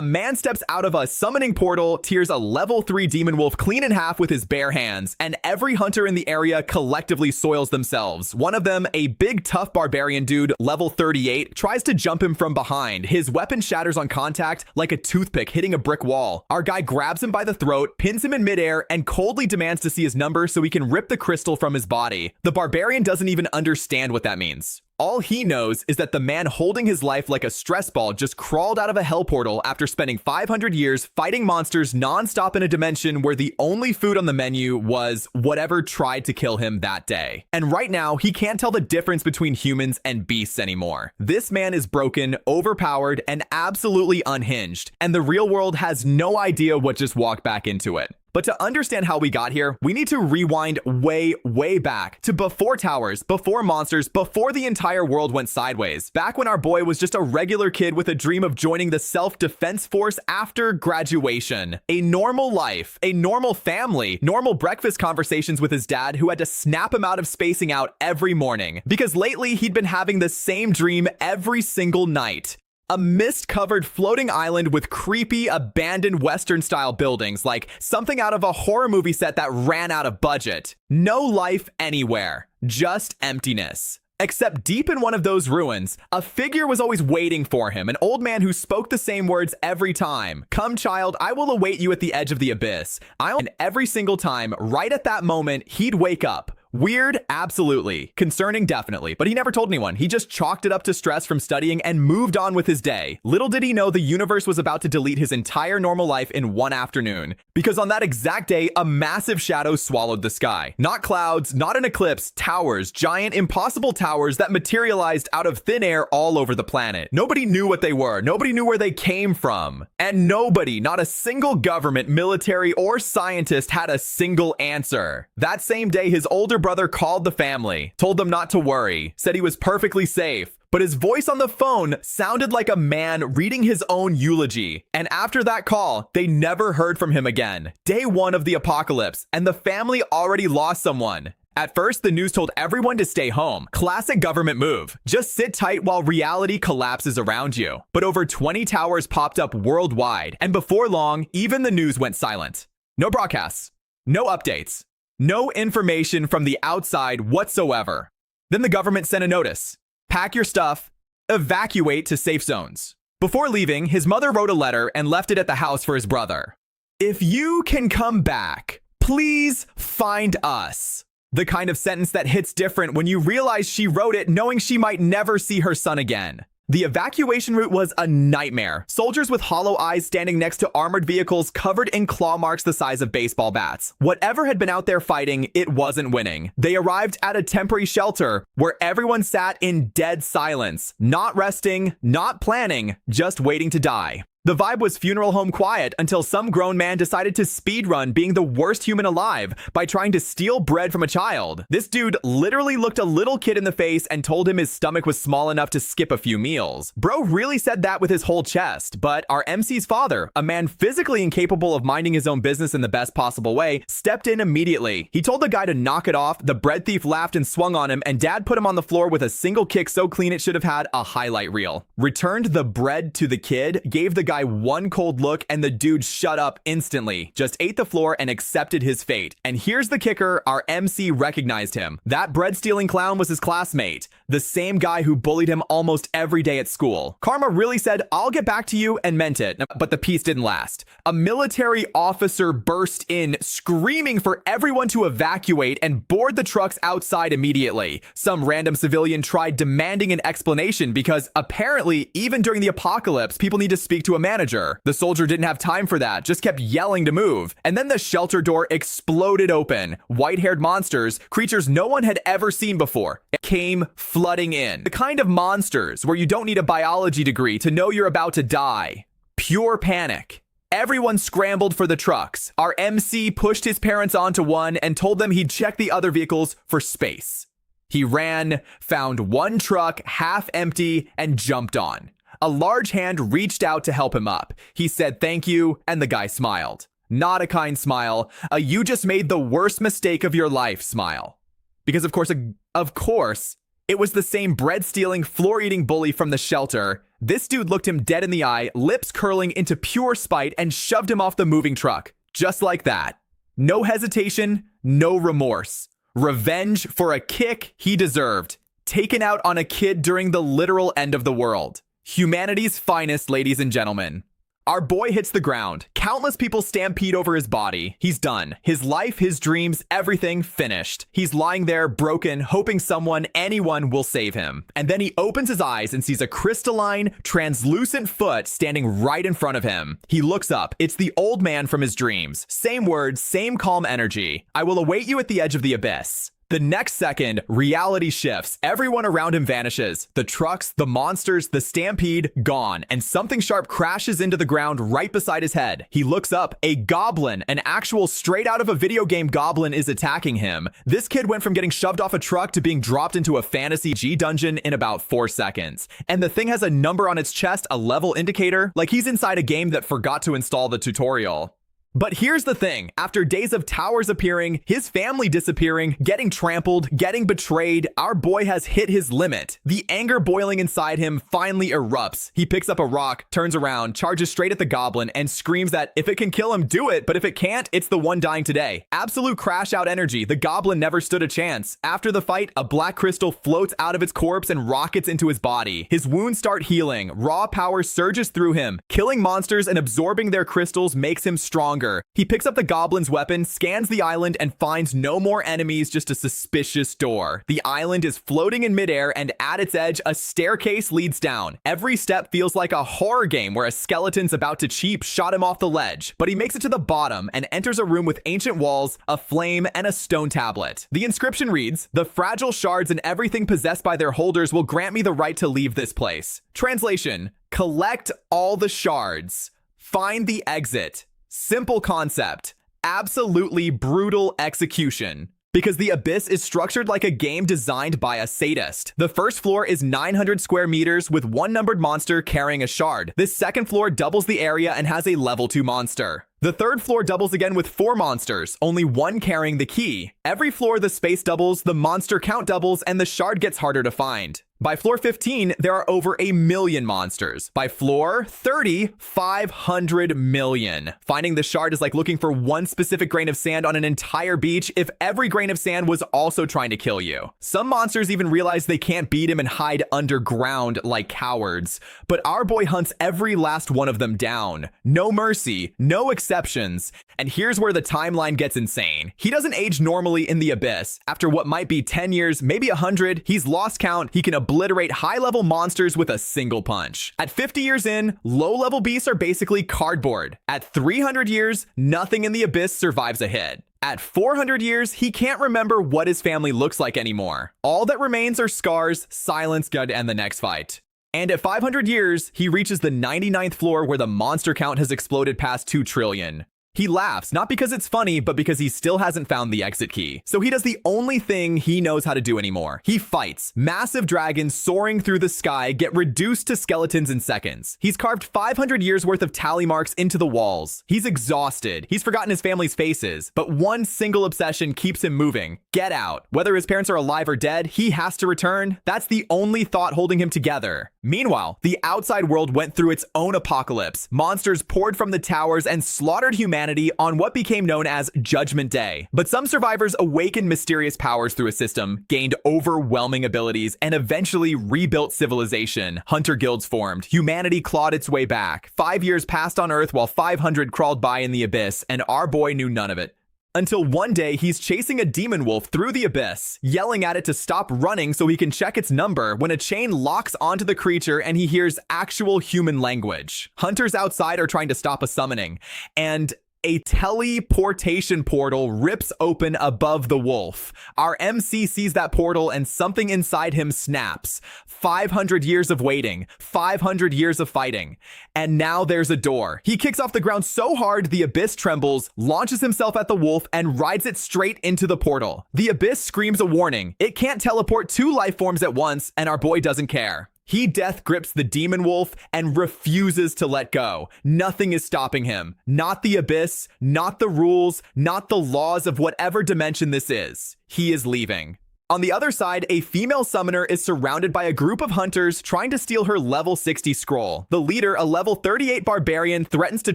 A man steps out of a summoning portal, tears a level 3 demon wolf clean in half with his bare hands, and every hunter in the area collectively soils themselves. One of them, a big tough barbarian dude, level 38, tries to jump him from behind. His weapon shatters on contact like a toothpick hitting a brick wall. Our guy grabs him by the throat, pins him in midair, and coldly demands to see his number so he can rip the crystal from his body. The barbarian doesn't even understand what that means. All he knows is that the man holding his life like a stress ball just crawled out of a hell portal after spending 500 years fighting monsters non-stop in a dimension where the only food on the menu was whatever tried to kill him that day. And right now, he can't tell the difference between humans and beasts anymore. This man is broken, overpowered, and absolutely unhinged, and the real world has no idea what just walked back into it. But to understand how we got here, we need to rewind way back to before towers, before monsters, before the entire world went sideways. Back when our boy was just a regular kid with a dream of joining the self-defense force after graduation. A normal life, a normal family, normal breakfast conversations with his dad who had to snap him out of spacing out every morning. Because lately he'd been having the same dream every single night. A mist-covered floating island with creepy, abandoned Western-style buildings, like something out of a horror movie set that ran out of budget. No life anywhere, just emptiness. Except deep in one of those ruins, a figure was always waiting for him, an old man who spoke the same words every time. "Come, child, I will await you at the edge of the abyss." And every single time, right at that moment, he'd wake up. Weird? Absolutely. Concerning? Definitely. But he never told anyone. He just chalked it up to stress from studying and moved on with his day. Little did he know the universe was about to delete his entire normal life in one afternoon. Because on that exact day, a massive shadow swallowed the sky. Not clouds, not an eclipse, towers, giant, impossible towers that materialized out of thin air all over the planet. Nobody knew what they were. Nobody knew where they came from. And nobody, not a single government, military, or scientist had a single answer. That same day, his older brother called the family, told them not to worry, said he was perfectly safe. But his voice on the phone sounded like a man reading his own eulogy. And after that call, they never heard from him again. Day 1 of the apocalypse, and the family already lost someone. At first, the news told everyone to stay home. Classic government move. Just sit tight while reality collapses around you. But over 20 towers popped up worldwide, and before long, even the news went silent. No broadcasts, no updates. No information from the outside whatsoever. Then the government sent a notice. Pack your stuff, evacuate to safe zones. Before leaving, his mother wrote a letter and left it at the house for his brother. "If you can come back, please find us." The kind of sentence that hits different when you realize she wrote it knowing she might never see her son again. The evacuation route was a nightmare. Soldiers with hollow eyes standing next to armored vehicles covered in claw marks the size of baseball bats. Whatever had been out there fighting, it wasn't winning. They arrived at a temporary shelter where everyone sat in dead silence, not resting, not planning, just waiting to die. The vibe was funeral home quiet until some grown man decided to speedrun being the worst human alive by trying to steal bread from a child. This dude literally looked a little kid in the face and told him his stomach was small enough to skip a few meals. Bro really said that with his whole chest, but our MC's father, a man physically incapable of minding his own business in the best possible way, stepped in immediately. He told the guy to knock it off, the bread thief laughed and swung on him, and dad put him on the floor with a single kick so clean it should have had a highlight reel. Returned the bread to the kid, gave the guy one cold look, and the dude shut up instantly, just ate the floor and accepted his fate. And here's the kicker, our MC recognized him. That bread-stealing clown was his classmate, the same guy who bullied him almost every day at school. Karma really said, "I'll get back to you," and meant it, but the peace didn't last. A military officer burst in, screaming for everyone to evacuate and board the trucks outside immediately. Some random civilian tried demanding an explanation because apparently, even during the apocalypse, people need to speak to a manager. The soldier didn't have time for that, just kept yelling to move. And then the shelter door exploded open. White-haired monsters, creatures no one had ever seen before, came flooding in. The kind of monsters where you don't need a biology degree to know you're about to die. Pure panic. Everyone scrambled for the trucks. Our MC pushed his parents onto one and told them he'd check the other vehicles for space. He ran, found one truck half empty, and jumped on. A large hand reached out to help him up. He said thank you, and the guy smiled. Not a kind smile, a "you just made the worst mistake of your life" smile. Because of course, it was the same bread-stealing, floor-eating bully from the shelter This dude looked him dead in the eye, lips curling into pure spite, and shoved him off the moving truck. Just like that. No hesitation, no remorse. Revenge for a kick he deserved. Taken out on a kid during the literal end of the world. Humanity's finest, ladies and gentlemen. Our boy hits the ground. Countless people stampede over his body. He's done. His life, his dreams, everything finished. He's lying there broken, hoping someone, anyone will save him. And then he opens his eyes and sees a crystalline, translucent foot standing right in front of him. He looks up. It's the old man from his dreams. Same words, same calm energy. I will await you at the edge of the abyss. The next second, reality shifts. Everyone around him vanishes. The trucks, the monsters, the stampede, gone. And something sharp crashes into the ground right beside his head. He looks up. A goblin, an actual straight out of a video game goblin, is attacking him. This kid went from getting shoved off a truck to being dropped into a fantasy G dungeon in about 4 seconds. And the thing has a number on its chest, a level indicator, like he's inside a game that forgot to install the tutorial. But here's the thing, after days of towers appearing, his family disappearing, getting trampled, getting betrayed, our boy has hit his limit. The anger boiling inside him finally erupts. He picks up a rock, turns around, charges straight at the goblin, and screams that if it can kill him, do it, but if it can't, it's the one dying today. Absolute crash out energy, the goblin never stood a chance. After the fight, a black crystal floats out of its corpse and rockets into his body. His wounds start healing, raw power surges through him. Killing monsters and absorbing their crystals makes him stronger. He picks up the goblin's weapon, scans the island, and finds no more enemies, just a suspicious door. The island is floating in midair, and at its edge, a staircase leads down. Every step feels like a horror game where a skeleton's about to cheap shot him off the ledge. But he makes it to the bottom and enters a room with ancient walls, a flame, and a stone tablet. The inscription reads, "The fragile shards and everything possessed by their holders will grant me the right to leave this place." Translation: collect all the shards. Find the exit. Simple concept, absolutely brutal execution. Because the abyss is structured like a game designed by a sadist. The first floor is 900 square meters with one numbered monster carrying a shard. This second floor doubles the area and has a level 2 monster. The third floor doubles again with 4 monsters, only one carrying the key. Every floor the space doubles, the monster count doubles, and the shard gets harder to find. By floor 15, there are over 1 million monsters. By floor 30, 500 million. Finding the shard is like looking for one specific grain of sand on an entire beach if every grain of sand was also trying to kill you. Some monsters even realize they can't beat him and hide underground like cowards. But our boy hunts every last one of them down. No mercy, no exceptions. And here's where the timeline gets insane. He doesn't age normally in the abyss. After what might be 10 years, maybe 100, he's lost count. He can obliterate high-level monsters with a single punch. At 50 years in, low-level beasts are basically cardboard. At 300 years, nothing in the abyss survives a hit. At 400 years, he can't remember what his family looks like anymore. All that remains are scars, silence, good, and the next fight. And at 500 years, he reaches the 99th floor where the monster count has exploded past 2 trillion. He laughs, not because it's funny, but because he still hasn't found the exit key. So he does the only thing he knows how to do anymore. He fights. Massive dragons soaring through the sky get reduced to skeletons in seconds. He's carved 500 years worth of tally marks into the walls. He's exhausted. He's forgotten his family's faces, but one single obsession keeps him moving. Get out. Whether his parents are alive or dead, he has to return. That's the only thought holding him together. Meanwhile, the outside world went through its own apocalypse. Monsters poured from the towers and slaughtered humanity on what became known as Judgment Day. But some survivors awakened mysterious powers through a system, gained overwhelming abilities, and eventually rebuilt civilization. Hunter guilds formed. Humanity clawed its way back. 5 years passed on Earth while 500 crawled by in the abyss, and our boy knew none of it. Until one day, he's chasing a demon wolf through the abyss, yelling at it to stop running so he can check its number when a chain locks onto the creature and he hears actual human language. Hunters outside are trying to stop a summoning, and a teleportation portal rips open above the wolf. Our MC sees that portal and something inside him snaps. 500 years of waiting, 500 years of fighting. And now there's a door. He kicks off the ground so hard the abyss trembles, launches himself at the wolf, and rides it straight into the portal. The abyss screams a warning. It can't teleport 2 life forms at once, and our boy doesn't care. He death grips the demon wolf and refuses to let go. Nothing is stopping him. Not the abyss, not the rules, not the laws of whatever dimension this is. He is leaving. On the other side, a female summoner is surrounded by a group of hunters trying to steal her level 60 scroll. The leader, a level 38 barbarian, threatens to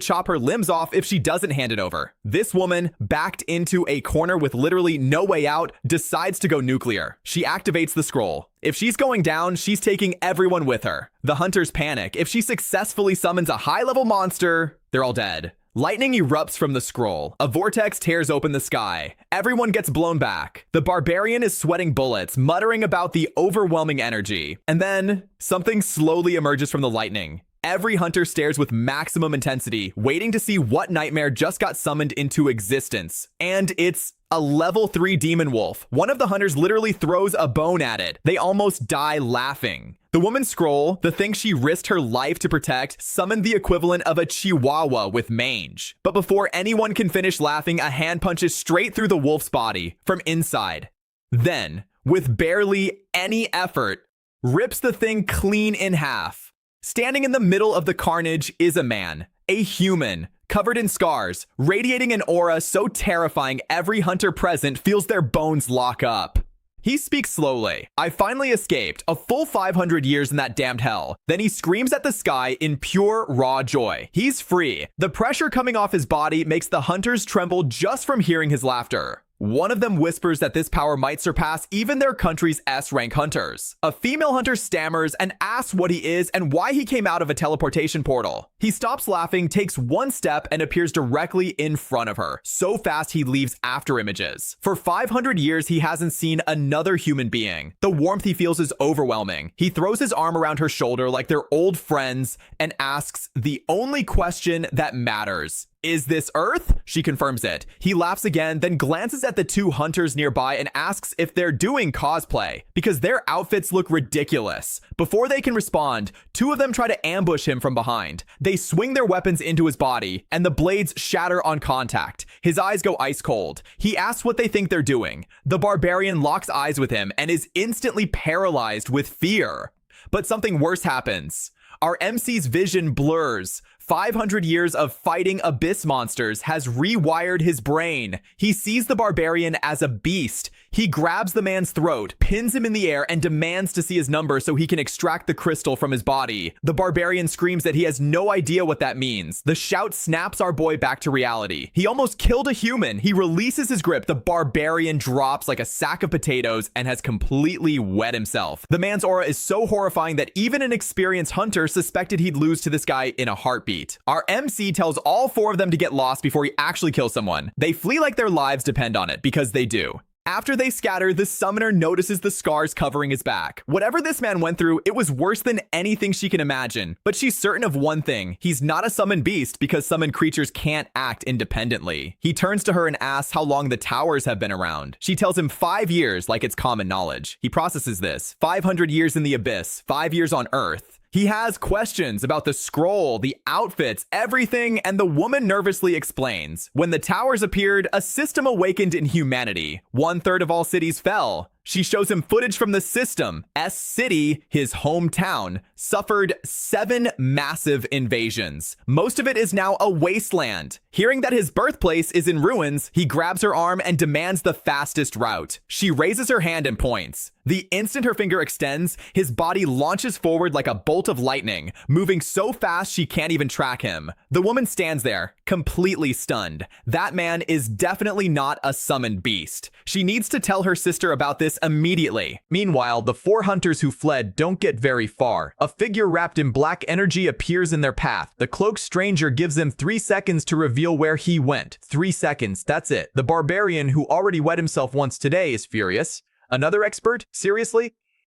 chop her limbs off if she doesn't hand it over. This woman, backed into a corner with literally no way out, decides to go nuclear. She activates the scroll. If she's going down, she's taking everyone with her. The hunters panic. If she successfully summons a high-level monster, they're all dead. Lightning erupts from the scroll. A vortex tears open the sky. Everyone gets blown back. The barbarian is sweating bullets, muttering about the overwhelming energy. And then, something slowly emerges from the lightning. Every hunter stares with maximum intensity, waiting to see what nightmare just got summoned into existence. And it's a level 3 demon wolf. One of the hunters literally throws a bone at it. They almost die laughing. The woman's scroll, the thing she risked her life to protect, summoned the equivalent of a chihuahua with mange. But before anyone can finish laughing, a hand punches straight through the wolf's body from inside. Then, with barely any effort, rips the thing clean in half. Standing in the middle of the carnage is a man, a human, covered in scars, radiating an aura so terrifying every hunter present feels their bones lock up. He speaks slowly. I finally escaped, a full 500 years in that damned hell. Then he screams at the sky in pure raw joy. He's free. The pressure coming off his body makes the hunters tremble just from hearing his laughter. One of them whispers that this power might surpass even their country's S-rank hunters. A female hunter stammers and asks what he is and why he came out of a teleportation portal. He stops laughing, takes one step, and appears directly in front of her. So fast he leaves after images. For 500 years, he hasn't seen another human being. The warmth he feels is overwhelming. He throws his arm around her shoulder like they're old friends and asks the only question that matters. Is this Earth? She confirms it. He laughs again, then glances at the two hunters nearby and asks if they're doing cosplay, because their outfits look ridiculous. Before they can respond, two of them try to ambush him from behind. They swing their weapons into his body, and the blades shatter on contact. His eyes go ice cold. He asks what they think they're doing. The barbarian locks eyes with him and is instantly paralyzed with fear. But something worse happens. Our MC's vision blurs. 500 years of fighting abyss monsters has rewired his brain. He sees the barbarian as a beast. He grabs the man's throat, pins him in the air, and demands to see his number so he can extract the crystal from his body. The barbarian screams that he has no idea what that means. The shout snaps our boy back to reality. He almost killed a human. He releases his grip. The barbarian drops like a sack of potatoes and has completely wet himself. The man's aura is so horrifying that even an experienced hunter suspected he'd lose to this guy in a heartbeat. Our MC tells all four of them to get lost before he actually kills someone. They flee like their lives depend on it, because they do. After they scatter, the summoner notices the scars covering his back. Whatever this man went through, it was worse than anything she can imagine. But she's certain of one thing. He's not a summoned beast, because summoned creatures can't act independently. He turns to her and asks how long the towers have been around. She tells him 5 years, like it's common knowledge. He processes this. 500 years in the abyss, 5 years on Earth. He has questions about the scroll, the outfits, everything, and the woman nervously explains. When the towers appeared, a system awakened in humanity. 1/3 of all cities fell. She shows him footage from the system. S City, his hometown, suffered 7 massive invasions. Most of it is now a wasteland. Hearing that his birthplace is in ruins, he grabs her arm and demands the fastest route. She raises her hand and points. The instant her finger extends, his body launches forward like a bolt of lightning, moving so fast she can't even track him. The woman stands there, completely stunned. That man is definitely not a summoned beast. She needs to tell her sister about this immediately. Meanwhile, the 4 hunters who fled don't get very far. A figure wrapped in black energy appears in their path. The cloaked stranger gives them 3 seconds to reveal where he went. 3 seconds, that's it. The barbarian, who already wet himself once today, is furious. Another expert? Seriously?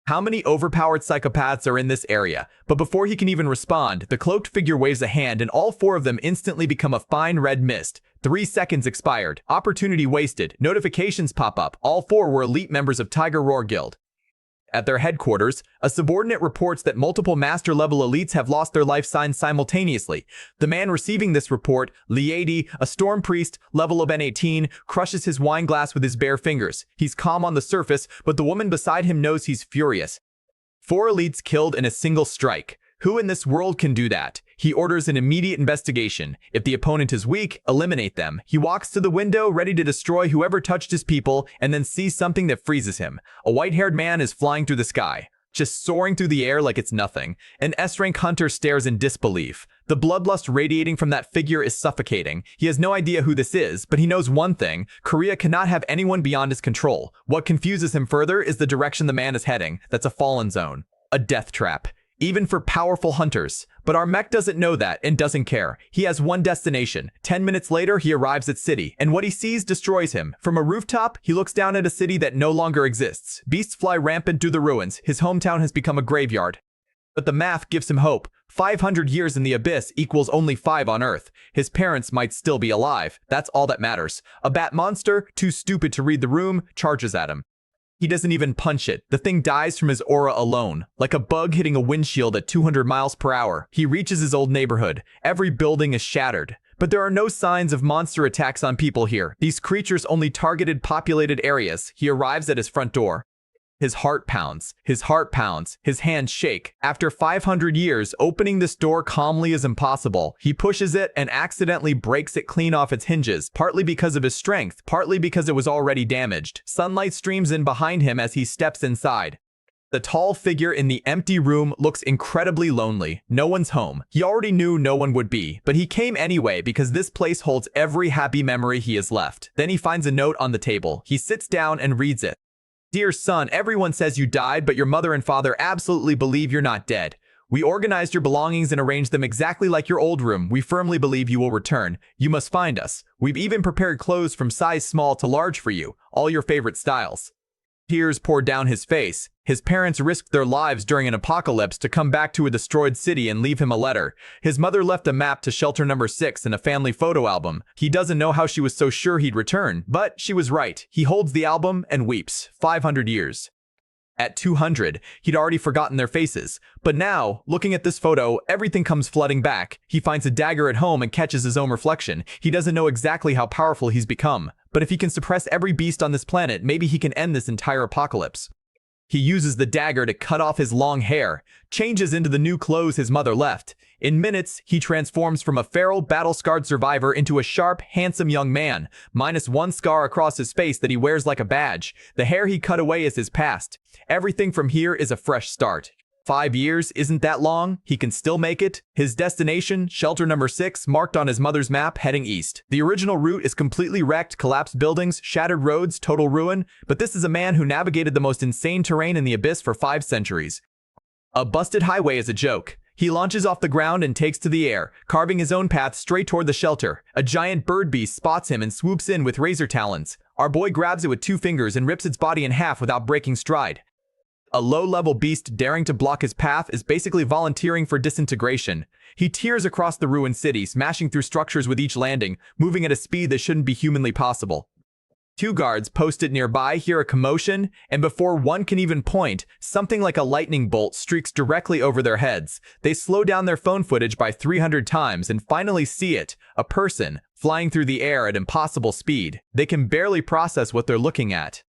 How many overpowered psychopaths are in this area? But before he can even respond, the cloaked figure waves a hand and all 4 of them instantly become a fine red mist. 3 seconds expired. Opportunity wasted. Notifications pop up. All 4 were elite members of Tiger Roar Guild. At their headquarters, a subordinate reports that multiple master-level elites have lost their life signs simultaneously. The man receiving this report, Liadi, a storm priest, level of N18, crushes his wine glass with his bare fingers. He's calm on the surface, but the woman beside him knows he's furious. 4 elites killed in a single strike. Who in this world can do that? He orders an immediate investigation. If the opponent is weak, eliminate them. He walks to the window, ready to destroy whoever touched his people, and then sees something that freezes him. A white-haired man is flying through the sky, just soaring through the air like it's nothing. An S-rank hunter stares in disbelief. The bloodlust radiating from that figure is suffocating. He has no idea who this is, but he knows one thing: Korea cannot have anyone beyond his control. What confuses him further is the direction the man is heading. That's a fallen zone, a death trap, even for powerful hunters. But our mech doesn't know that and doesn't care. He has one destination. 10 minutes later, he arrives at city, and what he sees destroys him. From a rooftop, he looks down at a city that no longer exists. Beasts fly rampant through the ruins. His hometown has become a graveyard. But the math gives him hope. 500 years in the abyss equals only 5 on Earth. His parents might still be alive. That's all that matters. A bat monster, too stupid to read the room, charges at him. He doesn't even punch it. The thing dies from his aura alone, like a bug hitting a windshield at 200 miles per hour. He reaches his old neighborhood. Every building is shattered. But there are no signs of monster attacks on people here. These creatures only targeted populated areas. He arrives at his front door. His heart pounds. His heart pounds. His hands shake. After 500 years, opening this door calmly is impossible. He pushes it and accidentally breaks it clean off its hinges, partly because of his strength, partly because it was already damaged. Sunlight streams in behind him as he steps inside. The tall figure in the empty room looks incredibly lonely. No one's home. He already knew no one would be, but he came anyway because this place holds every happy memory he has left. Then he finds a note on the table. He sits down and reads it. Dear son, everyone says you died, but your mother and father absolutely believe you're not dead. We organized your belongings and arranged them exactly like your old room. We firmly believe you will return. You must find us. We've even prepared clothes from size small to large for you, all your favorite styles. Tears poured down his face. His parents risked their lives during an apocalypse to come back to a destroyed city and leave him a letter. His mother left a map to shelter number 6 and a family photo album. He doesn't know how she was so sure he'd return, but she was right. He holds the album and weeps. 500 years. At 200, he'd already forgotten their faces. But now, looking at this photo, everything comes flooding back. He finds a dagger at home and catches his own reflection. He doesn't know exactly how powerful he's become. But if he can suppress every beast on this planet, maybe he can end this entire apocalypse. He uses the dagger to cut off his long hair, changes into the new clothes his mother left. In minutes, he transforms from a feral, battle-scarred survivor into a sharp, handsome young man, minus one scar across his face that he wears like a badge. The hair he cut away is his past. Everything from here is a fresh start. 5 years isn't that long. He can still make it. His destination, shelter number 6, marked on his mother's map, heading east. The original route is completely wrecked, collapsed buildings, shattered roads, total ruin. But this is a man who navigated the most insane terrain in the abyss for 5 centuries. A busted highway is a joke. He launches off the ground and takes to the air, carving his own path straight toward the shelter. A giant bird beast spots him and swoops in with razor talons. Our boy grabs it with 2 fingers and rips its body in half without breaking stride. A low-level beast daring to block his path is basically volunteering for disintegration. He tears across the ruined city, smashing through structures with each landing, moving at a speed that shouldn't be humanly possible. 2 guards posted nearby hear a commotion, and before one can even point, something like a lightning bolt streaks directly over their heads. They slow down their phone footage by 300 times and finally see it, a person, flying through the air at impossible speed. They can barely process what they're looking at.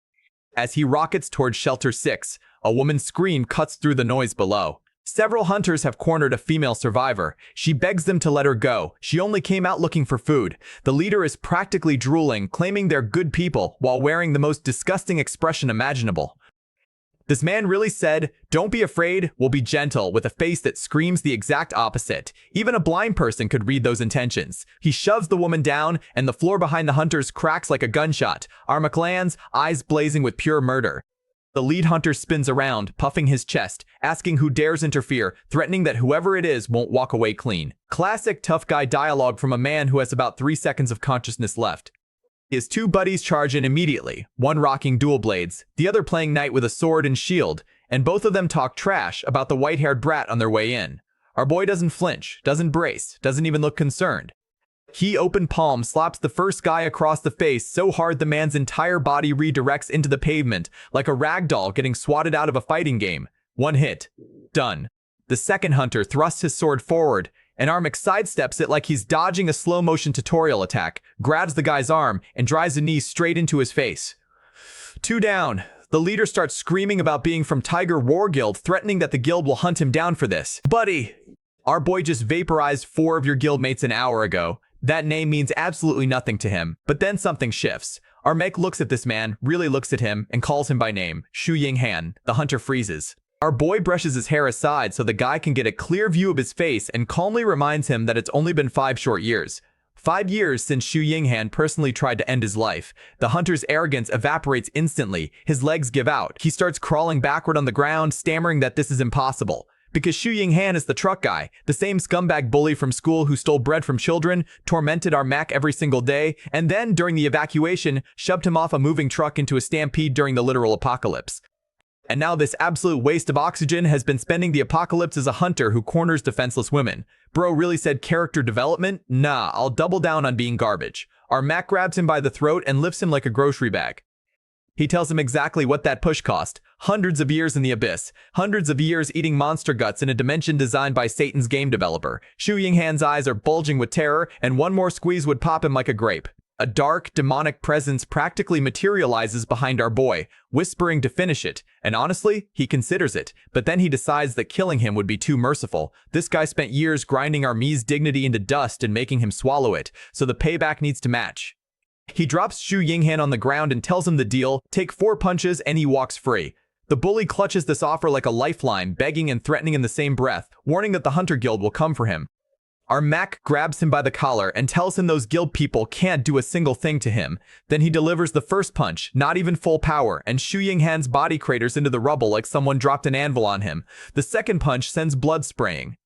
As he rockets towards Shelter 6, a woman's scream cuts through the noise below. Several hunters have cornered a female survivor. She begs them to let her go. She only came out looking for food. The leader is practically drooling, claiming they're good people, while wearing the most disgusting expression imaginable. This man really said, "Don't be afraid, we'll be gentle," with a face that screams the exact opposite. Even a blind person could read those intentions. He shoves the woman down, and the floor behind the hunters cracks like a gunshot. Armach lands, eyes blazing with pure murder. The lead hunter spins around, puffing his chest, asking who dares interfere, threatening that whoever it is won't walk away clean. Classic tough guy dialogue from a man who has about 3 seconds of consciousness left. His 2 buddies charge in immediately, one rocking dual blades, the other playing knight with a sword and shield, and both of them talk trash about the white-haired brat on their way in. Our boy doesn't flinch, doesn't brace, doesn't even look concerned. He open palm slaps the first guy across the face so hard the man's entire body redirects into the pavement, like a rag doll getting swatted out of a fighting game. 1 hit. Done. The second hunter thrusts his sword forward, and Armach sidesteps it like he's dodging a slow-motion tutorial attack, grabs the guy's arm, and drives a knee straight into his face. 2 down. The leader starts screaming about being from Tiger War Guild, threatening that the guild will hunt him down for this. "Buddy, Our boy just vaporized 4 of your guildmates an hour ago. That name means absolutely nothing to him, but then something shifts. Our mech looks at this man, really looks at him, and calls him by name, Shu Yinghan. The hunter freezes. Our boy brushes his hair aside so the guy can get a clear view of his face and calmly reminds him that it's only been 5 short years. 5 years since Shu Yinghan personally tried to end his life. The hunter's arrogance evaporates instantly. His legs give out. He starts crawling backward on the ground, stammering that this is impossible. Because Shu Yinghan is the truck guy, the same scumbag bully from school who stole bread from children, tormented our Mac every single day, and then, during the evacuation, shoved him off a moving truck into a stampede during the literal apocalypse. And now this absolute waste of oxygen has been spending the apocalypse as a hunter who corners defenseless women. Bro really said character development? Nah, I'll double down on being garbage. Our Mac grabs him by the throat and lifts him like a grocery bag. He tells him exactly what that push cost. Hundreds of years in the abyss. Hundreds of years eating monster guts in a dimension designed by Satan's game developer. Shu Yinghan's eyes are bulging with terror, and one more squeeze would pop him like a grape. A dark, demonic presence practically materializes behind our boy, whispering to finish it. And honestly, he considers it. But then he decides that killing him would be too merciful. This guy spent years grinding our Mi's dignity into dust and making him swallow it, so the payback needs to match. He drops Shu Yinghan on the ground and tells him the deal, take 4 punches and he walks free. The bully clutches this offer like a lifeline, begging and threatening in the same breath, warning that the Hunter Guild will come for him. Our Mac grabs him by the collar and tells him those guild people can't do a single thing to him. Then he delivers the first punch, not even full power, and Shu Yinghan's body craters into the rubble like someone dropped an anvil on him. The second punch sends blood spraying.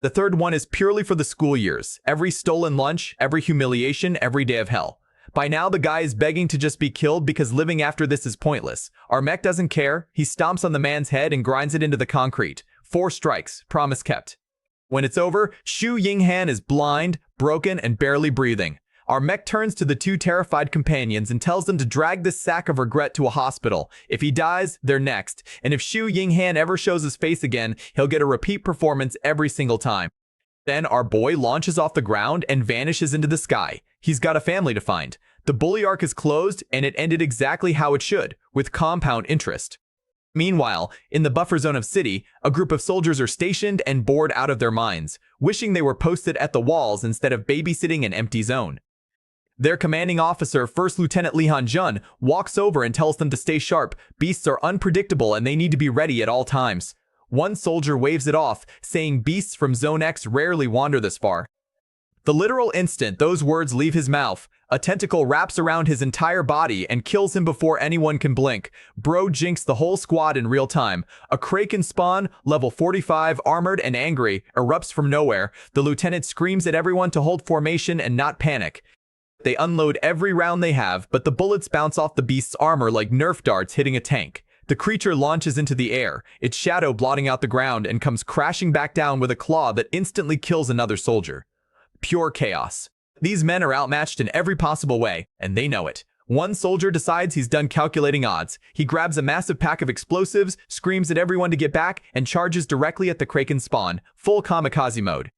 The third one is purely for the school years. Every stolen lunch, every humiliation, every day of hell. By now, the guy is begging to just be killed because living after this is pointless. Our mech doesn't care. He stomps on the man's head and grinds it into the concrete. 4 strikes. Promise kept. When it's over, Shu Yinghan is blind, broken, and barely breathing. Our mech turns to the 2 terrified companions and tells them to drag this sack of regret to a hospital. If he dies, they're next. And if Shu Yinghan ever shows his face again, he'll get a repeat performance every single time. Then our boy launches off the ground and vanishes into the sky. He's got a family to find. The bully arc is closed, and it ended exactly how it should, with compound interest. Meanwhile, in the buffer zone of City, a group of soldiers are stationed and bored out of their minds, wishing they were posted at the walls instead of babysitting an empty zone. Their commanding officer, First Lieutenant Li Han-jun, walks over and tells them to stay sharp. Beasts are unpredictable and they need to be ready at all times. One soldier waves it off, saying beasts from Zone X rarely wander this far. The literal instant those words leave his mouth, a tentacle wraps around his entire body and kills him before anyone can blink. Bro jinxed the whole squad in real time. A Kraken spawn, level 45, armored and angry, erupts from nowhere. The lieutenant screams at everyone to hold formation and not panic. They unload every round they have, but the bullets bounce off the beast's armor like Nerf darts hitting a tank. The creature launches into the air, its shadow blotting out the ground, and comes crashing back down with a claw that instantly kills another soldier. Pure chaos. These men are outmatched in every possible way, and they know it. One soldier decides he's done calculating odds. He grabs a massive pack of explosives, screams at everyone to get back, and charges directly at the Kraken spawn, full kamikaze mode.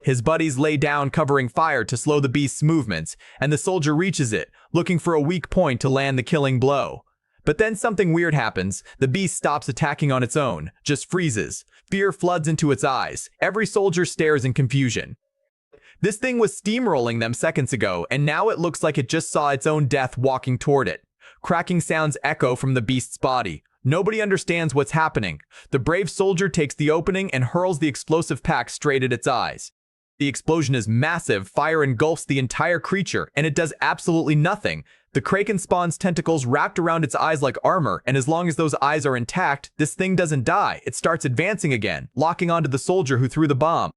His buddies lay down covering fire to slow the beast's movements, and the soldier reaches it, looking for a weak point to land the killing blow. But then something weird happens. The beast stops attacking on its own, just freezes. Fear floods into its eyes. Every soldier stares in confusion. This thing was steamrolling them seconds ago, and now it looks like it just saw its own death walking toward it. Cracking sounds echo from the beast's body. Nobody understands what's happening. The brave soldier takes the opening and hurls the explosive pack straight at its eyes. The explosion is massive, fire engulfs the entire creature, and it does absolutely nothing. The Kraken spawn's tentacles wrapped around its eyes like armor, and as long as those eyes are intact, this thing doesn't die. It starts advancing again, locking onto the soldier who threw the bomb.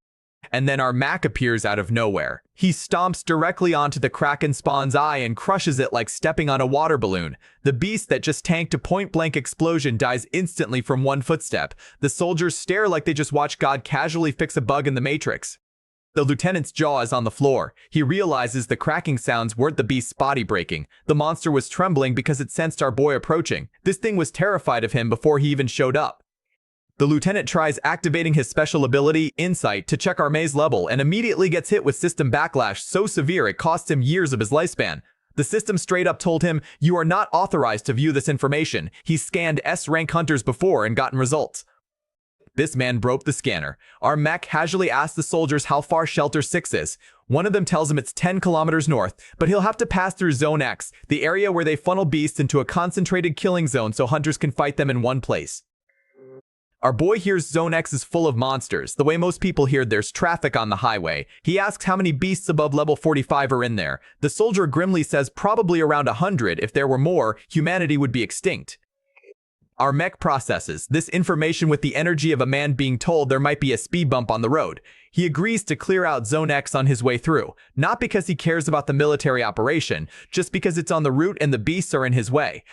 And then our Mac appears out of nowhere. He stomps directly onto the Kraken spawn's eye and crushes it like stepping on a water balloon. The beast that just tanked a point-blank explosion dies instantly from one footstep. The soldiers stare like they just watched God casually fix a bug in the Matrix. The lieutenant's jaw is on the floor. He realizes the cracking sounds weren't the beast's body breaking. The monster was trembling because it sensed our boy approaching. This thing was terrified of him before he even showed up. The lieutenant tries activating his special ability, Insight, to check our maze level and immediately gets hit with system backlash so severe it costs him years of his lifespan. The system straight up told him, "You are not authorized to view this information." He's scanned S-rank hunters before and gotten results. This man broke the scanner. Our mech casually asks the soldiers how far Shelter 6 is. One of them tells him it's 10 kilometers north, but he'll have to pass through Zone X, the area where they funnel beasts into a concentrated killing zone so hunters can fight them in one place. Our boy hears Zone X is full of monsters, the way most people hear there's traffic on the highway. He asks how many beasts above level 45 are in there. The soldier grimly says probably around 100. If there were more, humanity would be extinct. Our mech processes this information with the energy of a man being told there might be a speed bump on the road. He agrees to clear out Zone X on his way through, not because he cares about the military operation, just because it's on the route and the beasts are in his way.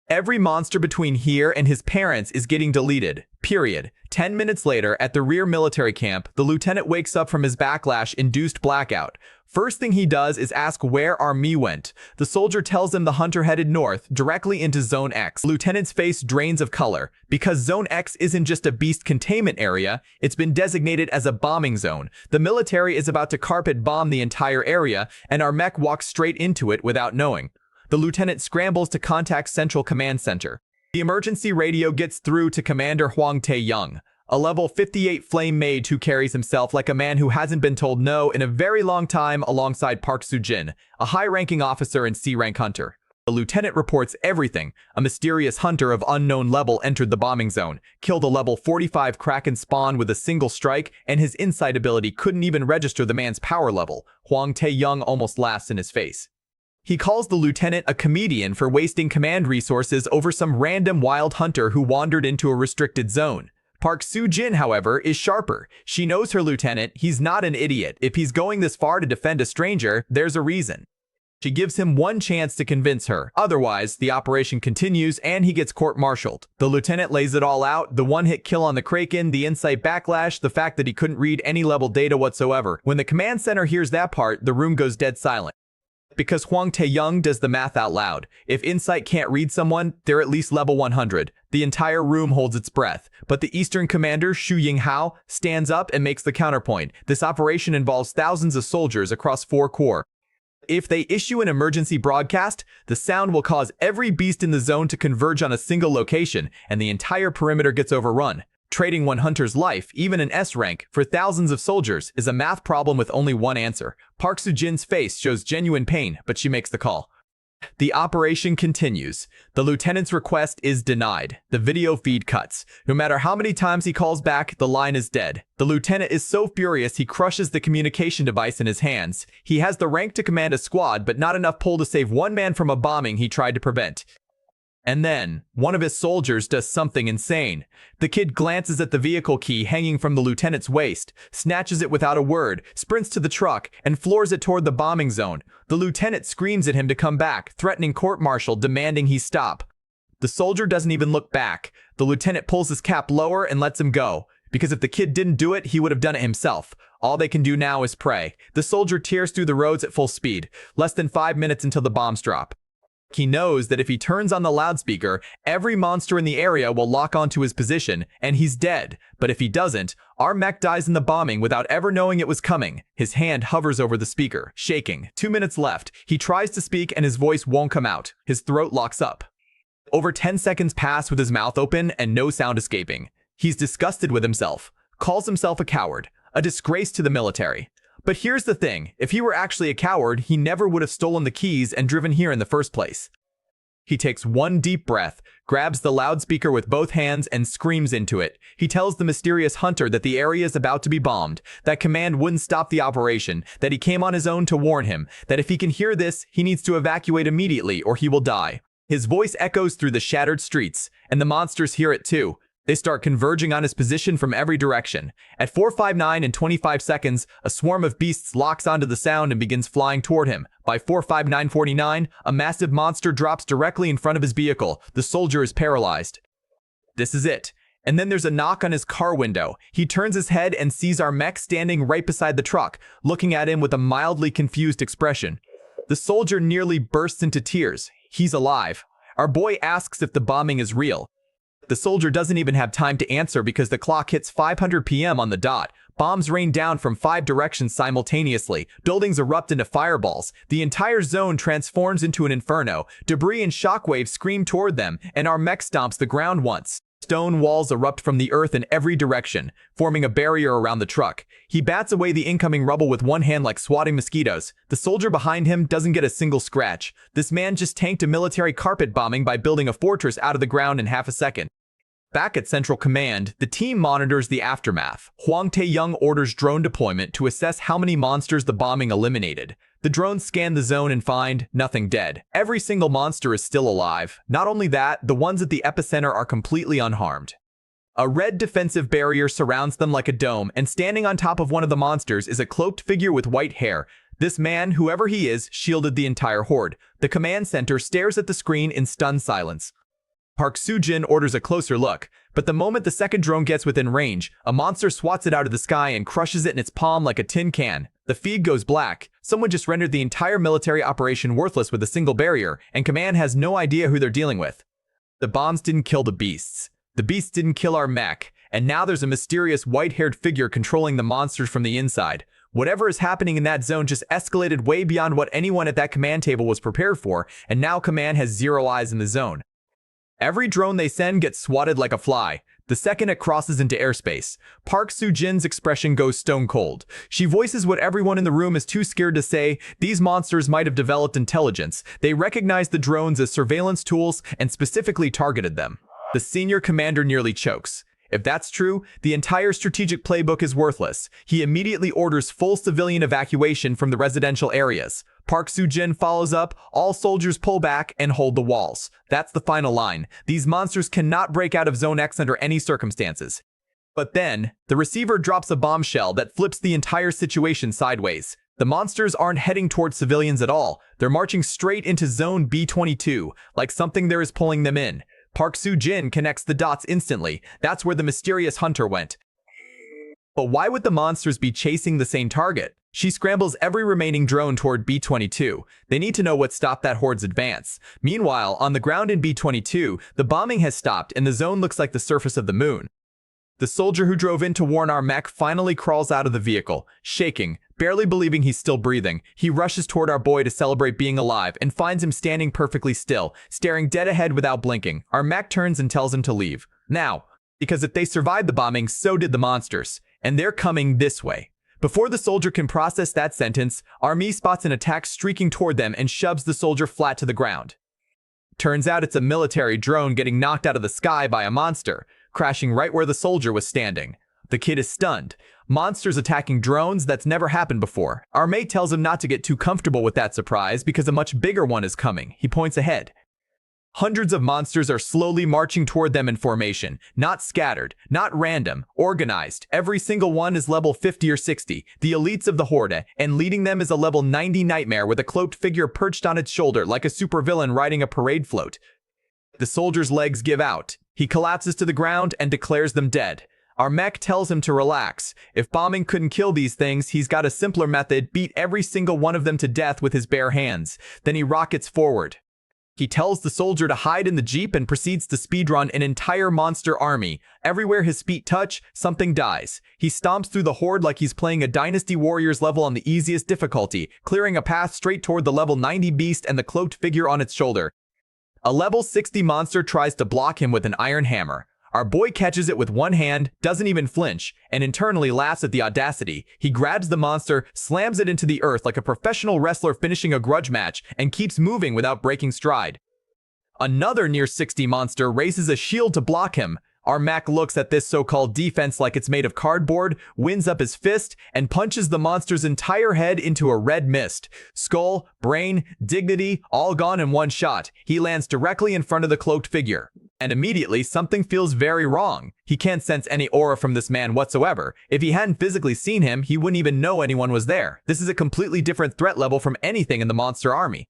Every monster between here and his parents is getting deleted, period. 10 minutes later, at the rear military camp, the lieutenant wakes up from his backlash-induced blackout. First thing he does is ask where our me went. The soldier tells him the hunter headed north, directly into Zone X. Lieutenant's face drains of color. Because Zone X isn't just a beast containment area, it's been designated as a bombing zone. The military is about to carpet bomb the entire area, and our mech walks straight into it without knowing. The lieutenant scrambles to contact Central Command Center. The emergency radio gets through to Commander Hwang Tae-young, a level 58 flame mage who carries himself like a man who hasn't been told no in a very long time, alongside Park Soo-jin, a high-ranking officer and C-rank hunter. The lieutenant reports everything. A mysterious hunter of unknown level entered the bombing zone, killed a level 45 Kraken spawn with a single strike, and his insight ability couldn't even register the man's power level. Hwang Tae-young almost laughs in his face. He calls the lieutenant a comedian for wasting command resources over some random wild hunter who wandered into a restricted zone. Park Soo-jin, however, is sharper. She knows her lieutenant. He's not an idiot. If he's going this far to defend a stranger, there's a reason. She gives him one chance to convince her. Otherwise, the operation continues and he gets court-martialed. The lieutenant lays it all out, the one-hit kill on the Kraken, the insight backlash, the fact that he couldn't read any level data whatsoever. When the command center hears that part, the room goes dead silent. Because Hwang Tae-young does the math out loud. If Insight can't read someone, they're at least level 100. The entire room holds its breath. But the Eastern commander, Xu Yinghao, stands up and makes the counterpoint. This operation involves thousands of soldiers across 4 corps. If they issue an emergency broadcast, the sound will cause every beast in the zone to converge on a single location, and the entire perimeter gets overrun. Trading one hunter's life, even an S rank, for thousands of soldiers is a math problem with only one answer. Park Soo-jin's face shows genuine pain, but she makes the call. The operation continues. The lieutenant's request is denied. The video feed cuts. No matter how many times he calls back, the line is dead. The lieutenant is so furious he crushes the communication device in his hands. He has the rank to command a squad, but not enough pull to save one man from a bombing he tried to prevent. And then, one of his soldiers does something insane. The kid glances at the vehicle key hanging from the lieutenant's waist, snatches it without a word, sprints to the truck, and floors it toward the bombing zone. The lieutenant screams at him to come back, threatening court-martial, demanding he stop. The soldier doesn't even look back. The lieutenant pulls his cap lower and lets him go, because if the kid didn't do it, he would have done it himself. All they can do now is pray. The soldier tears through the roads at full speed, less than 5 minutes until the bombs drop. He knows that if he turns on the loudspeaker, every monster in the area will lock onto his position, and he's dead. But if he doesn't, our mech dies in the bombing without ever knowing it was coming. His hand hovers over the speaker, shaking. 2 minutes left. He tries to speak and his voice won't come out. His throat locks up. Over 10 seconds pass with his mouth open and no sound escaping. He's disgusted with himself, calls himself a coward, a disgrace to the military. But here's the thing, if he were actually a coward, he never would have stolen the keys and driven here in the first place. He takes one deep breath, grabs the loudspeaker with both hands and screams into it. He tells the mysterious hunter that the area is about to be bombed, that command wouldn't stop the operation, that he came on his own to warn him, that if he can hear this, he needs to evacuate immediately or he will die. His voice echoes through the shattered streets, and the monsters hear it too. They start converging on his position from every direction. At 4:59 and 25 seconds, a swarm of beasts locks onto the sound and begins flying toward him. By 4:59:49, a massive monster drops directly in front of his vehicle. The soldier is paralyzed. This is it. And then there's a knock on his car window. He turns his head and sees our mech standing right beside the truck, looking at him with a mildly confused expression. The soldier nearly bursts into tears. He's alive. Our boy asks if the bombing is real. The soldier doesn't even have time to answer because the clock hits 500 p.m. on the dot. Bombs rain down from 5 directions simultaneously. Buildings erupt into fireballs. The entire zone transforms into an inferno. Debris and shockwaves scream toward them, and our mech stomps the ground once. Stone walls erupt from the earth in every direction, forming a barrier around the truck. He bats away the incoming rubble with one hand like swatting mosquitoes. The soldier behind him doesn't get a single scratch. This man just tanked a military carpet bombing by building a fortress out of the ground in half a second. Back at Central Command, the team monitors the aftermath. Huang Taeyong orders drone deployment to assess how many monsters the bombing eliminated. The drones scan the zone and find nothing dead. Every single monster is still alive. Not only that, the ones at the epicenter are completely unharmed. A red defensive barrier surrounds them like a dome, and standing on top of one of the monsters is a cloaked figure with white hair. This man, whoever he is, shielded the entire horde. The command center stares at the screen in stunned silence. Park Soo-jin orders a closer look, but the moment the second drone gets within range, a monster swats it out of the sky and crushes it in its palm like a tin can. The feed goes black. Someone just rendered the entire military operation worthless with a single barrier, and command has no idea who they're dealing with. The bombs didn't kill the beasts. The beasts didn't kill our mech, and now there's a mysterious white-haired figure controlling the monsters from the inside. Whatever is happening in that zone just escalated way beyond what anyone at that command table was prepared for, and now command has zero eyes in the zone. Every drone they send gets swatted like a fly. The second it crosses into airspace, Park Soo-jin's expression goes stone cold. She voices what everyone in the room is too scared to say. These monsters might have developed intelligence. They recognize the drones as surveillance tools and specifically targeted them. The senior commander nearly chokes. If that's true, the entire strategic playbook is worthless. He immediately orders full civilian evacuation from the residential areas. Park Soo-jin follows up, all soldiers pull back and hold the walls. That's the final line. These monsters cannot break out of Zone X under any circumstances. But then, the receiver drops a bombshell that flips the entire situation sideways. The monsters aren't heading towards civilians at all. They're marching straight into Zone B22, like something there is pulling them in. Park Soo-jin connects the dots instantly. That's where the mysterious hunter went. But why would the monsters be chasing the same target? She scrambles every remaining drone toward B22. They need to know what stopped that horde's advance. Meanwhile, on the ground in B22, the bombing has stopped and the zone looks like the surface of the moon. The soldier who drove in to warn our mech finally crawls out of the vehicle, shaking, barely believing he's still breathing. He rushes toward our boy to celebrate being alive and finds him standing perfectly still, staring dead ahead without blinking. Our mech turns and tells him to leave. Now, because if they survived the bombing, so did the monsters. And they're coming this way. Before the soldier can process that sentence, Army spots an attack streaking toward them and shoves the soldier flat to the ground. Turns out it's a military drone getting knocked out of the sky by a monster, crashing right where the soldier was standing. The kid is stunned. Monsters attacking drones, that's never happened before. Our mate tells him not to get too comfortable with that surprise because a much bigger one is coming. He points ahead. Hundreds of monsters are slowly marching toward them in formation, not scattered, not random, organized. Every single one is level 50 or 60, the elites of the horde, and leading them is a level 90 nightmare with a cloaked figure perched on its shoulder like a supervillain riding a parade float. The soldier's legs give out. He collapses to the ground and declares them dead. Our mech tells him to relax. If bombing couldn't kill these things, he's got a simpler method: beat every single one of them to death with his bare hands. Then he rockets forward. He tells the soldier to hide in the jeep and proceeds to speedrun an entire monster army. Everywhere his feet touch, something dies. He stomps through the horde like he's playing a Dynasty Warriors level on the easiest difficulty, clearing a path straight toward the level 90 beast and the cloaked figure on its shoulder. A level 60 monster tries to block him with an iron hammer. Our boy catches it with one hand, doesn't even flinch, and internally laughs at the audacity. He grabs the monster, slams it into the earth like a professional wrestler finishing a grudge match, and keeps moving without breaking stride. Another near 60 monster raises a shield to block him. Our mech looks at this so-called defense like it's made of cardboard, winds up his fist, and punches the monster's entire head into a red mist. Skull, brain, dignity, all gone in one shot. He lands directly in front of the cloaked figure. And immediately, something feels very wrong. He can't sense any aura from this man whatsoever. If he hadn't physically seen him, he wouldn't even know anyone was there. This is a completely different threat level from anything in the monster army.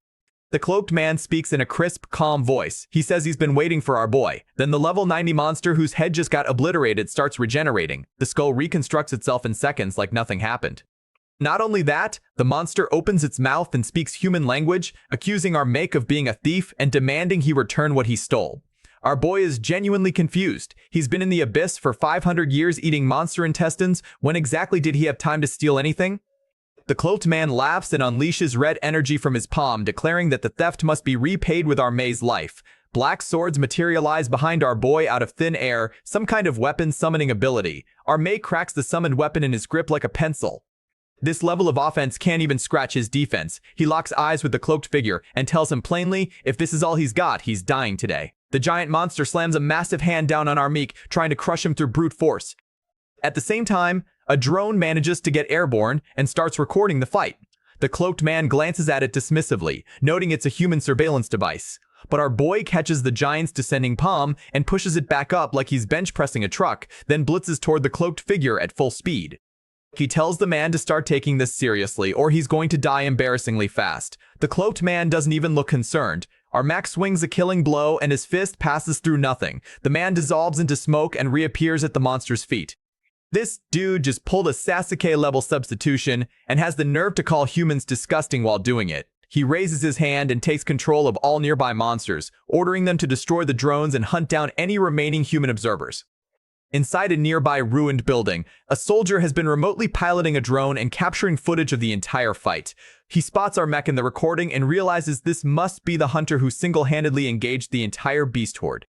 The cloaked man speaks in a crisp, calm voice. He says he's been waiting for our boy. Then the level 90 monster whose head just got obliterated starts regenerating. The skull reconstructs itself in seconds like nothing happened. Not only that, the monster opens its mouth and speaks human language, accusing our mech of being a thief and demanding he return what he stole. Our boy is genuinely confused. He's been in the abyss for 500 years eating monster intestines. When exactly did he have time to steal anything? The cloaked man laughs and unleashes red energy from his palm, declaring that the theft must be repaid with our May's life. Black swords materialize behind our boy out of thin air, some kind of weapon summoning ability. Our May cracks the summoned weapon in his grip like a pencil. This level of offense can't even scratch his defense. He locks eyes with the cloaked figure and tells him plainly if this is all he's got, he's dying today. The giant monster slams a massive hand down on our meek, trying to crush him through brute force. At the same time, a drone manages to get airborne and starts recording the fight. The cloaked man glances at it dismissively, noting it's a human surveillance device. But our boy catches the giant's descending palm and pushes it back up like he's bench pressing a truck, then blitzes toward the cloaked figure at full speed. He tells the man to start taking this seriously or he's going to die embarrassingly fast. The cloaked man doesn't even look concerned. Our mech swings a killing blow and his fist passes through nothing. The man dissolves into smoke and reappears at the monster's feet. This dude just pulled a Sasuke-level substitution and has the nerve to call humans disgusting while doing it. He raises his hand and takes control of all nearby monsters, ordering them to destroy the drones and hunt down any remaining human observers. Inside a nearby ruined building, a soldier has been remotely piloting a drone and capturing footage of the entire fight. He spots our mech in the recording and realizes this must be the hunter who single-handedly engaged the entire beast horde.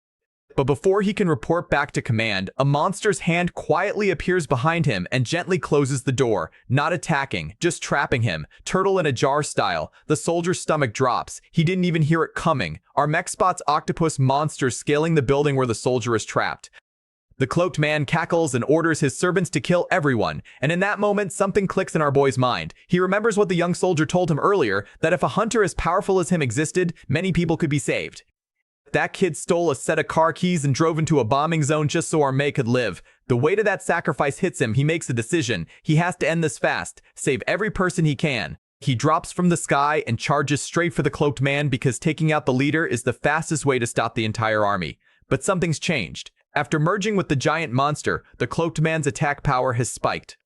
But before he can report back to command, a monster's hand quietly appears behind him and gently closes the door, not attacking, just trapping him, turtle in a jar style. The soldier's stomach drops. He didn't even hear it coming. Our mech spots octopus monsters scaling the building where the soldier is trapped. The cloaked man cackles and orders his servants to kill everyone, and in that moment, something clicks in our boy's mind. He remembers what the young soldier told him earlier, that if a hunter as powerful as him existed, many people could be saved. That kid stole a set of car keys and drove into a bombing zone just so our May could live. The weight of that sacrifice hits him. He makes a decision. He has to end this fast, save every person he can. He drops from the sky and charges straight for the cloaked man because taking out the leader is the fastest way to stop the entire army. But something's changed. After merging with the giant monster, the cloaked man's attack power has spiked.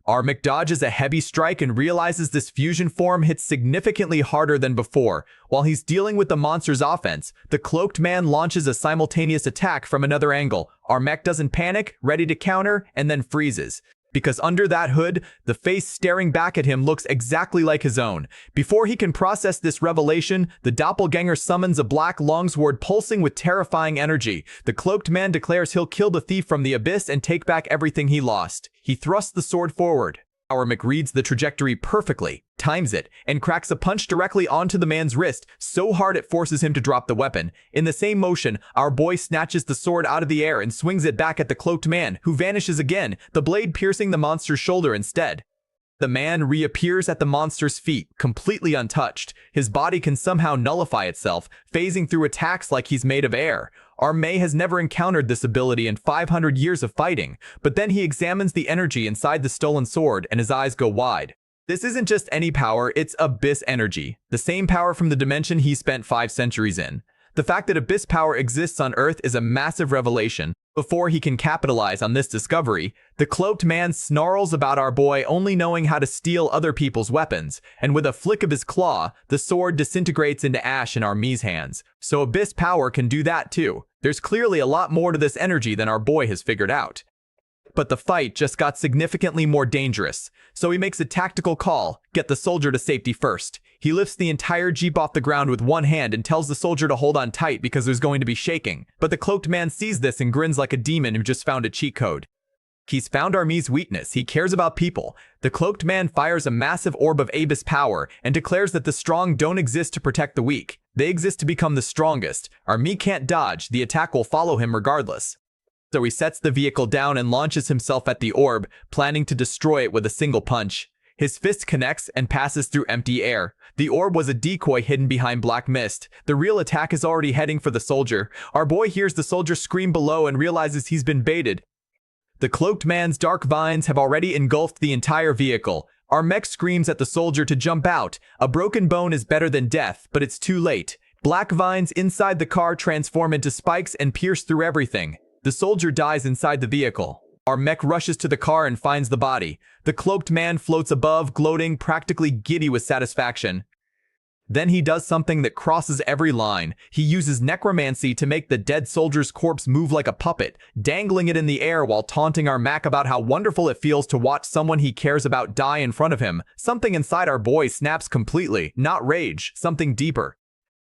Armik dodges a heavy strike and realizes this fusion form hits significantly harder than before. While he's dealing with the monster's offense, the cloaked man launches a simultaneous attack from another angle. Armik doesn't panic, ready to counter, and then freezes. Because under that hood, the face staring back at him looks exactly like his own. Before he can process this revelation, the doppelganger summons a black longsword pulsing with terrifying energy. The cloaked man declares he'll kill the thief from the abyss and take back everything he lost. He thrusts the sword forward. Our Mech reads the trajectory perfectly, times it, and cracks a punch directly onto the man's wrist, so hard it forces him to drop the weapon. In the same motion, our boy snatches the sword out of the air and swings it back at the cloaked man, who vanishes again, the blade piercing the monster's shoulder instead. The man reappears at the monster's feet, completely untouched. His body can somehow nullify itself, phasing through attacks like he's made of air. Our May has never encountered this ability in 500 years of fighting, but then he examines the energy inside the stolen sword and his eyes go wide. This isn't just any power, it's Abyss energy, the same power from the dimension he spent 5 centuries in. The fact that Abyss power exists on Earth is a massive revelation. Before he can capitalize on this discovery, the cloaked man snarls about our boy only knowing how to steal other people's weapons, and with a flick of his claw, the sword disintegrates into ash in our Mi's hands. So Abyss power can do that too. There's clearly a lot more to this energy than our boy has figured out. But the fight just got significantly more dangerous, so he makes a tactical call, get the soldier to safety first. He lifts the entire jeep off the ground with one hand and tells the soldier to hold on tight because there's going to be shaking. But the cloaked man sees this and grins like a demon who just found a cheat code. He's found our Mi's weakness. He cares about people. The cloaked man fires a massive orb of Abyss power and declares that the strong don't exist to protect the weak. They exist to become the strongest. Our Mi can't dodge. The attack will follow him regardless. So he sets the vehicle down and launches himself at the orb, planning to destroy it with a single punch. His fist connects and passes through empty air. The orb was a decoy hidden behind black mist. The real attack is already heading for the soldier. Our boy hears the soldier scream below and realizes he's been baited. The cloaked man's dark vines have already engulfed the entire vehicle. Our mech screams at the soldier to jump out. A broken bone is better than death, but it's too late. Black vines inside the car transform into spikes and pierce through everything. The soldier dies inside the vehicle. Our mech rushes to the car and finds the body. The cloaked man floats above, gloating, practically giddy with satisfaction. Then he does something that crosses every line. He uses necromancy to make the dead soldier's corpse move like a puppet, dangling it in the air while taunting our mech about how wonderful it feels to watch someone he cares about die in front of him. Something inside our boy snaps completely. Not rage, something deeper.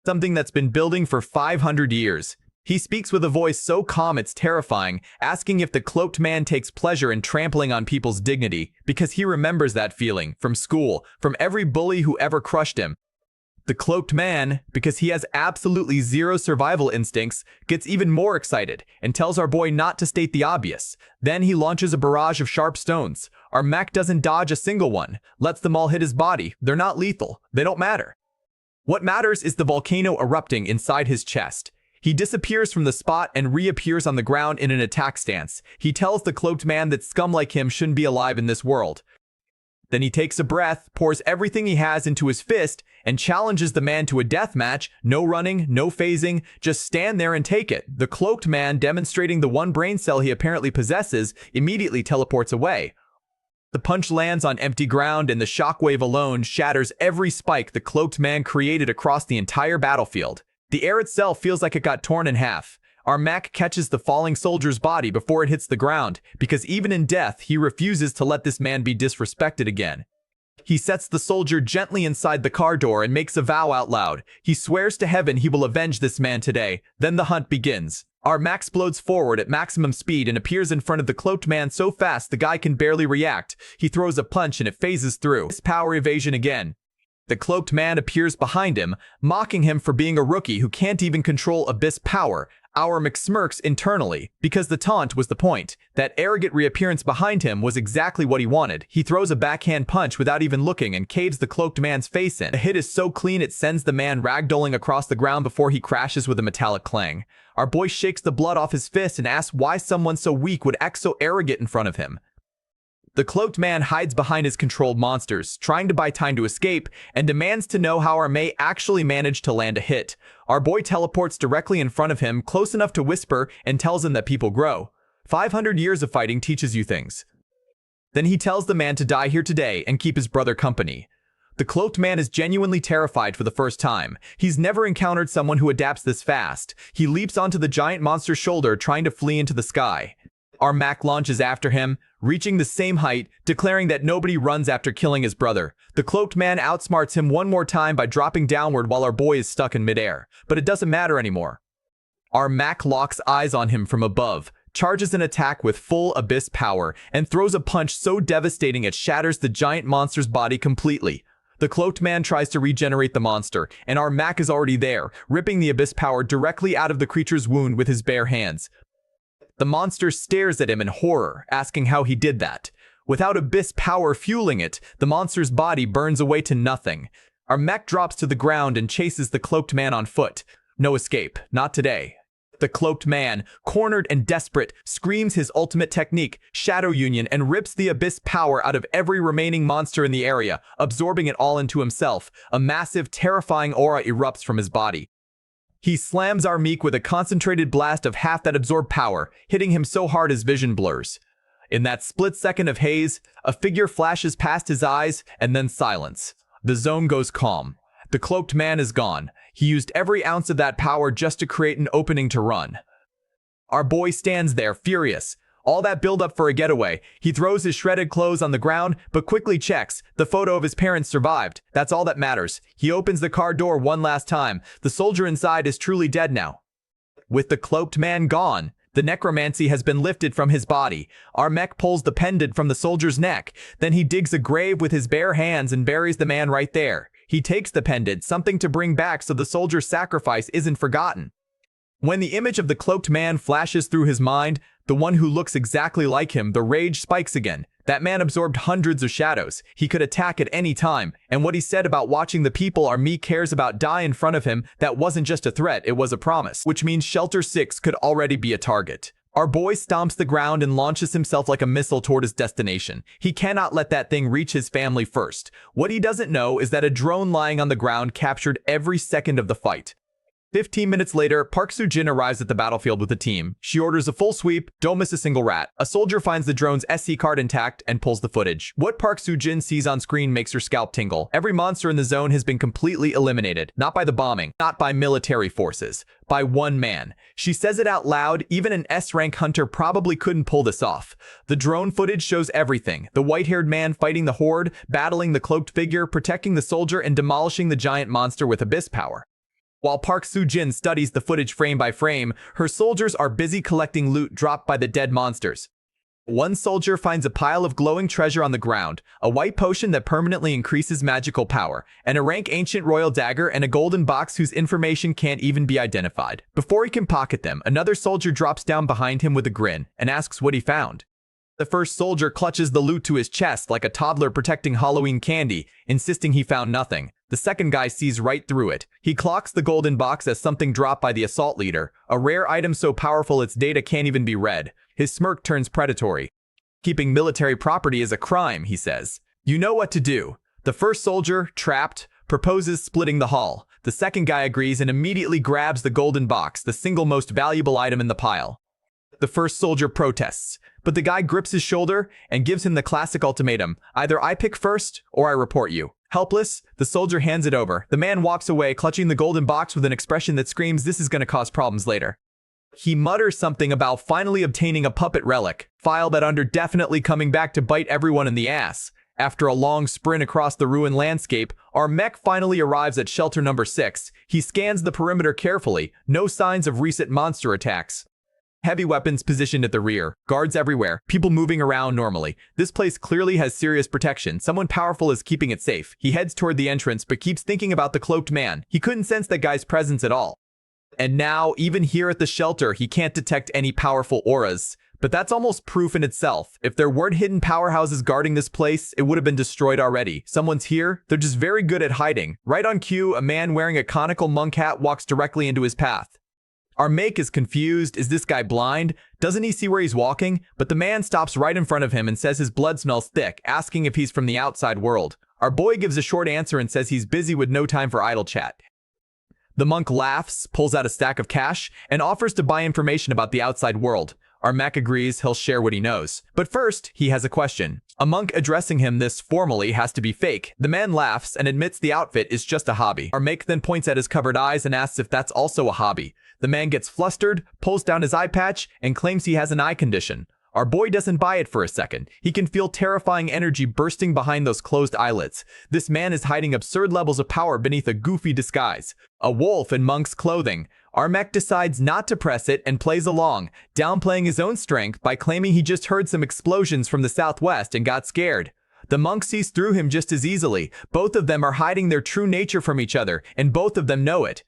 something that's been building for 500 years. He speaks with a voice so calm it's terrifying, asking if the cloaked man takes pleasure in trampling on people's dignity, because he remembers that feeling from school, from every bully who ever crushed him. The cloaked man, because he has absolutely zero survival instincts, gets even more excited and tells our boy not to state the obvious. Then he launches a barrage of sharp stones. Our mech doesn't dodge a single one, lets them all hit his body. They're not lethal. They don't matter. What matters is the volcano erupting inside his chest. He disappears from the spot and reappears on the ground in an attack stance. He tells the cloaked man that scum like him shouldn't be alive in this world. Then he takes a breath, pours everything he has into his fist, and challenges the man to a death match. No running, no phasing, just stand there and take it. The cloaked man, demonstrating the one brain cell he apparently possesses, immediately teleports away. The punch lands on empty ground, and the shockwave alone shatters every spike the cloaked man created across the entire battlefield. The air itself feels like it got torn in half. Our mech catches the falling soldier's body before it hits the ground, because even in death, he refuses to let this man be disrespected again. He sets the soldier gently inside the car door and makes a vow out loud. He swears to heaven he will avenge this man today. Then the hunt begins. Our mech explodes forward at maximum speed and appears in front of the cloaked man so fast the guy can barely react. He throws a punch and it phases through. His power evasion again. The cloaked man appears behind him, mocking him for being a rookie who can't even control abyss power. Our mech smirks internally, because the taunt was the point. That arrogant reappearance behind him was exactly what he wanted. He throws a backhand punch without even looking and caves the cloaked man's face in. The hit is so clean it sends the man ragdolling across the ground before he crashes with a metallic clang. Our boy shakes the blood off his fist and asks why someone so weak would act so arrogant in front of him. The cloaked man hides behind his controlled monsters, trying to buy time to escape, and demands to know how our May actually managed to land a hit. Our boy teleports directly in front of him, close enough to whisper, and tells him that people grow. 500 years of fighting teaches you things. Then he tells the man to die here today and keep his brother company. The cloaked man is genuinely terrified for the first time. He's never encountered someone who adapts this fast. He leaps onto the giant monster's shoulder, trying to flee into the sky. Our mech launches after him, reaching the same height, declaring that nobody runs after killing his brother. The cloaked man outsmarts him one more time by dropping downward while our boy is stuck in midair. But it doesn't matter anymore. Our mech locks eyes on him from above, charges an attack with full abyss power, and throws a punch so devastating it shatters the giant monster's body completely. The cloaked man tries to regenerate the monster, and our mech is already there, ripping the abyss power directly out of the creature's wound with his bare hands. The monster stares at him in horror, asking how he did that. Without abyss power fueling it, the monster's body burns away to nothing. Our mech drops to the ground and chases the cloaked man on foot. No escape, not today. The cloaked man, cornered and desperate, screams his ultimate technique, Shadow Union, and rips the abyss power out of every remaining monster in the area, absorbing it all into himself. A massive, terrifying aura erupts from his body. He slams our meek with a concentrated blast of half that absorbed power, hitting him so hard his vision blurs. In that split second of haze, a figure flashes past his eyes, and then silence. The zone goes calm. The cloaked man is gone. He used every ounce of that power just to create an opening to run. Our boy stands there, furious. All that build-up for a getaway. He throws his shredded clothes on the ground, but quickly checks. The photo of his parents survived. That's all that matters. He opens the car door one last time. The soldier inside is truly dead now. With the cloaked man gone, the necromancy has been lifted from his body. Our mech pulls the pendant from the soldier's neck. Then he digs a grave with his bare hands and buries the man right there. He takes the pendant, something to bring back so the soldier's sacrifice isn't forgotten. When the image of the cloaked man flashes through his mind, the one who looks exactly like him, the rage spikes again. That man absorbed hundreds of shadows. He could attack at any time, and what he said about watching the people our me cares about die in front of him, that wasn't just a threat, it was a promise, which means Shelter 6 could already be a target. Our boy stomps the ground and launches himself like a missile toward his destination. He cannot let that thing reach his family first. What he doesn't know is that a drone lying on the ground captured every second of the fight. 15 minutes later, Park Soo-jin arrives at the battlefield with a team. She orders a full sweep, don't miss a single rat. A soldier finds the drone's SD card intact and pulls the footage. What Park Soo-jin sees on screen makes her scalp tingle. Every monster in the zone has been completely eliminated. Not by the bombing, not by military forces, by one man. She says it out loud, even an S-rank hunter probably couldn't pull this off. The drone footage shows everything. The white-haired man fighting the horde, battling the cloaked figure, protecting the soldier, and demolishing the giant monster with abyss power. While Park Soo-jin studies the footage frame by frame, her soldiers are busy collecting loot dropped by the dead monsters. One soldier finds a pile of glowing treasure on the ground, a white potion that permanently increases magical power, and a rank ancient royal dagger and a golden box whose information can't even be identified. Before he can pocket them, another soldier drops down behind him with a grin and asks what he found. The first soldier clutches the loot to his chest like a toddler protecting Halloween candy, insisting he found nothing. The second guy sees right through it. He clocks the golden box as something dropped by the assault leader, a rare item so powerful its data can't even be read. His smirk turns predatory. Keeping military property is a crime, he says. You know what to do. The first soldier, trapped, proposes splitting the haul. The second guy agrees and immediately grabs the golden box, the single most valuable item in the pile. The first soldier protests, but the guy grips his shoulder and gives him the classic ultimatum. Either I pick first or I report you. Helpless, the soldier hands it over. The man walks away, clutching the golden box with an expression that screams, "This is going to cause problems later." He mutters something about finally obtaining a puppet relic, file that under definitely coming back to bite everyone in the ass. After a long sprint across the ruined landscape, our mech finally arrives at shelter number 6. He scans the perimeter carefully, no signs of recent monster attacks. Heavy weapons positioned at the rear, guards everywhere, people moving around normally. This place clearly has serious protection. Someone powerful is keeping it safe. He heads toward the entrance but keeps thinking about the cloaked man. He couldn't sense that guy's presence at all. And now, even here at the shelter, he can't detect any powerful auras. But that's almost proof in itself. If there weren't hidden powerhouses guarding this place, it would have been destroyed already. Someone's here, they're just very good at hiding. Right on cue, a man wearing a conical monk hat walks directly into his path. Our make is confused. Is this guy blind? Doesn't he see where he's walking? But the man stops right in front of him and says his blood smells thick, asking if he's from the outside world. Our boy gives a short answer and says he's busy with no time for idle chat. The monk laughs, pulls out a stack of cash, and offers to buy information about the outside world. Our mech agrees he'll share what he knows. But first, he has a question. A monk addressing him this formally has to be fake. The man laughs and admits the outfit is just a hobby. Our mech then points at his covered eyes and asks if that's also a hobby. The man gets flustered, pulls down his eye patch, and claims he has an eye condition. Our boy doesn't buy it for a second. He can feel terrifying energy bursting behind those closed eyelids. This man is hiding absurd levels of power beneath a goofy disguise. A wolf in monk's clothing. Our mech decides not to press it and plays along, downplaying his own strength by claiming he just heard some explosions from the southwest and got scared. The monk sees through him just as easily. Both of them are hiding their true nature from each other, and both of them know it.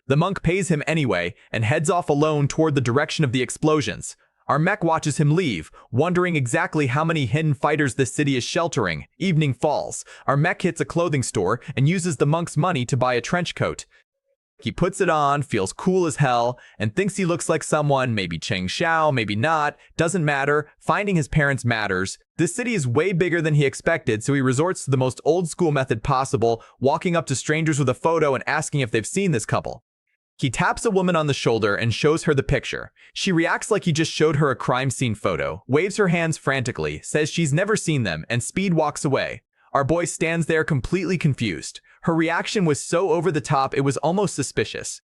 The monk pays him anyway and heads off alone toward the direction of the explosions. Our mech watches him leave, wondering exactly how many hidden fighters this city is sheltering. Evening falls. Our mech hits a clothing store and uses the monk's money to buy a trench coat. He puts it on, feels cool as hell, and thinks he looks like someone, maybe Cheng Xiao, maybe not, doesn't matter, finding his parents matters. This city is way bigger than he expected, so he resorts to the most old school method possible, walking up to strangers with a photo and asking if they've seen this couple. He taps a woman on the shoulder and shows her the picture. She reacts like he just showed her a crime scene photo, waves her hands frantically, says she's never seen them, and speed walks away. Our boy stands there completely confused. Her reaction was so over the top it was almost suspicious.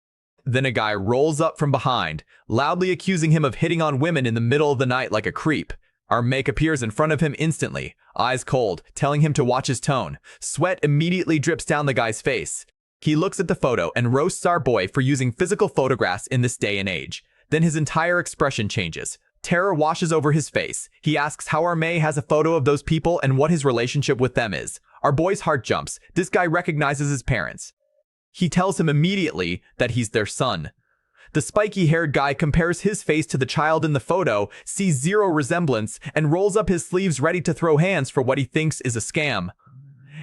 Then a guy rolls up from behind, loudly accusing him of hitting on women in the middle of the night like a creep. Our make appears in front of him instantly, eyes cold, telling him to watch his tone. Sweat immediately drips down the guy's face. He looks at the photo and roasts our boy for using physical photographs in this day and age. Then his entire expression changes. Terror washes over his face. He asks how our May has a photo of those people and what his relationship with them is. Our boy's heart jumps. This guy recognizes his parents. He tells him immediately that he's their son. The spiky-haired guy compares his face to the child in the photo, sees zero resemblance, and rolls up his sleeves ready to throw hands for what he thinks is a scam.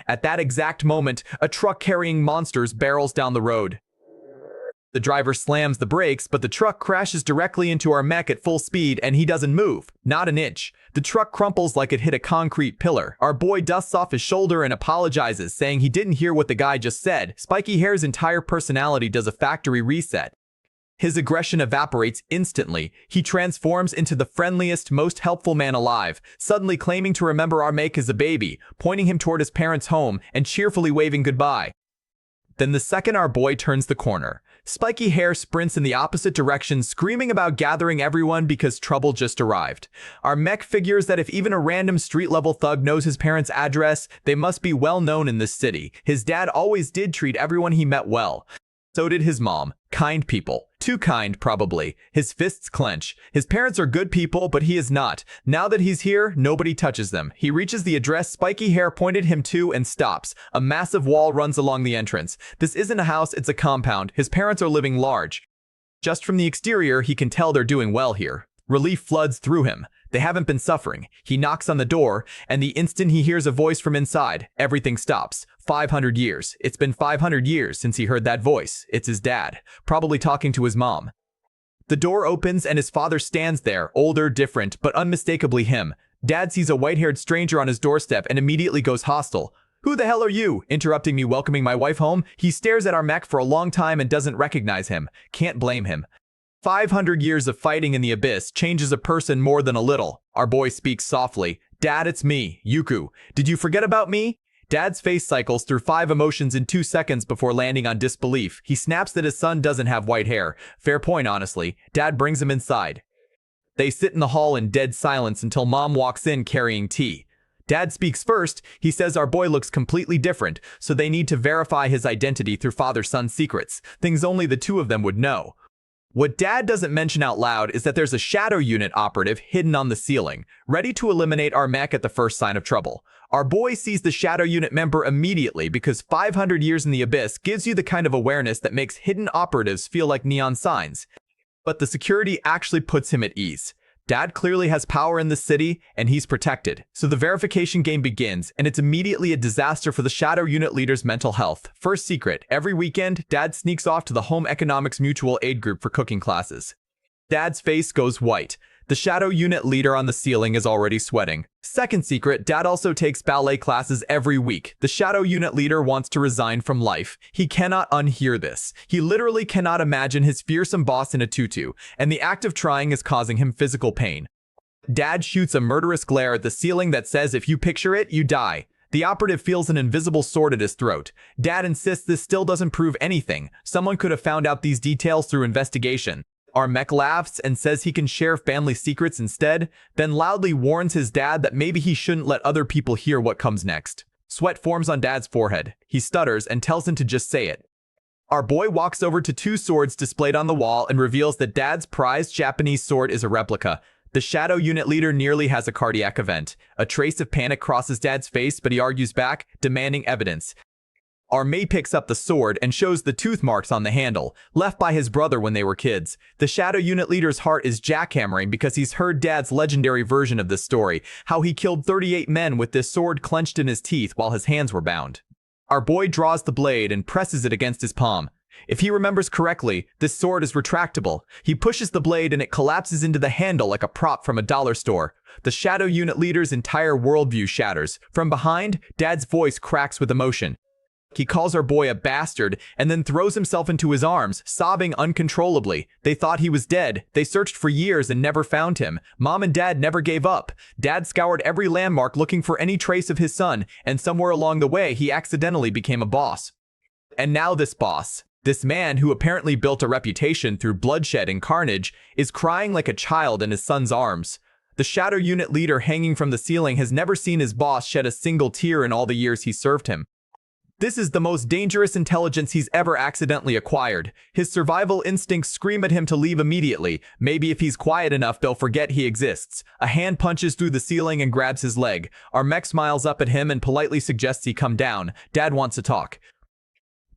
At that exact moment, a truck carrying monsters barrels down the road. The driver slams the brakes, but the truck crashes directly into our mech at full speed and he doesn't move, not an inch. The truck crumples like it hit a concrete pillar. Our boy dusts off his shoulder and apologizes, saying he didn't hear what the guy just said. Spiky Hair's entire personality does a factory reset. His aggression evaporates instantly. He transforms into the friendliest, most helpful man alive, suddenly claiming to remember our make as a baby, pointing him toward his parents' home and cheerfully waving goodbye. Then the second our boy turns the corner, Spiky Hair sprints in the opposite direction, screaming about gathering everyone because trouble just arrived. Our mech figures that if even a random street-level thug knows his parents' address, they must be well known in this city. His dad always did treat everyone he met well. So did his mom. Kind people. Too kind, probably. His fists clench. His parents are good people, but he is not. Now that he's here, nobody touches them. He reaches the address spiky hair pointed him to and stops. A massive wall runs along the entrance. This isn't a house, it's a compound. His parents are living large. Just from the exterior, he can tell they're doing well here. Relief floods through him. They haven't been suffering. He knocks on the door, and the instant he hears a voice from inside, everything stops. 500 years. It's been 500 years since he heard that voice. It's his dad, probably talking to his mom. The door opens and his father stands there, older, different, but unmistakably him. Dad sees a white-haired stranger on his doorstep and immediately goes hostile. "Who the hell are you?" Interrupting me welcoming my wife home. He stares at our mech for a long time and doesn't recognize him. Can't blame him. 500 years of fighting in the abyss changes a person more than a little. Our boy speaks softly. "Dad, it's me, Yuku. Did you forget about me?" Dad's face cycles through 5 emotions in 2 seconds before landing on disbelief. He snaps that his son doesn't have white hair. Fair point, honestly. Dad brings him inside. They sit in the hall in dead silence until Mom walks in carrying tea. Dad speaks first. He says our boy looks completely different, so they need to verify his identity through father-son secrets, things only the two of them would know. What Dad doesn't mention out loud is that there's a shadow unit operative hidden on the ceiling, ready to eliminate our mech at the first sign of trouble. Our boy sees the shadow unit member immediately because 500 years in the abyss gives you the kind of awareness that makes hidden operatives feel like neon signs. But the security actually puts him at ease. Dad clearly has power in the city, and he's protected. So the verification game begins, and it's immediately a disaster for the Shadow Unit leader's mental health. First secret, every weekend, Dad sneaks off to the Home Economics Mutual Aid Group for cooking classes. Dad's face goes white. The Shadow Unit leader on the ceiling is already sweating. Second secret, Dad also takes ballet classes every week. The Shadow Unit leader wants to resign from life. He cannot unhear this. He literally cannot imagine his fearsome boss in a tutu, and the act of trying is causing him physical pain. Dad shoots a murderous glare at the ceiling that says if you picture it, you die. The operative feels an invisible sword at his throat. Dad insists this still doesn't prove anything. Someone could have found out these details through investigation. Our mech laughs and says he can share family secrets instead, then loudly warns his dad that maybe he shouldn't let other people hear what comes next. Sweat forms on Dad's forehead. He stutters and tells him to just say it. Our boy walks over to 2 swords displayed on the wall and reveals that Dad's prized Japanese sword is a replica. The Shadow Unit leader nearly has a cardiac event. A trace of panic crosses Dad's face, but he argues back, demanding evidence. Our maid picks up the sword and shows the tooth marks on the handle, left by his brother when they were kids. The Shadow Unit leader's heart is jackhammering because he's heard Dad's legendary version of this story, how he killed 38 men with this sword clenched in his teeth while his hands were bound. Our boy draws the blade and presses it against his palm. If he remembers correctly, this sword is retractable. He pushes the blade and it collapses into the handle like a prop from a dollar store. The Shadow Unit leader's entire worldview shatters. From behind, Dad's voice cracks with emotion. He calls our boy a bastard and then throws himself into his arms, sobbing uncontrollably. They thought he was dead. They searched for years and never found him. Mom and Dad never gave up. Dad scoured every landmark looking for any trace of his son, and somewhere along the way, he accidentally became a boss. And now this boss, this man who apparently built a reputation through bloodshed and carnage, is crying like a child in his son's arms. The Shadow Unit leader hanging from the ceiling has never seen his boss shed a single tear in all the years he served him. This is the most dangerous intelligence he's ever accidentally acquired. His survival instincts scream at him to leave immediately. Maybe if he's quiet enough, they'll forget he exists. A hand punches through the ceiling and grabs his leg. Our mech smiles up at him and politely suggests he come down. Dad wants to talk.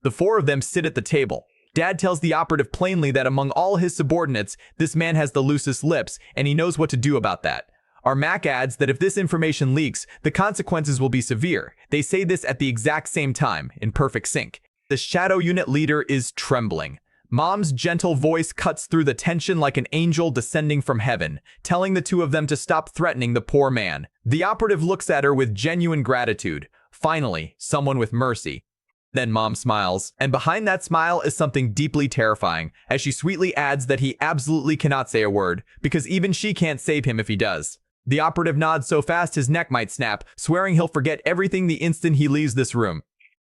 The 4 of them sit at the table. Dad tells the operative plainly that among all his subordinates, this man has the loosest lips, and he knows what to do about that. Our Mac adds that if this information leaks, the consequences will be severe. They say this at the exact same time, in perfect sync. The Shadow Unit leader is trembling. Mom's gentle voice cuts through the tension like an angel descending from heaven, telling the 2 of them to stop threatening the poor man. The operative looks at her with genuine gratitude. Finally, someone with mercy. Then Mom smiles, and behind that smile is something deeply terrifying, as she sweetly adds that he absolutely cannot say a word, because even she can't save him if he does. The operative nods so fast his neck might snap, swearing he'll forget everything the instant he leaves this room.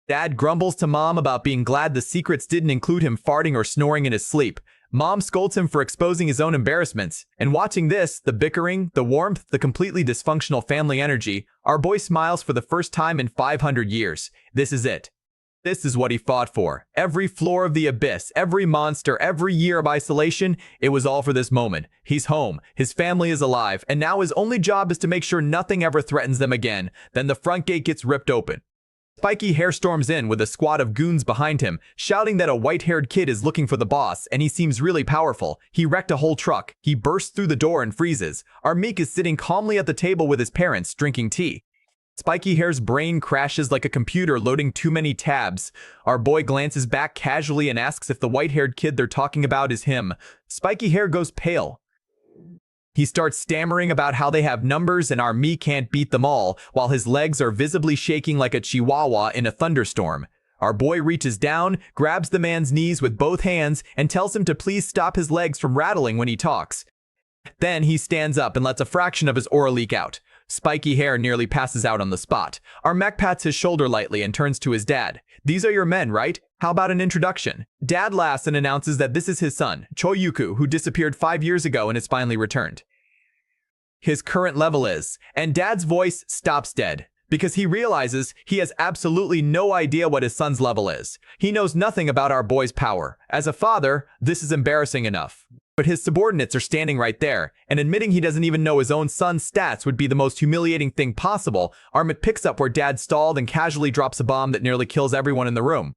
Dad grumbles to Mom about being glad the secrets didn't include him farting or snoring in his sleep. Mom scolds him for exposing his own embarrassments. And watching this, the bickering, the warmth, the completely dysfunctional family energy, our boy smiles for the first time in 500 years. This is it. This is what he fought for. Every floor of the abyss, every monster, every year of isolation, it was all for this moment. He's home, his family is alive, and now his only job is to make sure nothing ever threatens them again. Then the front gate gets ripped open. Spiky Hair storms in with a squad of goons behind him, shouting that a white-haired kid is looking for the boss, and he seems really powerful. He wrecked a whole truck. He bursts through the door and freezes. Our Meek is sitting calmly at the table with his parents, drinking tea. Spiky Hair's brain crashes like a computer loading too many tabs. Our boy glances back casually and asks if the white-haired kid they're talking about is him. Spiky Hair goes pale. He starts stammering about how they have numbers and our me can't beat them all, while his legs are visibly shaking like a chihuahua in a thunderstorm. Our boy reaches down, grabs the man's knees with both hands, and tells him to please stop his legs from rattling when he talks. Then he stands up and lets a fraction of his aura leak out. Spiky Hair nearly passes out on the spot. Our mech pats his shoulder lightly and turns to his dad. "These are your men, right? How about an introduction?" Dad laughs and announces that this is his son, Choyuku, who disappeared 5 years ago and has finally returned. His current level is, and Dad's voice stops dead, because he realizes he has absolutely no idea what his son's level is. He knows nothing about our boy's power. As a father, this is embarrassing enough. But his subordinates are standing right there, and admitting he doesn't even know his own son's stats would be the most humiliating thing possible. Armit picks up where Dad stalled and casually drops a bomb that nearly kills everyone in the room.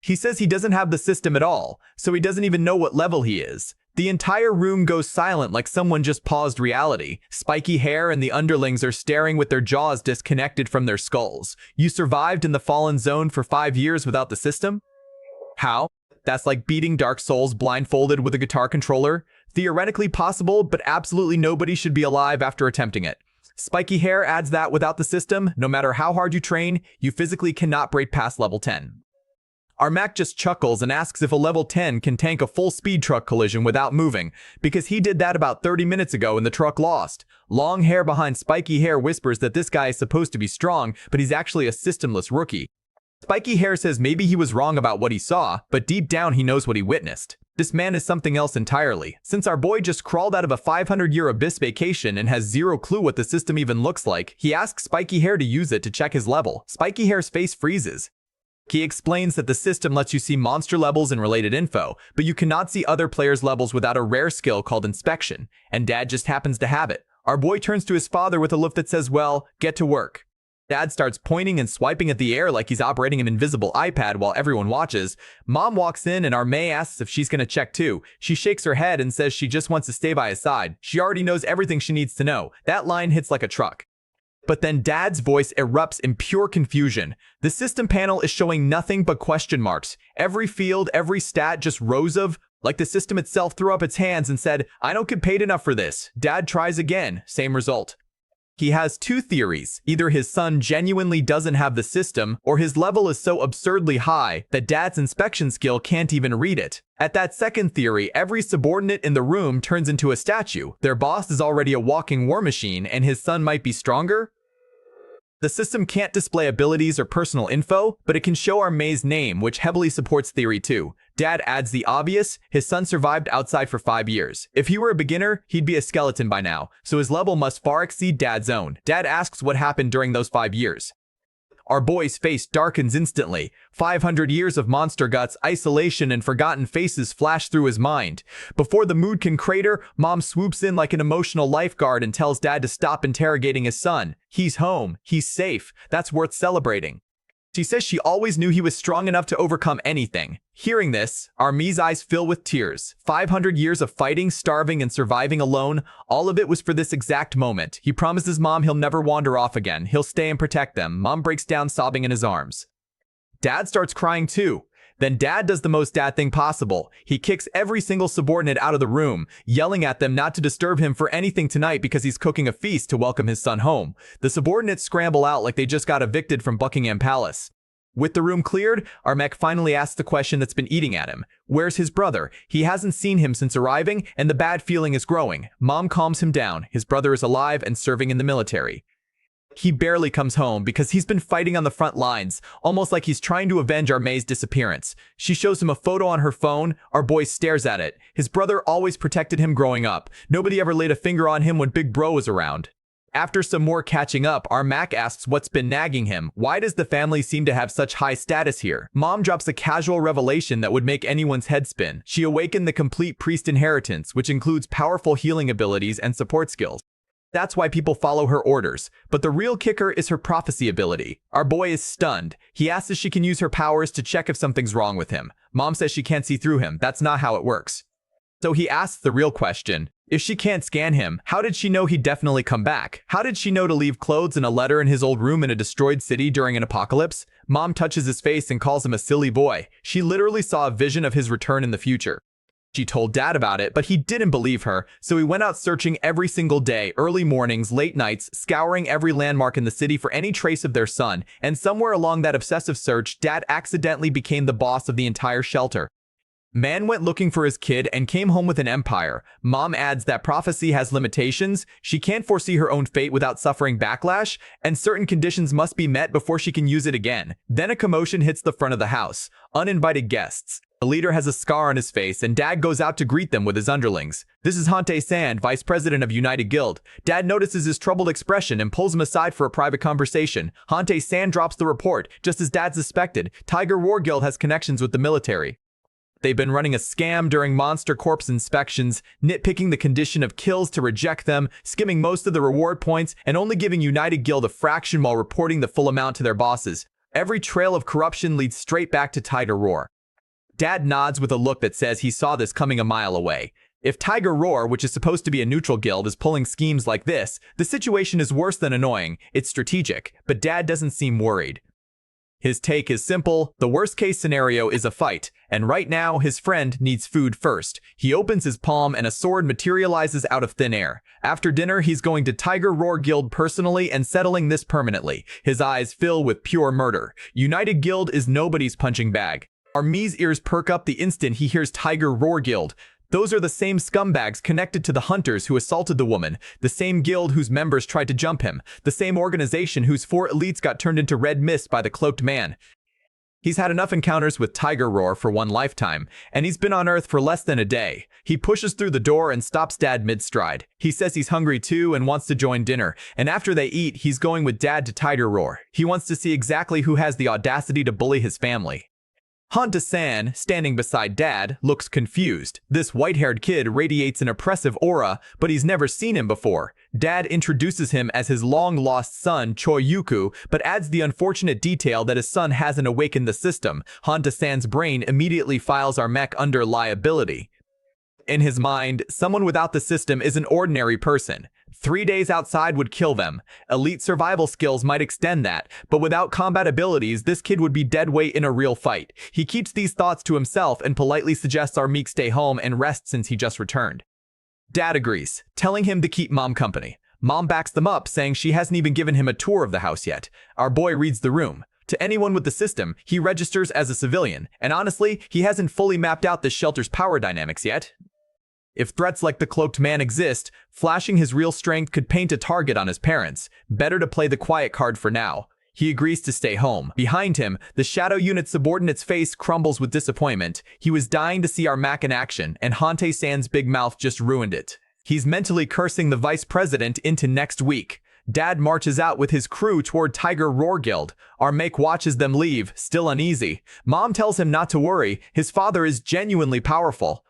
He says he doesn't have the system at all, so he doesn't even know what level he is. The entire room goes silent like someone just paused reality. Spiky Hair and the underlings are staring with their jaws disconnected from their skulls. You survived in the Fallen Zone for 5 years without the system? How? That's like beating Dark Souls blindfolded with a guitar controller. Theoretically possible, but absolutely nobody should be alive after attempting it. Spiky Hair adds that without the system, no matter how hard you train, you physically cannot break past level 10. Our Mac just chuckles and asks if a level 10 can tank a full speed truck collision without moving, because he did that about 30 minutes ago and the truck lost. Long Hair behind Spiky Hair whispers that this guy is supposed to be strong, but he's actually a systemless rookie. Spiky Hair says maybe he was wrong about what he saw, but deep down he knows what he witnessed. This man is something else entirely. Since our boy just crawled out of a 500-year abyss vacation and has zero clue what the system even looks like, he asks Spiky Hair to use it to check his level. Spiky Hair's face freezes. He explains that the system lets you see monster levels and related info, but you cannot see other players' levels without a rare skill called inspection, and Dad just happens to have it. Our boy turns to his father with a look that says, well, get to work. Dad starts pointing and swiping at the air like he's operating an invisible iPad while everyone watches. Mom walks in and our May asks if she's gonna check too. She shakes her head and says she just wants to stay by his side. She already knows everything she needs to know. That line hits like a truck. But then Dad's voice erupts in pure confusion. The system panel is showing nothing but question marks. Every field, every stat, just rows of, like the system itself threw up its hands and said, I don't get paid enough for this. Dad tries again, same result. He has two theories. Either his son genuinely doesn't have the system, or his level is so absurdly high that Dad's inspection skill can't even read it. At that second theory, every subordinate in the room turns into a statue. Their boss is already a walking war machine, and his son might be stronger? The system can't display abilities or personal info, but it can show our May's name, which heavily supports theory 2. Dad adds the obvious, his son survived outside for 5 years. If he were a beginner, he'd be a skeleton by now, so his level must far exceed Dad's own. Dad asks what happened during those 5 years. Our boy's face darkens instantly. 500 years of monster guts, isolation, and forgotten faces flash through his mind. Before the mood can crater, Mom swoops in like an emotional lifeguard and tells Dad to stop interrogating his son. He's home. He's safe. That's worth celebrating. She says she always knew he was strong enough to overcome anything. Hearing this, our Mi's eyes fill with tears. 500 years of fighting, starving, and surviving alone, all of it was for this exact moment. He promises Mom he'll never wander off again. He'll stay and protect them. Mom breaks down sobbing in his arms. Dad starts crying too. Then Dad does the most dad thing possible. He kicks every single subordinate out of the room, yelling at them not to disturb him for anything tonight because he's cooking a feast to welcome his son home. The subordinates scramble out like they just got evicted from Buckingham Palace. With the room cleared, our mech finally asks the question that's been eating at him. Where's his brother? He hasn't seen him since arriving, and the bad feeling is growing. Mom calms him down. His brother is alive and serving in the military. He barely comes home because he's been fighting on the front lines, almost like he's trying to avenge our May's disappearance. She shows him a photo on her phone. Our boy stares at it. His brother always protected him growing up. Nobody ever laid a finger on him when Big Bro was around. After some more catching up, our Mac asks what's been nagging him. Why does the family seem to have such high status here? Mom drops a casual revelation that would make anyone's head spin. She awakened the complete priest inheritance, which includes powerful healing abilities and support skills. That's why people follow her orders. But the real kicker is her prophecy ability. Our boy is stunned. He asks if she can use her powers to check if something's wrong with him. Mom says she can't see through him. That's not how it works. So he asks the real question. If she can't scan him, how did she know he'd definitely come back? How did she know to leave clothes and a letter in his old room in a destroyed city during an apocalypse? Mom touches his face and calls him a silly boy. She literally saw a vision of his return in the future. She told Dad about it, but he didn't believe her, so he went out searching every single day, early mornings, late nights, scouring every landmark in the city for any trace of their son, and somewhere along that obsessive search, Dad accidentally became the boss of the entire shelter. Man went looking for his kid and came home with an empire. Mom adds that prophecy has limitations, she can't foresee her own fate without suffering backlash, and certain conditions must be met before she can use it again. Then a commotion hits the front of the house. Uninvited guests. The leader has a scar on his face, and Dad goes out to greet them with his underlings. This is Hante-san, vice president of United Guild. Dad notices his troubled expression and pulls him aside for a private conversation. Hante-san drops the report. Just as Dad suspected, Tiger War Guild has connections with the military. They've been running a scam during Monster Corpse inspections, nitpicking the condition of kills to reject them, skimming most of the reward points, and only giving United Guild a fraction while reporting the full amount to their bosses. Every trail of corruption leads straight back to Tiger Roar. Dad nods with a look that says he saw this coming a mile away. If Tiger Roar, which is supposed to be a neutral guild, is pulling schemes like this, the situation is worse than annoying. It's strategic, but Dad doesn't seem worried. His take is simple. The worst case scenario is a fight, and right now his friend needs food first. He opens his palm and a sword materializes out of thin air. After dinner, he's going to Tiger Roar Guild personally and settling this permanently. His eyes fill with pure murder. United Guild is nobody's punching bag. Army's ears perk up the instant he hears Tiger Roar Guild. Those are the same scumbags connected to the hunters who assaulted the woman, the same guild whose members tried to jump him, the same organization whose 4 elites got turned into red mist by the cloaked man. He's had enough encounters with Tiger Roar for one lifetime, and he's been on Earth for less than a day. He pushes through the door and stops Dad mid-stride. He says he's hungry too and wants to join dinner, and after they eat, he's going with Dad to Tiger Roar. He wants to see exactly who has the audacity to bully his family. Hanta-san, standing beside Dad, looks confused. This white-haired kid radiates an oppressive aura, but he's never seen him before. Dad introduces him as his long-lost son, Choyuku, but adds the unfortunate detail that his son hasn't awakened the system. Hanta-san's brain immediately files our mech under liability. In his mind, someone without the system is an ordinary person. 3 days outside would kill them. Elite survival skills might extend that, but without combat abilities, this kid would be dead weight in a real fight. He keeps these thoughts to himself and politely suggests our meek stay home and rest since he just returned. Dad agrees, telling him to keep Mom company. Mom backs them up, saying she hasn't even given him a tour of the house yet. Our boy reads the room. To anyone with the system, he registers as a civilian, and honestly, he hasn't fully mapped out this shelter's power dynamics yet. If threats like the cloaked man exist, flashing his real strength could paint a target on his parents. Better to play the quiet card for now. He agrees to stay home. Behind him, the Shadow Unit subordinate's face crumbles with disappointment. He was dying to see our Mac in action, and Hante-san's big mouth just ruined it. He's mentally cursing the vice president into next week. Dad marches out with his crew toward Tiger Roar Guild. Our Mac watches them leave, still uneasy. Mom tells him not to worry. His father is genuinely powerful.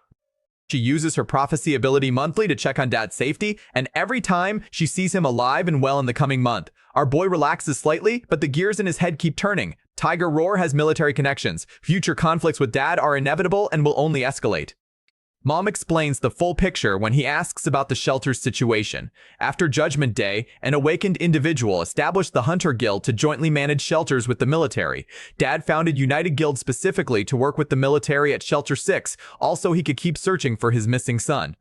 She uses her prophecy ability monthly to check on Dad's safety, and every time she sees him alive and well in the coming month. Our boy relaxes slightly, but the gears in his head keep turning. Tiger Roar has military connections. Future conflicts with Dad are inevitable and will only escalate. Mom explains the full picture when he asks about the shelter's situation. After Judgment Day, an awakened individual established the Hunter Guild to jointly manage shelters with the military. Dad founded United Guild specifically to work with the military at Shelter 6, also he could keep searching for his missing son.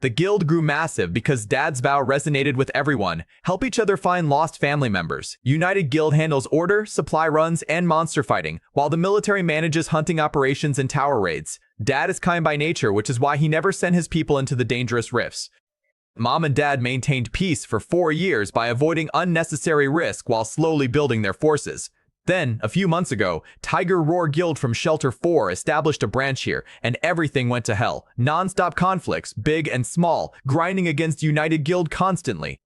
The guild grew massive because Dad's vow resonated with everyone. Help each other find lost family members. United Guild handles order, supply runs, and monster fighting, while the military manages hunting operations and tower raids. Dad is kind by nature, which is why he never sent his people into the dangerous rifts. Mom and Dad maintained peace for 4 years by avoiding unnecessary risk while slowly building their forces. Then, a few months ago, Tiger Roar Guild from Shelter 4 established a branch here, and everything went to hell. Non-stop conflicts, big and small, grinding against United Guild constantly.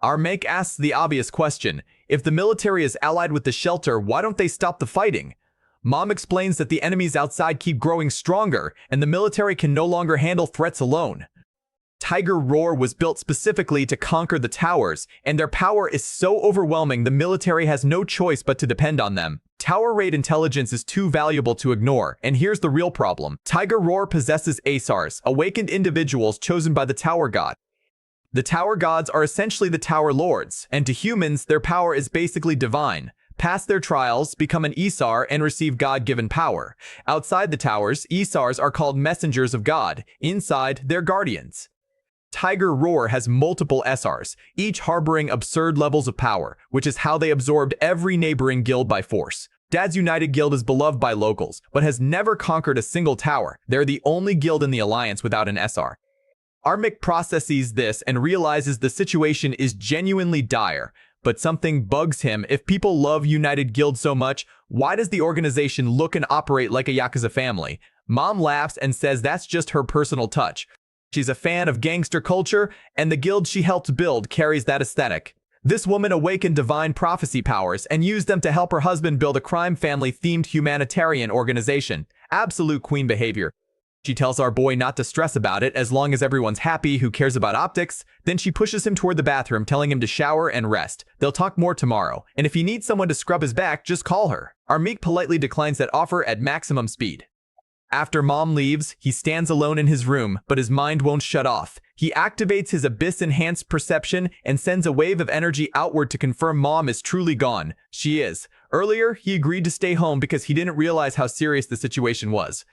Our make asks the obvious question. If the military is allied with the shelter, why don't they stop the fighting? Mom explains that the enemies outside keep growing stronger, and the military can no longer handle threats alone. Tiger Roar was built specifically to conquer the towers, and their power is so overwhelming the military has no choice but to depend on them. Tower raid intelligence is too valuable to ignore, and here's the real problem. Tiger Roar possesses Asars, awakened individuals chosen by the Tower God. The Tower Gods are essentially the Tower Lords, and to humans, their power is basically divine. Pass their trials, become an Isar, and receive God-given power. Outside the towers, Isars are called messengers of God. Inside, they're guardians. Tiger Roar has multiple SRs, each harboring absurd levels of power, which is how they absorbed every neighboring guild by force. Dad's United Guild is beloved by locals, but has never conquered a single tower. They're the only guild in the alliance without an SR. Armic processes this and realizes the situation is genuinely dire, but something bugs him. If people love United Guild so much, why does the organization look and operate like a Yakuza family? Mom laughs and says that's just her personal touch. She's a fan of gangster culture, and the guild she helped build carries that aesthetic. This woman awakened divine prophecy powers and used them to help her husband build a crime family-themed humanitarian organization. Absolute queen behavior. She tells our boy not to stress about it as long as everyone's happy. Who cares about optics? Then she pushes him toward the bathroom, telling him to shower and rest. They'll talk more tomorrow, and if he needs someone to scrub his back, just call her. Armic politely declines that offer at maximum speed. After Mom leaves, he stands alone in his room, but his mind won't shut off. He activates his Abyss-enhanced perception and sends a wave of energy outward to confirm Mom is truly gone. She is. Earlier, he agreed to stay home because he didn't realize how serious the situation was.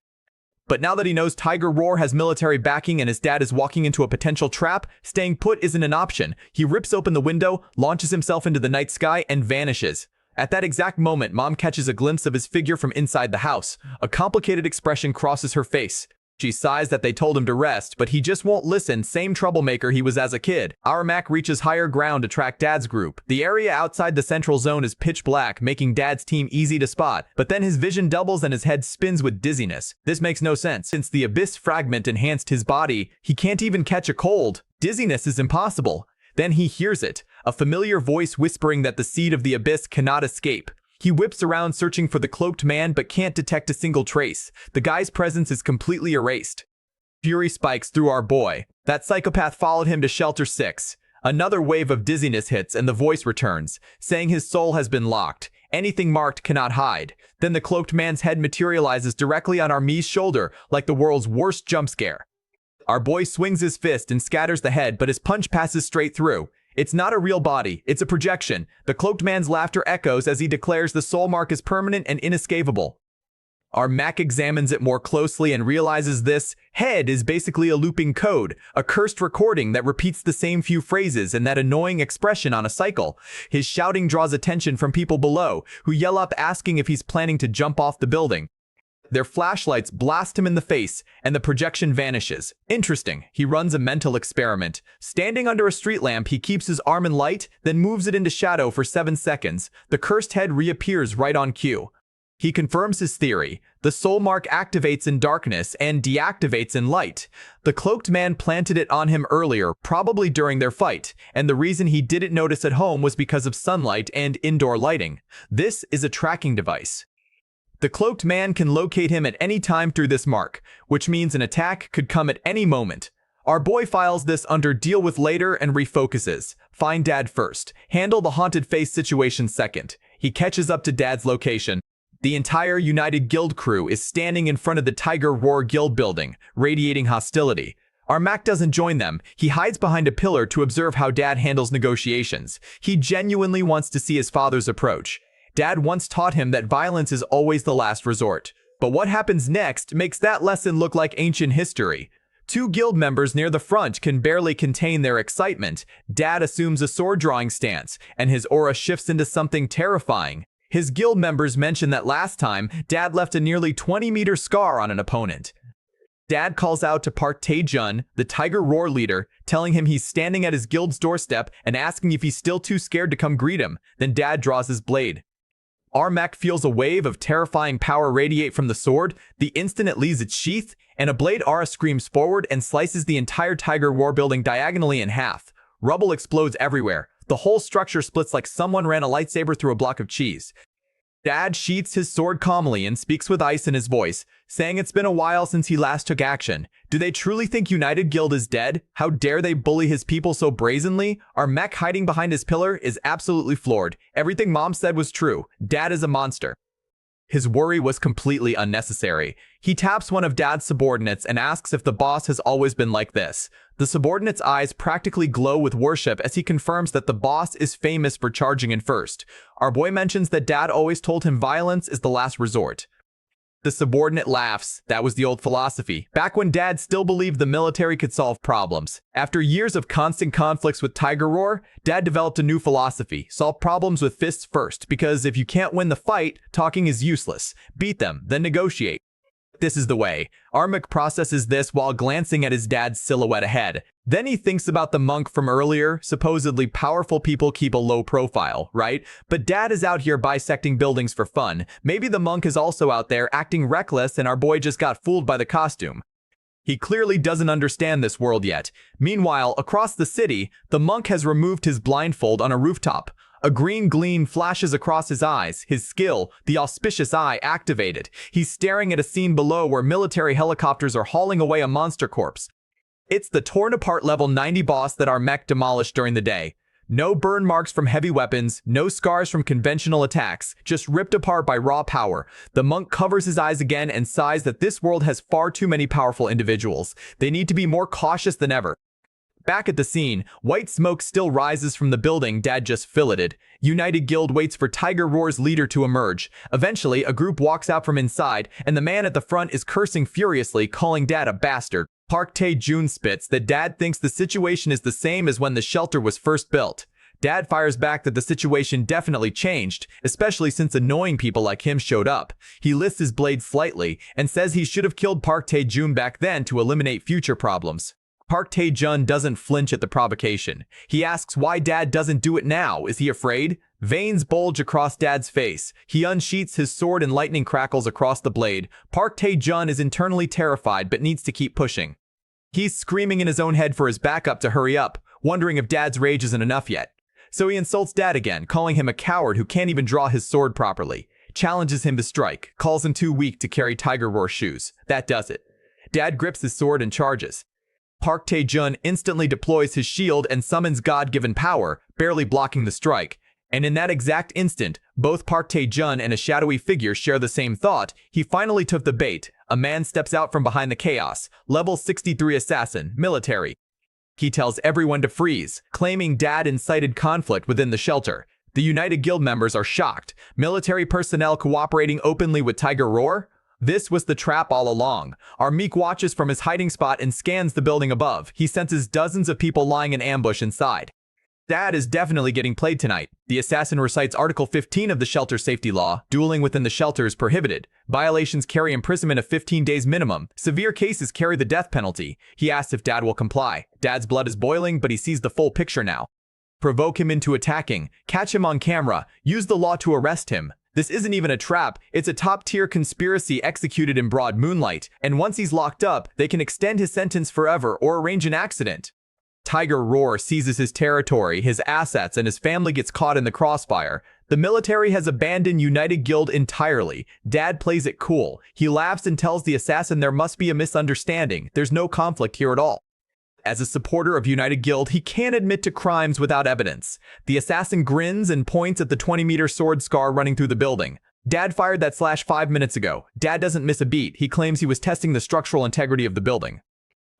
But now that he knows Tiger Roar has military backing and his dad is walking into a potential trap, staying put isn't an option. He rips open the window, launches himself into the night sky, and vanishes. At that exact moment, Mom catches a glimpse of his figure from inside the house. A complicated expression crosses her face. She sighs that they told him to rest, but he just won't listen. Same troublemaker he was as a kid. Our Mac reaches higher ground to track Dad's group. The area outside the central zone is pitch black, making Dad's team easy to spot. But then his vision doubles and his head spins with dizziness. This makes no sense. Since the Abyss fragment enhanced his body, he can't even catch a cold. Dizziness is impossible. Then he hears it, a familiar voice whispering that the seed of the Abyss cannot escape. He whips around searching for the cloaked man but can't detect a single trace. The guy's presence is completely erased. Fury spikes through our boy. That psychopath followed him to Shelter 6. Another wave of dizziness hits and the voice returns, saying his soul has been locked. Anything marked cannot hide. Then the cloaked man's head materializes directly on Armi's shoulder like the world's worst jump scare. Our boy swings his fist and scatters the head, but his punch passes straight through. It's not a real body, it's a projection. The cloaked man's laughter echoes as he declares the soul mark is permanent and inescapable. Our Mac examines it more closely and realizes this head is basically a looping code, a cursed recording that repeats the same few phrases and that annoying expression on a cycle. His shouting draws attention from people below, who yell up asking if he's planning to jump off the building. Their flashlights blast him in the face, and the projection vanishes. Interesting. He runs a mental experiment. Standing under a street lamp, he keeps his arm in light, then moves it into shadow for 7 seconds. The cursed head reappears right on cue. He confirms his theory. The soul mark activates in darkness and deactivates in light. The cloaked man planted it on him earlier, probably during their fight, and the reason he didn't notice at home was because of sunlight and indoor lighting. This is a tracking device. The cloaked man can locate him at any time through this mark, which means an attack could come at any moment. Our boy files this under deal with later and refocuses. Find Dad first. Handle the haunted face situation second. He catches up to Dad's location. The entire United Guild crew is standing in front of the Tiger Roar Guild building, radiating hostility. Our Mac doesn't join them. He hides behind a pillar to observe how Dad handles negotiations. He genuinely wants to see his father's approach. Dad once taught him that violence is always the last resort. But what happens next makes that lesson look like ancient history. 2 guild members near the front can barely contain their excitement. Dad assumes a sword-drawing stance, and his aura shifts into something terrifying. His guild members mention that last time, Dad left a nearly 20-meter scar on an opponent. Dad calls out to Park Tae-jun, the Tiger Roar leader, telling him he's standing at his guild's doorstep and asking if he's still too scared to come greet him. Then Dad draws his blade. Our Mac feels a wave of terrifying power radiate from the sword the instant it leaves its sheath, and a blade aura screams forward and slices the entire Tiger Roar building diagonally in half. Rubble explodes everywhere. The whole structure splits like someone ran a lightsaber through a block of cheese. Dad sheaths his sword calmly and speaks with ice in his voice, saying it's been a while since he last took action. Do they truly think United Guild is dead? How dare they bully his people so brazenly? Our mech hiding behind his pillar is absolutely floored. Everything Mom said was true. Dad is a monster. His worry was completely unnecessary. He taps one of Dad's subordinates and asks if the boss has always been like this. The subordinate's eyes practically glow with worship as he confirms that the boss is famous for charging in first. Our boy mentions that Dad always told him violence is the last resort. The subordinate laughs. That was the old philosophy, back when Dad still believed the military could solve problems. After years of constant conflicts with Tiger Roar, Dad developed a new philosophy: solve problems with fists first, because if you can't win the fight, talking is useless. Beat them, then negotiate. This is the way. Armik processes this while glancing at his dad's silhouette ahead. Then he thinks about the monk from earlier. Supposedly powerful people keep a low profile, right? But Dad is out here bisecting buildings for fun. Maybe the monk is also out there acting reckless and our boy just got fooled by the costume. He clearly doesn't understand this world yet. Meanwhile, across the city, the monk has removed his blindfold on a rooftop. A green gleam flashes across his eyes, his skill, the auspicious eye, activated. He's staring at a scene below where military helicopters are hauling away a monster corpse. It's the torn-apart level 90 boss that our mech demolished during the day. No burn marks from heavy weapons, no scars from conventional attacks, just ripped apart by raw power. The monk covers his eyes again and sighs that this world has far too many powerful individuals. They need to be more cautious than ever. Back at the scene, white smoke still rises from the building Dad just filleted. United Guild waits for Tiger Roar's leader to emerge. Eventually, a group walks out from inside, and the man at the front is cursing furiously, calling Dad a bastard. Park Tae-jun spits that Dad thinks the situation is the same as when the shelter was first built. Dad fires back that the situation definitely changed, especially since annoying people like him showed up. He lifts his blade slightly and says he should have killed Park Tae-jun back then to eliminate future problems. Park Tae-jun doesn't flinch at the provocation. He asks why Dad doesn't do it now. Is he afraid? Veins bulge across Dad's face. He unsheaths his sword and lightning crackles across the blade. Park Tae-jun is internally terrified but needs to keep pushing. He's screaming in his own head for his backup to hurry up, wondering if Dad's rage isn't enough yet. So he insults Dad again, calling him a coward who can't even draw his sword properly. Challenges him to strike, calls him too weak to carry Tiger Roar shoes. That does it. Dad grips his sword and charges. Park Tae-jun instantly deploys his shield and summons God-given power, barely blocking the strike. And in that exact instant, both Park Tae-jun and a shadowy figure share the same thought. He finally took the bait. A man steps out from behind the chaos. Level 63 assassin, military. He tells everyone to freeze, claiming Dad incited conflict within the shelter. The United Guild members are shocked. Military personnel cooperating openly with Tiger Roar? This was the trap all along. Our meek watches from his hiding spot and scans the building above. He senses dozens of people lying in ambush inside. Dad is definitely getting played tonight. The assassin recites Article 15 of the shelter safety law. Dueling within the shelter is prohibited. Violations carry imprisonment of 15 days minimum. Severe cases carry the death penalty. He asks if Dad will comply. Dad's blood is boiling, but he sees the full picture now. Provoke him into attacking. Catch him on camera. Use the law to arrest him. This isn't even a trap, it's a top-tier conspiracy executed in broad moonlight, and once he's locked up, they can extend his sentence forever or arrange an accident. Tiger Roar seizes his territory, his assets, and his family gets caught in the crossfire. The military has abandoned United Guild entirely. Dad plays it cool. He laughs and tells the assassin there must be a misunderstanding. There's no conflict here at all. As a supporter of United Guild, he can't admit to crimes without evidence. The assassin grins and points at the 20-meter sword scar running through the building. Dad fired that slash 5 minutes ago. Dad doesn't miss a beat. He claims he was testing the structural integrity of the building.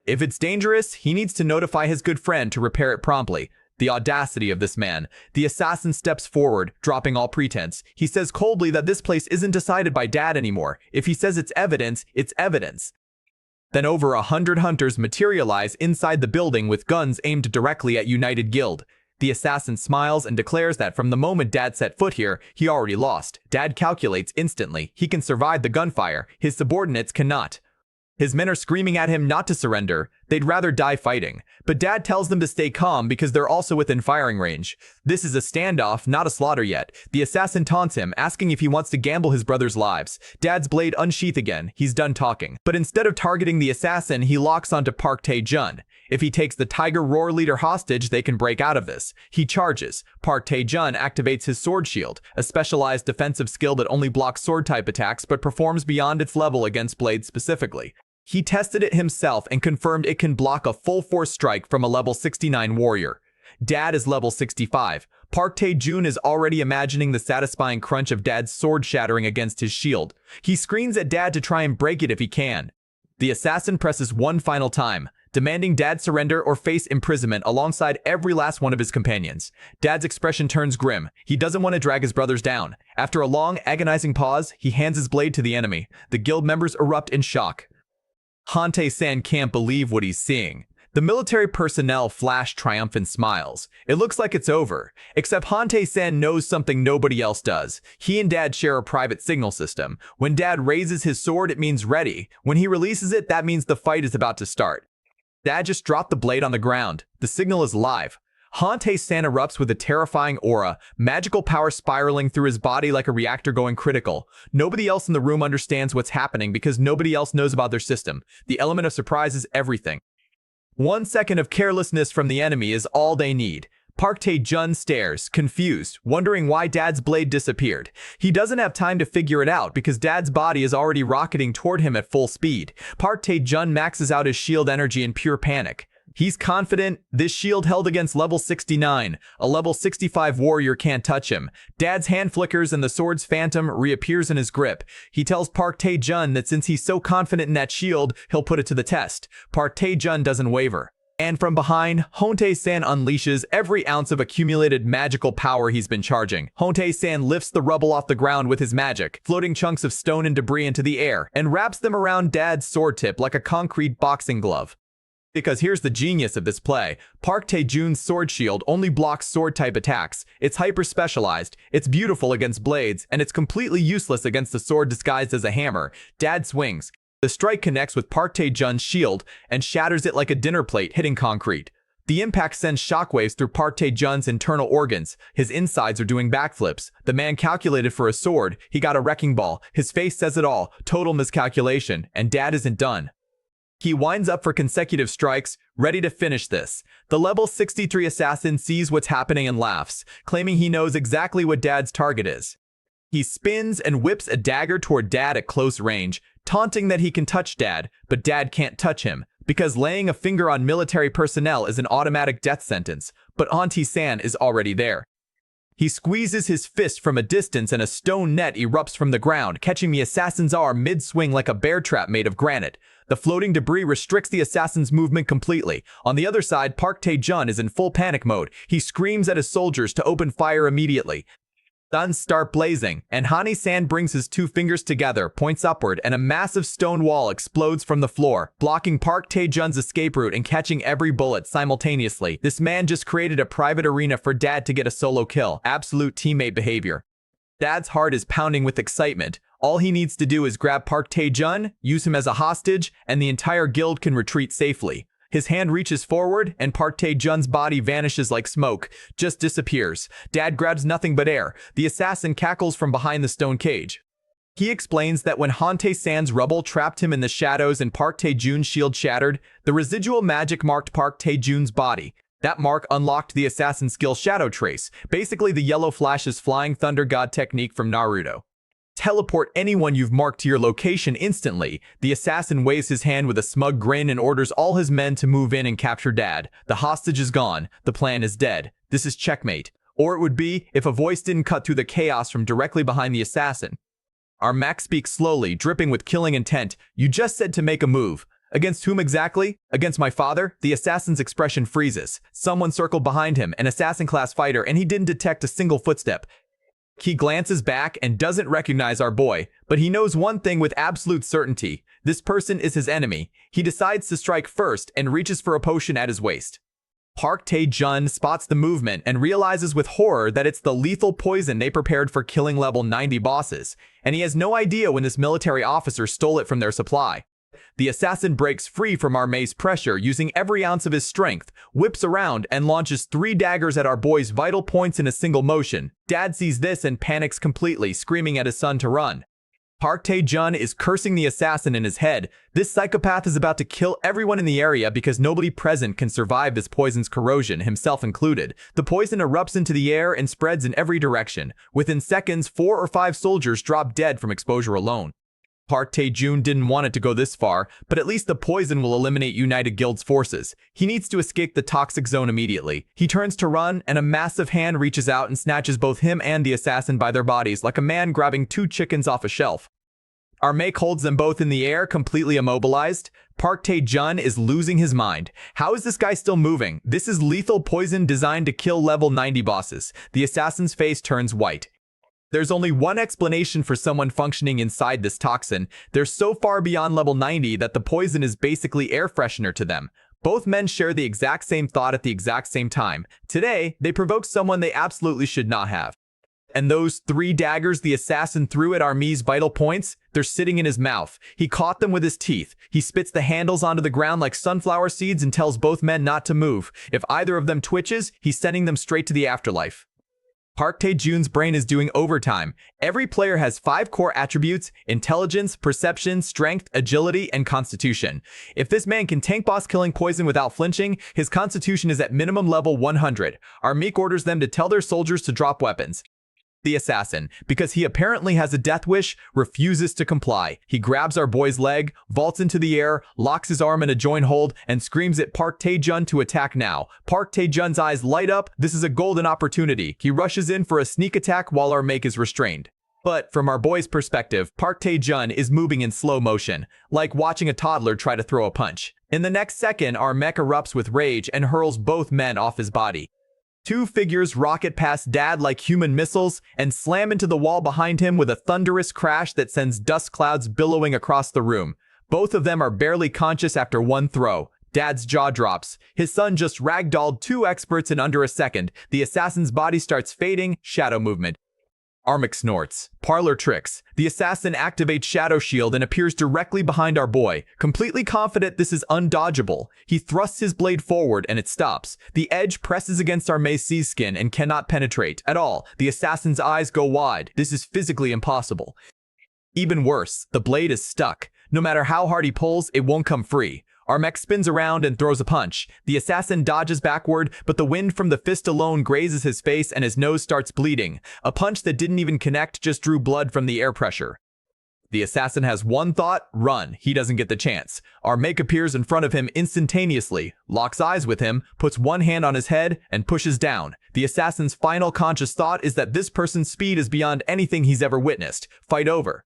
If it's dangerous, he needs to notify his good friend to repair it promptly. The audacity of this man. The assassin steps forward, dropping all pretense. He says coldly that this place isn't decided by Dad anymore. If he says it's evidence, it's evidence. Then over 100 hunters materialize inside the building with guns aimed directly at United Guild. The assassin smiles and declares that from the moment Dad set foot here, he already lost. Dad calculates instantly. He can survive the gunfire. His subordinates cannot. His men are screaming at him not to surrender. They'd rather die fighting. But Dad tells them to stay calm because they're also within firing range. This is a standoff, not a slaughter yet. The assassin taunts him, asking if he wants to gamble his brother's lives. Dad's blade unsheath again. He's done talking. But instead of targeting the assassin, he locks onto Park Tae-jun. If he takes the Tiger Roar leader hostage, they can break out of this. He charges. Park Tae-jun activates his sword shield, a specialized defensive skill that only blocks sword-type attacks but performs beyond its level against blades specifically. He tested it himself and confirmed it can block a full-force strike from a level 69 warrior. Dad is level 65. Park Tae-jun is already imagining the satisfying crunch of Dad's sword shattering against his shield. He screams at Dad to try and break it if he can. The assassin presses one final time, demanding Dad surrender or face imprisonment alongside every last one of his companions. Dad's expression turns grim. He doesn't want to drag his brothers down. After a long, agonizing pause, he hands his blade to the enemy. The guild members erupt in shock. Hante-san can't believe what he's seeing. The military personnel flash triumphant smiles. It looks like it's over, except Hante-san knows something nobody else does. He and Dad share a private signal system. When Dad raises his sword, it means ready. When he releases it, that means the fight is about to start. Dad just dropped the blade on the ground. The signal is live. Hante-san erupts with a terrifying aura, magical power spiraling through his body like a reactor going critical. Nobody else in the room understands what's happening because nobody else knows about their system. The element of surprise is everything. 1 second of carelessness from the enemy is all they need. Park Tae-jun stares, confused, wondering why Dad's blade disappeared. He doesn't have time to figure it out because Dad's body is already rocketing toward him at full speed. Park Tae-jun maxes out his shield energy in pure panic. He's confident this shield held against level 69. A level 65 warrior can't touch him. Dad's hand flickers and the sword's phantom reappears in his grip. He tells Park Tae-jun that since he's so confident in that shield, he'll put it to the test. Park Tae-jun doesn't waver. And from behind, Hante-san unleashes every ounce of accumulated magical power he's been charging. Hante-san lifts the rubble off the ground with his magic, floating chunks of stone and debris into the air, and wraps them around Dad's sword tip like a concrete boxing glove. Because here's the genius of this play. Park Tae-jun's sword shield only blocks sword-type attacks. It's hyper-specialized, it's beautiful against blades, and it's completely useless against a sword disguised as a hammer. Dad swings. The strike connects with Park Tae-jun's shield and shatters it like a dinner plate hitting concrete. The impact sends shockwaves through Park Tae-jun's internal organs. His insides are doing backflips. The man calculated for a sword. He got a wrecking ball. His face says it all. Total miscalculation. And Dad isn't done. He winds up for consecutive strikes, ready to finish this. The level 63 assassin sees what's happening and laughs, claiming he knows exactly what Dad's target is. He spins and whips a dagger toward Dad at close range, taunting that he can touch Dad, but Dad can't touch him, because laying a finger on military personnel is an automatic death sentence, but Auntie-san is already there. He squeezes his fist from a distance and a stone net erupts from the ground, catching the assassin's arm mid-swing like a bear trap made of granite. The floating debris restricts the assassin's movement completely. On the other side, Park Tae-jun is in full panic mode. He screams at his soldiers to open fire immediately. Guns start blazing, and Hani-san brings his two fingers together, points upward, and a massive stone wall explodes from the floor, blocking Park Tae-jun's escape route and catching every bullet simultaneously. This man just created a private arena for Dad to get a solo kill. Absolute teammate behavior. Dad's heart is pounding with excitement. All he needs to do is grab Park Tae-jun, use him as a hostage, and the entire guild can retreat safely. His hand reaches forward, and Park Tae-jun's body vanishes like smoke, just disappears. Dad grabs nothing but air. The assassin cackles from behind the stone cage. He explains that when Hante-san's rubble trapped him in the shadows and Park Tae-jun's shield shattered, the residual magic marked Park Tae-jun's body. That mark unlocked the assassin's skill Shadow Trace, basically the Yellow Flash's Flying Thunder God technique from Naruto. Teleport anyone you've marked to your location instantly. The assassin waves his hand with a smug grin and orders all his men to move in and capture Dad. The hostage is gone. The plan is dead. This is checkmate. Or it would be if a voice didn't cut through the chaos from directly behind the assassin. Our Mac speaks slowly, dripping with killing intent. You just said to make a move. Against whom exactly? Against my father? The assassin's expression freezes. Someone circled behind him, an assassin-class fighter, and he didn't detect a single footstep. He glances back and doesn't recognize our boy, but he knows one thing with absolute certainty. This person is his enemy. He decides to strike first and reaches for a potion at his waist. Park Tae-jun spots the movement and realizes with horror that it's the lethal poison they prepared for killing level 90 bosses, and he has no idea when this military officer stole it from their supply. The assassin breaks free from our May's pressure using every ounce of his strength, whips around, and launches 3 daggers at our boy's vital points in a single motion. Dad sees this and panics completely, screaming at his son to run. Park Tae-jun is cursing the assassin in his head. This psychopath is about to kill everyone in the area because nobody present can survive this poison's corrosion, himself included. The poison erupts into the air and spreads in every direction. Within seconds, 4 or 5 soldiers drop dead from exposure alone. Park Tae-jun didn't want it to go this far, but at least the poison will eliminate United Guild's forces. He needs to escape the toxic zone immediately. He turns to run, and a massive hand reaches out and snatches both him and the assassin by their bodies like a man grabbing 2 chickens off a shelf. Our make holds them both in the air, completely immobilized. Park Tae-jun is losing his mind. How is this guy still moving? This is lethal poison designed to kill level 90 bosses. The assassin's face turns white. There's only one explanation for someone functioning inside this toxin. They're so far beyond level 90 that the poison is basically air freshener to them. Both men share the exact same thought at the exact same time. Today, they provoke someone they absolutely should not have. And those 3 daggers the assassin threw at Army's vital points, they're sitting in his mouth. He caught them with his teeth. He spits the handles onto the ground like sunflower seeds and tells both men not to move. If either of them twitches, he's sending them straight to the afterlife. Park Tae-jun's brain is doing overtime. Every player has 5 core attributes: intelligence, perception, strength, agility, and constitution. If this man can tank boss killing poison without flinching, his constitution is at minimum level 100. Our meek orders them to tell their soldiers to drop weapons. The assassin, because he apparently has a death wish, refuses to comply. He grabs our boy's leg, vaults into the air, locks his arm in a joint hold, and screams at Park Tae-jun to attack now. Park Tae-jun's eyes light up. This is a golden opportunity. He rushes in for a sneak attack while our make is restrained. But from our boy's perspective, Park Tae-jun is moving in slow motion, like watching a toddler try to throw a punch. In the next second, our mech erupts with rage and hurls both men off his body. 2 figures rocket past Dad like human missiles and slam into the wall behind him with a thunderous crash that sends dust clouds billowing across the room. Both of them are barely conscious after one throw. Dad's jaw drops. His son just ragdolled 2 experts in under a second. The assassin's body starts fading, shadow movement. Armik snorts. Parlor tricks. The assassin activates Shadow Shield and appears directly behind our boy. Completely confident this is undodgeable, he thrusts his blade forward and it stops. The edge presses against Armee's skin and cannot penetrate at all. The assassin's eyes go wide. This is physically impossible. Even worse, the blade is stuck. No matter how hard he pulls, it won't come free. Armek spins around and throws a punch. The assassin dodges backward, but the wind from the fist alone grazes his face and his nose starts bleeding. A punch that didn't even connect just drew blood from the air pressure. The assassin has one thought: run. He doesn't get the chance. Armek appears in front of him instantaneously, locks eyes with him, puts one hand on his head, and pushes down. The assassin's final conscious thought is that this person's speed is beyond anything he's ever witnessed. Fight over.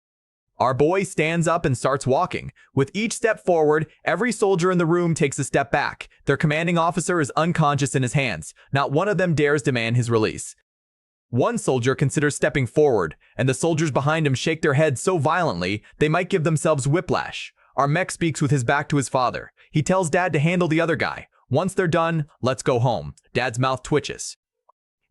Our boy stands up and starts walking. With each step forward, every soldier in the room takes a step back. Their commanding officer is unconscious in his hands. Not one of them dares demand his release. One soldier considers stepping forward, and the soldiers behind him shake their heads so violently they might give themselves whiplash. Our mech speaks with his back to his father. He tells Dad to handle the other guy. Once they're done, let's go home. Dad's mouth twitches.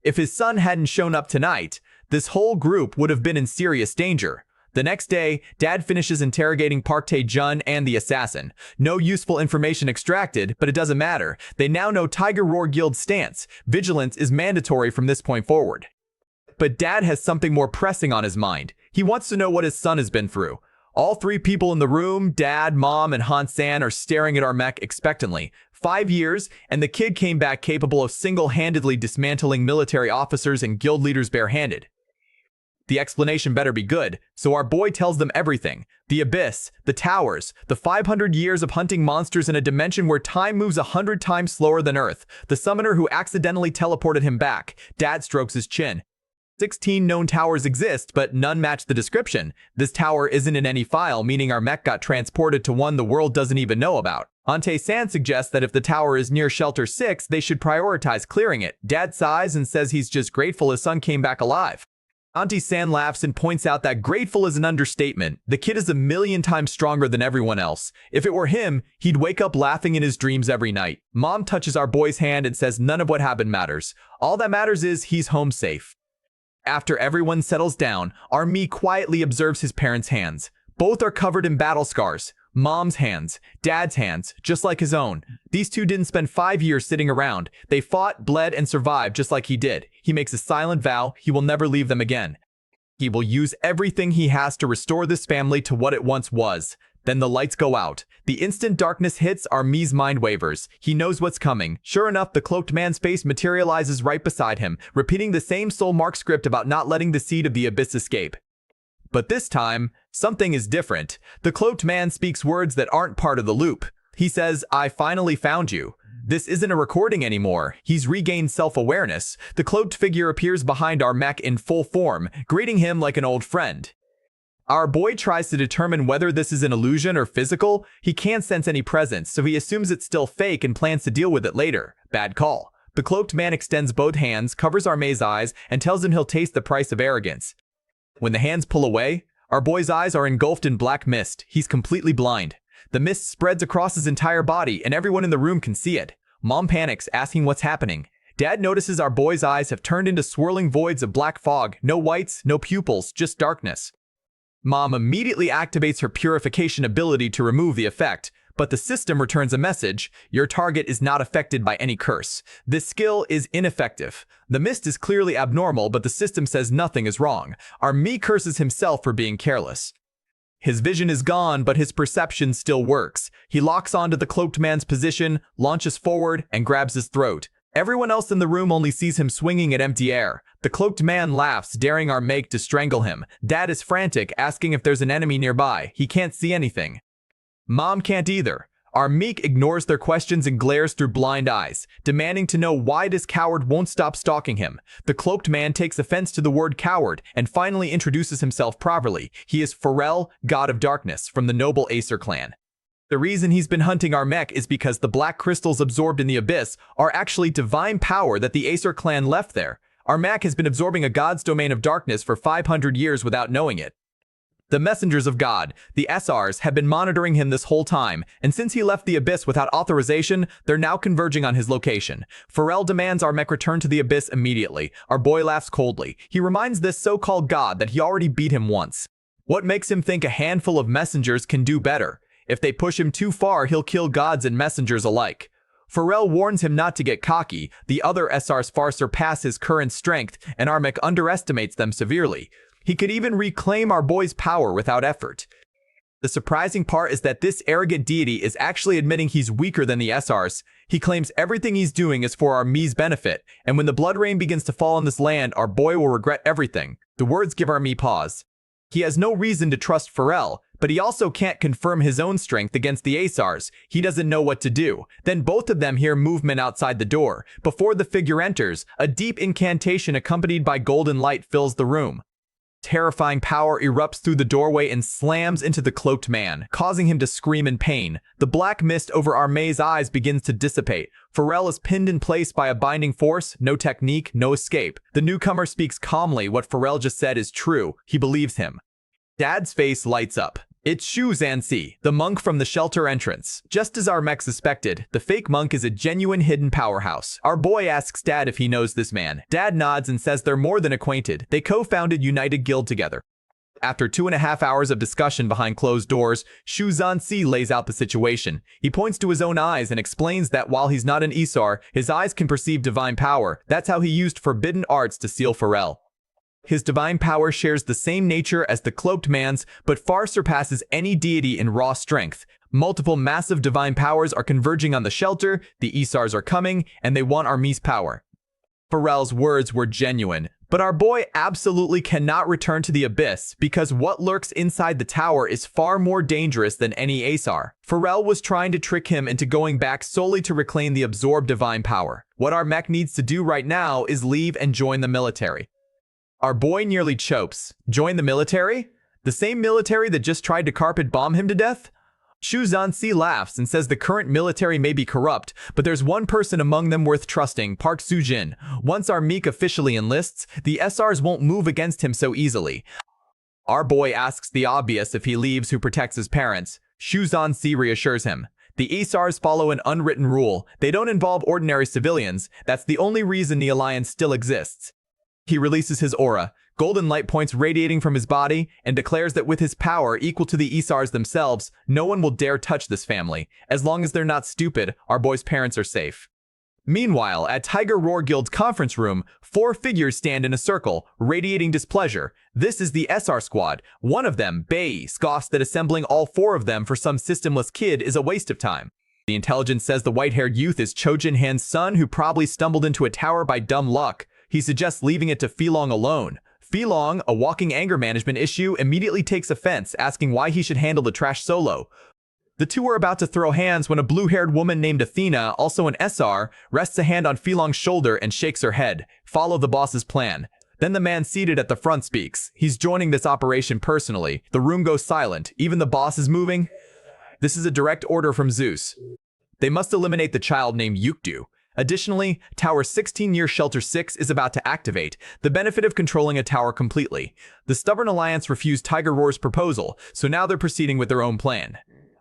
If his son hadn't shown up tonight, this whole group would have been in serious danger. The next day, Dad finishes interrogating Park Tae-jun and the assassin. No useful information extracted, but it doesn't matter. They now know Tiger Roar Guild's stance. Vigilance is mandatory from this point forward. But Dad has something more pressing on his mind. He wants to know what his son has been through. All 3 people in the room, Dad, Mom, and Han-san, are staring at our mech expectantly. 5 years, and the kid came back capable of single-handedly dismantling military officers and guild leaders barehanded. The explanation better be good, so our boy tells them everything. The abyss, the towers, the 500 years of hunting monsters in a dimension where time moves 100 times slower than Earth, the summoner who accidentally teleported him back. Dad strokes his chin. 16 known towers exist, but none match the description. This tower isn't in any file, meaning our mech got transported to one the world doesn't even know about. Ante-san suggests that if the tower is near Shelter 6, they should prioritize clearing it. Dad sighs and says he's just grateful his son came back alive. Auntie San laughs and points out that grateful is an understatement. The kid is 1,000,000 times stronger than everyone else. If it were him, he'd wake up laughing in his dreams every night. Mom touches our boy's hand and says none of what happened matters. All that matters is he's home safe. After everyone settles down, Army quietly observes his parents' hands. Both are covered in battle scars. Mom's hands, Dad's hands, just like his own. These two didn't spend 5 years sitting around. They fought, bled, and survived just like he did. He makes a silent vow he will never leave them again. He will use everything he has to restore this family to what it once was. Then the lights go out. The instant darkness hits, our Mi's mind wavers. He knows what's coming. Sure enough, the cloaked man's face materializes right beside him, repeating the same soul mark script about not letting the seed of the abyss escape. But this time, something is different. The cloaked man speaks words that aren't part of the loop. He says, "I finally found you." This isn't a recording anymore. He's regained self-awareness. The cloaked figure appears behind our mech in full form, greeting him like an old friend. Our boy tries to determine whether this is an illusion or physical. He can't sense any presence, so he assumes it's still fake and plans to deal with it later. Bad call. The cloaked man extends both hands, covers Arme's eyes, and tells him he'll taste the price of arrogance. When the hands pull away, our boy's eyes are engulfed in black mist. He's completely blind. The mist spreads across his entire body, and everyone in the room can see it. Mom panics, asking what's happening. Dad notices our boy's eyes have turned into swirling voids of black fog. No whites, no pupils, just darkness. Mom immediately activates her purification ability to remove the effect, but the system returns a message: your target is not affected by any curse. This skill is ineffective. The mist is clearly abnormal, but the system says nothing is wrong. Our Mi curses himself for being careless. His vision is gone, but his perception still works. He locks onto the cloaked man's position, launches forward, and grabs his throat. Everyone else in the room only sees him swinging at empty air. The cloaked man laughs, daring our Meg to strangle him. Dad is frantic, asking if there's an enemy nearby. He can't see anything. Mom can't either. Our Meek ignores their questions and glares through blind eyes, demanding to know why this coward won't stop stalking him. The cloaked man takes offense to the word coward and finally introduces himself properly. He is Pharrell, God of Darkness, from the noble Acer clan. The reason he's been hunting our mech is because the black crystals absorbed in the abyss are actually divine power that the Acer clan left there. Our mech has been absorbing a god's domain of darkness for 500 years without knowing it. The messengers of God, the SRs, have been monitoring him this whole time, and since he left the abyss without authorization, they're now converging on his location. Pharrell demands our mech return to the abyss immediately. Our boy laughs coldly. He reminds this so-called god that he already beat him once. What makes him think a handful of messengers can do better? If they push him too far, he'll kill gods and messengers alike. Pharrell warns him not to get cocky. The other SRs far surpass his current strength, and our mech underestimates them severely. He could even reclaim our boy's power without effort. The surprising part is that this arrogant deity is actually admitting he's weaker than the SRs. He claims everything he's doing is for our Mi's benefit, and when the blood rain begins to fall on this land, our boy will regret everything. The words give our Mi pause. He has no reason to trust Pharrell, but he also can't confirm his own strength against the Asars. He doesn't know what to do. Then both of them hear movement outside the door. Before the figure enters, a deep incantation accompanied by golden light fills the room. Terrifying power erupts through the doorway and slams into the cloaked man, causing him to scream in pain. The black mist over Arme's eyes begins to dissipate. Pharrell is pinned in place by a binding force, no technique, no escape. The newcomer speaks calmly. What Pharrell just said is true. He believes him. Dad's face lights up. It's Shu Zansi, the monk from the shelter entrance. Just as our mech suspected, the fake monk is a genuine hidden powerhouse. Our boy asks Dad if he knows this man. Dad nods and says they're more than acquainted. They co-founded United Guild together. After 2.5 hours of discussion behind closed doors, Shu Zansi lays out the situation. He points to his own eyes and explains that while he's not an Isar, his eyes can perceive divine power. That's how he used forbidden arts to seal Pharrell. His divine power shares the same nature as the cloaked man's, but far surpasses any deity in raw strength. Multiple massive divine powers are converging on the shelter, the Isars are coming, and they want our Mi's power. Pharrell's words were genuine, but our boy absolutely cannot return to the abyss because what lurks inside the tower is far more dangerous than any Asar. Pharrell was trying to trick him into going back solely to reclaim the absorbed divine power. What our mech needs to do right now is leave and join the military. Our boy nearly chokes. Join the military? The same military that just tried to carpet bomb him to death? Shu Zansi laughs and says the current military may be corrupt, but there's one person among them worth trusting, Park Soo-jin. Once our Meek officially enlists, the SRs won't move against him so easily. Our boy asks the obvious if he leaves, who protects his parents. Shu Zansi reassures him. The Isars follow an unwritten rule. They don't involve ordinary civilians. That's the only reason the alliance still exists. He releases his aura, golden light points radiating from his body, and declares that with his power equal to the Isars themselves, no one will dare touch this family. As long as they're not stupid, our boy's parents are safe. Meanwhile, at Tiger Roar Guild's conference room, 4 figures stand in a circle, radiating displeasure. This is the SR squad. One of them, Bei, scoffs that assembling all 4 of them for some systemless kid is a waste of time. The intelligence says the white-haired youth is Chojin Han's son who probably stumbled into a tower by dumb luck. He suggests leaving it to Filong alone. Filong, a walking anger management issue, immediately takes offense, asking why he should handle the trash solo. The two are about to throw hands when a blue-haired woman named Athena, also an SR, rests a hand on Filong's shoulder and shakes her head. Follow the boss's plan. Then the man seated at the front speaks. He's joining this operation personally. The room goes silent. Even the boss is moving. This is a direct order from Zeus. They must eliminate the child named Yukdu. Additionally, Tower 16 near Shelter 6 is about to activate, the benefit of controlling a tower completely. The stubborn alliance refused Tiger Roar's proposal, so now they're proceeding with their own plan.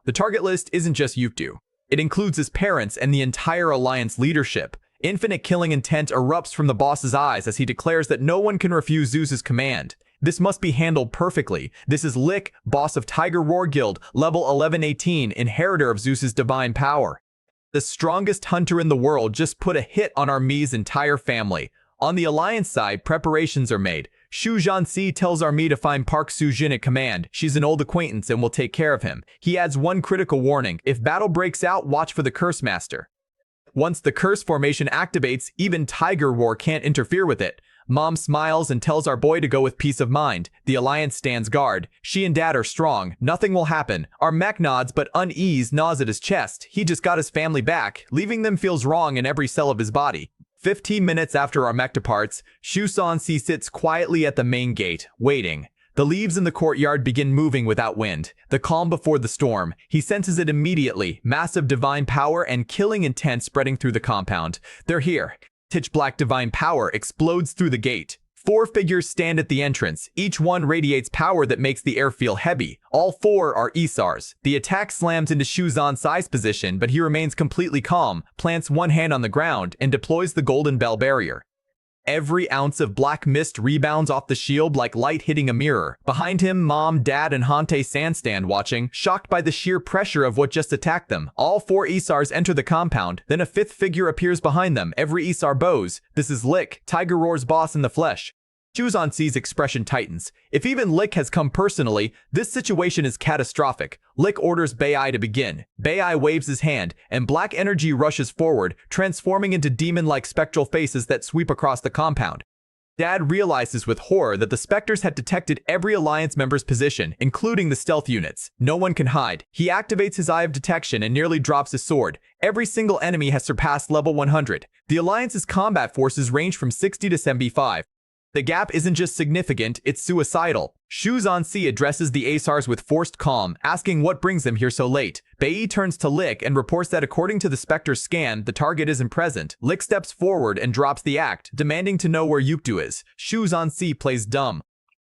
The target list isn't just Yukdu. It includes his parents and the entire alliance leadership. Infinite killing intent erupts from the boss's eyes as he declares that no one can refuse Zeus's command. This must be handled perfectly. This is Lick, boss of Tiger Roar Guild, level 1118, inheritor of Zeus's divine power. The strongest hunter in the world just put a hit on Army's entire family. On the alliance side, preparations are made. Shu Zhansi tells Army to find Park Soo-jin at command. She's an old acquaintance and will take care of him. He adds one critical warning. If battle breaks out, watch for the Curse Master. Once the curse formation activates, even Tiger Roar can't interfere with it. Mom smiles and tells our boy to go with peace of mind. The alliance stands guard. She and dad are strong. Nothing will happen. Our mech nods, but unease gnaws at his chest. He just got his family back. Leaving them feels wrong in every cell of his body. 15 minutes after our mech departs, Shu Zhansi sits quietly at the main gate, waiting. The leaves in the courtyard begin moving without wind. The calm before the storm. He senses it immediately. Massive divine power and killing intent spreading through the compound. They're here. Pitch black divine power explodes through the gate. 4 figures stand at the entrance. Each one radiates power that makes the air feel heavy. All 4 are Isars. The attack slams into Shu Zhansi's position, but he remains completely calm, plants one hand on the ground, and deploys the golden bell barrier. Every ounce of black mist rebounds off the shield like light hitting a mirror. Behind him, Mom, Dad, and Hante-san stand watching, shocked by the sheer pressure of what just attacked them. All 4 Isars enter the compound, then a 5th figure appears behind them. Every Isar bows. This is Lick, Tiger Roar's boss in the flesh. Shu Zhansi's expression tightens. If even Lick has come personally, this situation is catastrophic. Lick orders Bei to begin. Bei waves his hand, and black energy rushes forward, transforming into demon-like spectral faces that sweep across the compound. Dad realizes with horror that the specters had detected every alliance member's position, including the stealth units. No one can hide. He activates his eye of detection and nearly drops his sword. Every single enemy has surpassed level 100. The alliance's combat forces range from 60 to 75. The gap isn't just significant, it's suicidal. Shu Zhansi addresses the Asars with forced calm, asking what brings them here so late. Bei turns to Lick and reports that according to the Spectre's scan, the target isn't present. Lick steps forward and drops the act, demanding to know where Yukdu is. Shu Zhansi plays dumb.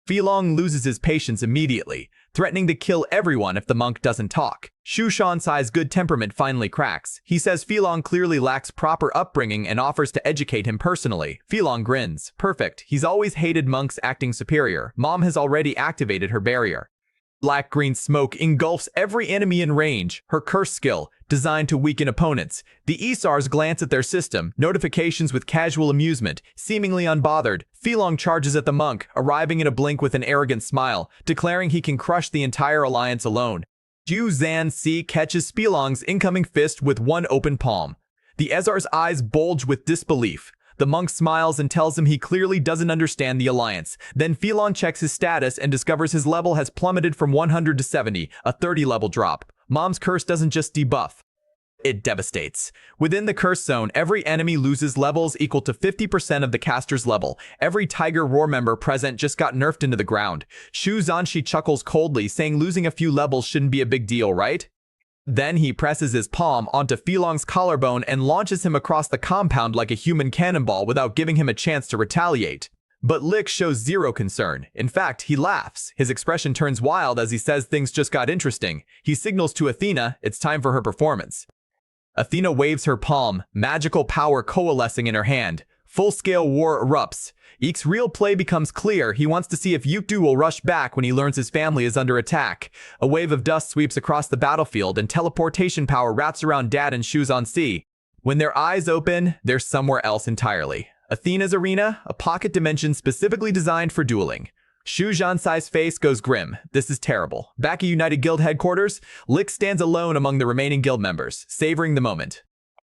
Filong loses his patience immediately, threatening to kill everyone if the monk doesn't talk. Shu Zhansi's good temperament finally cracks. He says Filong clearly lacks proper upbringing and offers to educate him personally. Filong grins. Perfect. He's always hated monks acting superior. Mom has already activated her barrier. Black-green smoke engulfs every enemy in range. Her curse skill, designed to weaken opponents. The Isars glance at their system, notifications with casual amusement, seemingly unbothered. Filong charges at the monk, arriving in a blink with an arrogant smile, declaring he can crush the entire alliance alone. Shu Zhansi catches Filong's incoming fist with one open palm. The Ezar's eyes bulge with disbelief. The monk smiles and tells him he clearly doesn't understand the alliance. Then Filong checks his status and discovers his level has plummeted from 100 to 70, a 30 level drop. Mom's curse doesn't just debuff, it devastates. Within the curse zone, every enemy loses levels equal to 50% of the caster's level. Every Tiger Roar member present just got nerfed into the ground. Shu Zhansi chuckles coldly, saying losing a few levels shouldn't be a big deal, right? Then he presses his palm onto Filong's collarbone and launches him across the compound like a human cannonball without giving him a chance to retaliate. But Lick shows zero concern. In fact, he laughs. His expression turns wild as he says things just got interesting. He signals to Athena it's time for her performance. Athena waves her palm, magical power coalescing in her hand. Full-scale war erupts. Eek's real play becomes clear. He wants to see if Yukdu will rush back when he learns his family is under attack. A wave of dust sweeps across the battlefield and teleportation power wraps around Dad and Shu Zhansi. When their eyes open, they're somewhere else entirely. Athena's arena, a pocket dimension specifically designed for dueling. Shu Zhansai's face goes grim. This is terrible. Back at United Guild headquarters, Lick stands alone among the remaining guild members, savoring the moment.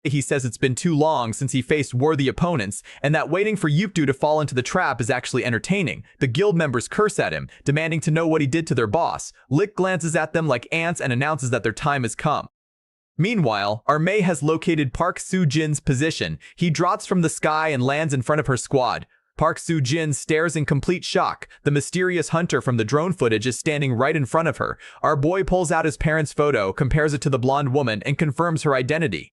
He says it's been too long since he faced worthy opponents, and that waiting for Yukdu to fall into the trap is actually entertaining. The guild members curse at him, demanding to know what he did to their boss. Lick glances at them like ants and announces that their time has come. Meanwhile, Armei has located Park Soo-jin's position. He drops from the sky and lands in front of her squad. Park Soo-jin stares in complete shock. The mysterious hunter from the drone footage is standing right in front of her. Our boy pulls out his parents' photo, compares it to the blonde woman, and confirms her identity.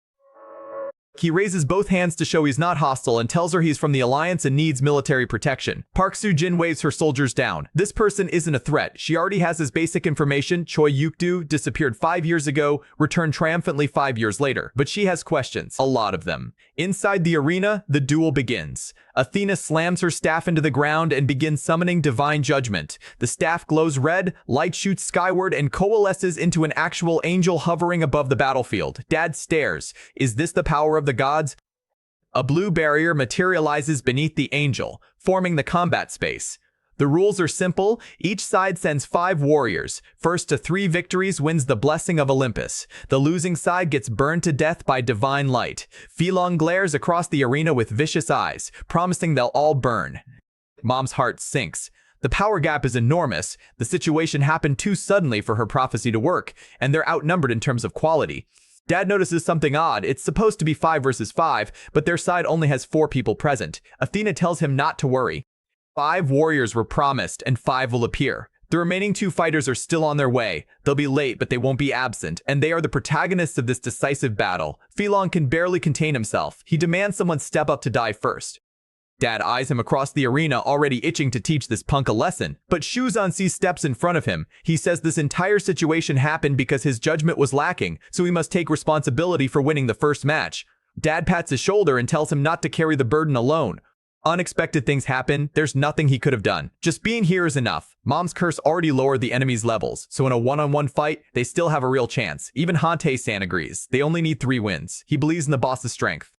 He raises both hands to show he's not hostile and tells her he's from the Alliance and needs military protection. Park Soo-jin waves her soldiers down. This person isn't a threat. She already has his basic information. Choi Yukdu disappeared 5 years ago, returned triumphantly 5 years later. But she has questions. A lot of them. Inside the arena, the duel begins. Athena slams her staff into the ground and begins summoning divine judgment. The staff glows red, light shoots skyward, and coalesces into an actual angel hovering above the battlefield. Dad stares. Is this the power of the gods? A blue barrier materializes beneath the angel, forming the combat space. The rules are simple. Each side sends 5 warriors. First to 3 victories wins the blessing of Olympus. The losing side gets burned to death by divine light. Filong glares across the arena with vicious eyes, promising they'll all burn. Mom's heart sinks. The power gap is enormous. The situation happened too suddenly for her prophecy to work, and they're outnumbered in terms of quality. Dad notices something odd. It's supposed to be 5 versus 5, but their side only has 4 people present. Athena tells him not to worry. 5 warriors were promised, and 5 will appear. The remaining 2 fighters are still on their way. They'll be late, but they won't be absent, and they are the protagonists of this decisive battle. Filong can barely contain himself. He demands someone step up to die first. Dad eyes him across the arena, already itching to teach this punk a lesson. But Shu Zhansi steps in front of him. He says this entire situation happened because his judgment was lacking, so he must take responsibility for winning the first match. Dad pats his shoulder and tells him not to carry the burden alone. Unexpected things happen. There's nothing he could have done. Just being here is enough. Mom's curse already lowered the enemy's levels, so in a one-on-one fight, they still have a real chance. Even Hante-san agrees. They only need 3 wins. He believes in the boss's strength.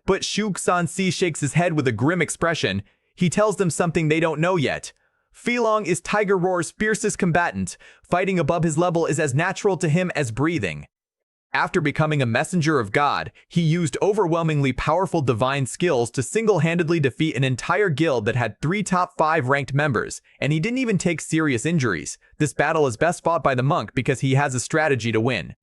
But Shu Zhansi shakes his head with a grim expression. He tells them something they don't know yet. Filong is Tiger Roar's fiercest combatant. Fighting above his level is as natural to him as breathing. After becoming a messenger of God, he used overwhelmingly powerful divine skills to single-handedly defeat an entire guild that had 3 top 5 ranked members, and he didn't even take serious injuries. This battle is best fought by the monk because he has a strategy to win.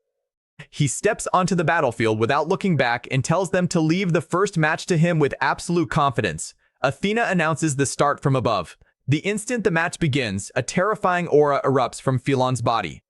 He steps onto the battlefield without looking back and tells them to leave the first match to him with absolute confidence. Athena announces the start from above. The instant the match begins, a terrifying aura erupts from Filong's body.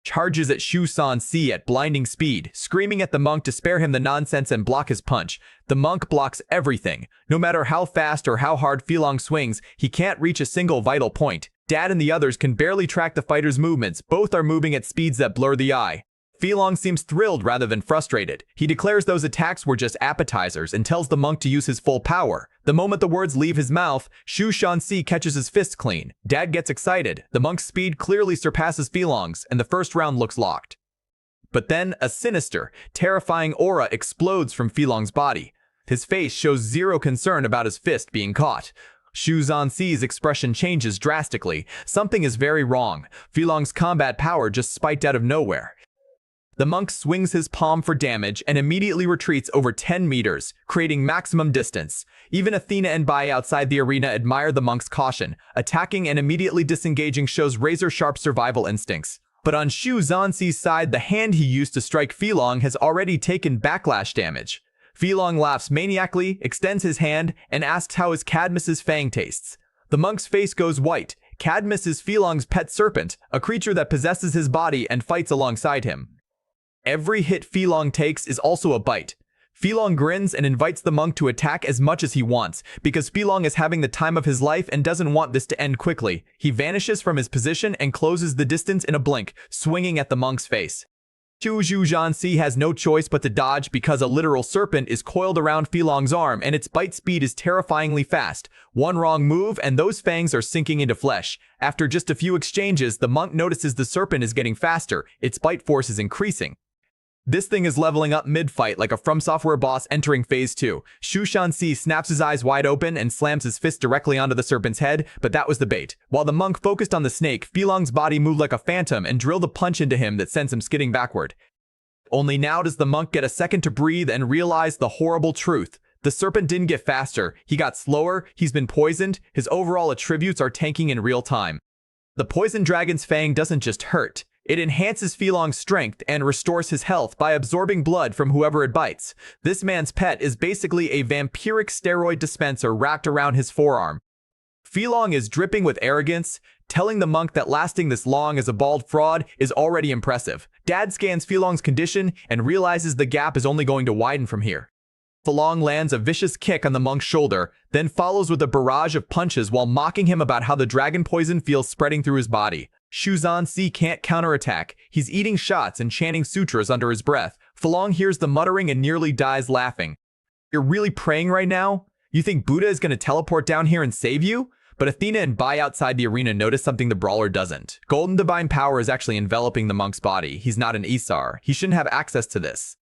Charges at Shu Zhansi at blinding speed, screaming at the monk to spare him the nonsense and block his punch. The monk blocks everything. No matter how fast or how hard Filong swings, he can't reach a single vital point. Dad and the others can barely track the fighter's movements. Both are moving at speeds that blur the eye. Filong seems thrilled rather than frustrated. He declares those attacks were just appetizers and tells the monk to use his full power. The moment the words leave his mouth, Shu Zhansi catches his fist clean. Dad gets excited. The monk's speed clearly surpasses Filong's, and the first round looks locked. But then, a sinister, terrifying aura explodes from Filong's body. His face shows zero concern about his fist being caught. Shu Zhansi's expression changes drastically. Something is very wrong. Filong's combat power just spiked out of nowhere. The monk swings his palm for damage and immediately retreats over 10 meters, creating maximum distance. Even Athena and Bai outside the arena admire the monk's caution. Attacking and immediately disengaging shows razor-sharp survival instincts. But on Shu Zhansi's side, the hand he used to strike Filong has already taken backlash damage. Filong laughs maniacally, extends his hand, and asks how his Cadmus's fang tastes. The monk's face goes white. Cadmus is Filong's pet serpent, a creature that possesses his body and fights alongside him. Every hit Filong takes is also a bite. Filong grins and invites the monk to attack as much as he wants, because Filong is having the time of his life and doesn't want this to end quickly. He vanishes from his position and closes the distance in a blink, swinging at the monk's face. Shu Zhansi has no choice but to dodge because a literal serpent is coiled around Filong's arm and its bite speed is terrifyingly fast. One wrong move and those fangs are sinking into flesh. After just a few exchanges, the monk notices the serpent is getting faster. Its bite force is increasing. This thing is leveling up mid-fight like a From Software boss entering Phase 2. Shu Shanxi snaps his eyes wide open and slams his fist directly onto the serpent's head, but that was the bait. While the monk focused on the snake, Filong's body moved like a phantom and drilled a punch into him that sends him skidding backward. Only now does the monk get a second to breathe and realize the horrible truth. The serpent didn't get faster, he got slower, he's been poisoned, his overall attributes are tanking in real time. The poison dragon's fang doesn't just hurt. It enhances Filong's strength and restores his health by absorbing blood from whoever it bites. This man's pet is basically a vampiric steroid dispenser wrapped around his forearm. Filong is dripping with arrogance, telling the monk that lasting this long as a bald fraud is already impressive. Dad scans Filong's condition and realizes the gap is only going to widen from here. Filong lands a vicious kick on the monk's shoulder, then follows with a barrage of punches while mocking him about how the dragon poison feels spreading through his body. Shu Shanxi can't counterattack. He's eating shots and chanting sutras under his breath. Filong hears the muttering and nearly dies laughing. You're really praying right now? You think Buddha is going to teleport down here and save you? But Athena and Bai outside the arena notice something the brawler doesn't. Golden divine power is actually enveloping the monk's body. He's not an Isar. He shouldn't have access to this.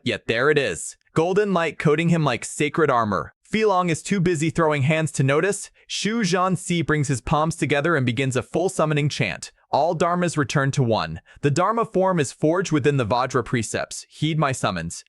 Yet there it is. Golden light coating him like sacred armor. Filong is too busy throwing hands to notice. Shu Shanxi brings his palms together and begins a full summoning chant. All dharmas return to one. The dharma form is forged within the Vajra precepts. Heed my summons.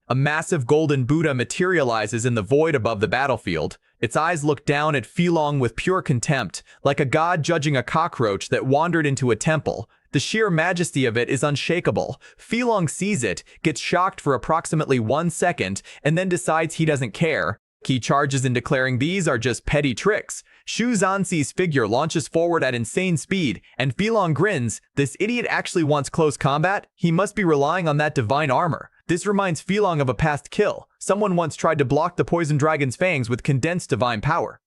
A massive golden Buddha materializes in the void above the battlefield. Its eyes look down at Filong with pure contempt, like a god judging a cockroach that wandered into a temple. The sheer majesty of it is unshakable. Filong sees it, gets shocked for approximately 1 second, and then decides he doesn't care. He charges in declaring these are just petty tricks. Shu Shanxi's figure launches forward at insane speed, and Filong grins. This idiot actually wants close combat? He must be relying on that divine armor. This reminds Filong of a past kill. Someone once tried to block the poison dragon's fangs with condensed divine power.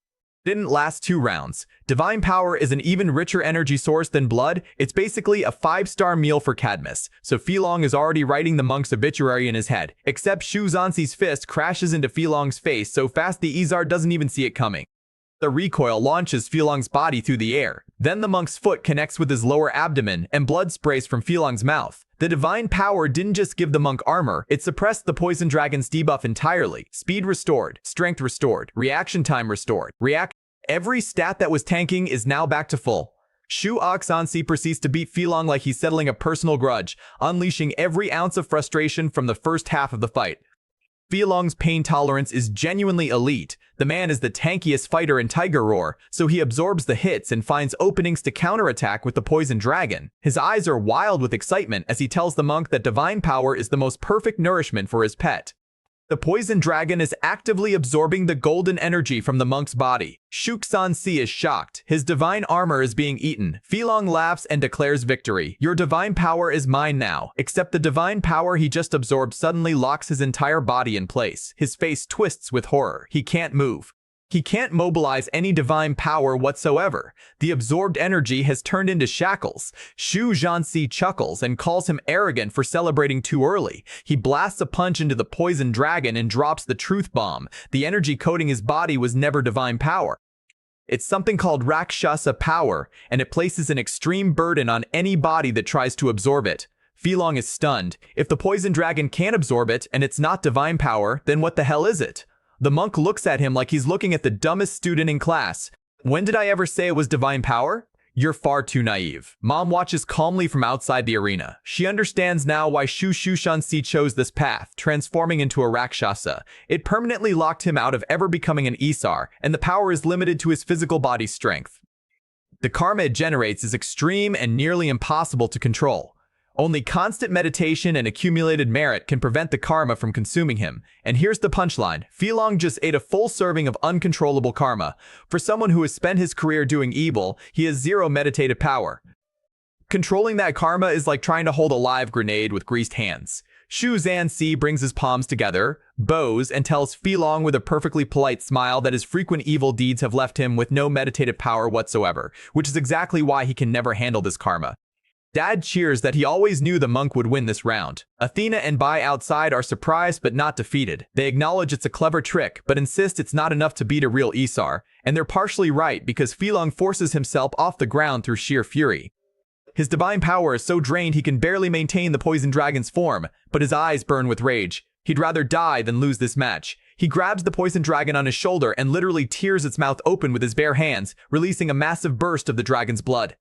Didn't last 2 rounds. Divine power is an even richer energy source than blood. It's basically a 5-star meal for Cadmus, so Filong is already writing the monk's obituary in his head. Except Shu Shanxi's fist crashes into Filong's face so fast the Izar doesn't even see it coming. The recoil launches Filong's body through the air. Then the monk's foot connects with his lower abdomen and blood sprays from Filong's mouth. The divine power didn't just give the monk armor, it suppressed the poison dragon's debuff entirely. Speed restored, strength restored, reaction time restored. Every stat that was tanking is now back to full. Shu Shanxi proceeds to beat Filong like he's settling a personal grudge, unleashing every ounce of frustration from the first half of the fight. Filong's pain tolerance is genuinely elite. The man is the tankiest fighter in Tiger Roar, so he absorbs the hits and finds openings to counterattack with the poison dragon. His eyes are wild with excitement as he tells the monk that divine power is the most perfect nourishment for his pet. The poison dragon is actively absorbing the golden energy from the monk's body. Shu Shanxi is shocked. His divine armor is being eaten. Filong laughs and declares victory. Your divine power is mine now. Except the divine power he just absorbed suddenly locks his entire body in place. His face twists with horror. He can't move. He can't mobilize any divine power whatsoever. The absorbed energy has turned into shackles. Shu Shanxi chuckles and calls him arrogant for celebrating too early. He blasts a punch into the poison dragon and drops the truth bomb. The energy coating his body was never divine power. It's something called Rakshasa power, and it places an extreme burden on any body that tries to absorb it. Filong is stunned. If the poison dragon can't absorb it and it's not divine power, then what the hell is it? The monk looks at him like he's looking at the dumbest student in class. When did I ever say it was divine power? You're far too naive. Mom watches calmly from outside the arena. She understands now why Shu Shanxi chose this path, transforming into a Rakshasa. It permanently locked him out of ever becoming an Isar, and the power is limited to his physical body strength. The karma it generates is extreme and nearly impossible to control. Only constant meditation and accumulated merit can prevent the karma from consuming him. And here's the punchline. Filong just ate a full serving of uncontrollable karma. For someone who has spent his career doing evil, he has 0 meditative power. Controlling that karma is like trying to hold a live grenade with greased hands. Shu Shanxi brings his palms together, bows, and tells Filong with a perfectly polite smile that his frequent evil deeds have left him with no meditative power whatsoever, which is exactly why he can never handle this karma. Dad cheers that he always knew the monk would win this round. Athena and Bai outside are surprised but not defeated. They acknowledge it's a clever trick, but insist it's not enough to beat a real Isar, and they're partially right because Filong forces himself off the ground through sheer fury. His divine power is so drained he can barely maintain the poison dragon's form, but his eyes burn with rage. He'd rather die than lose this match. He grabs the poison dragon on his shoulder and literally tears its mouth open with his bare hands, releasing a massive burst of the dragon's blood.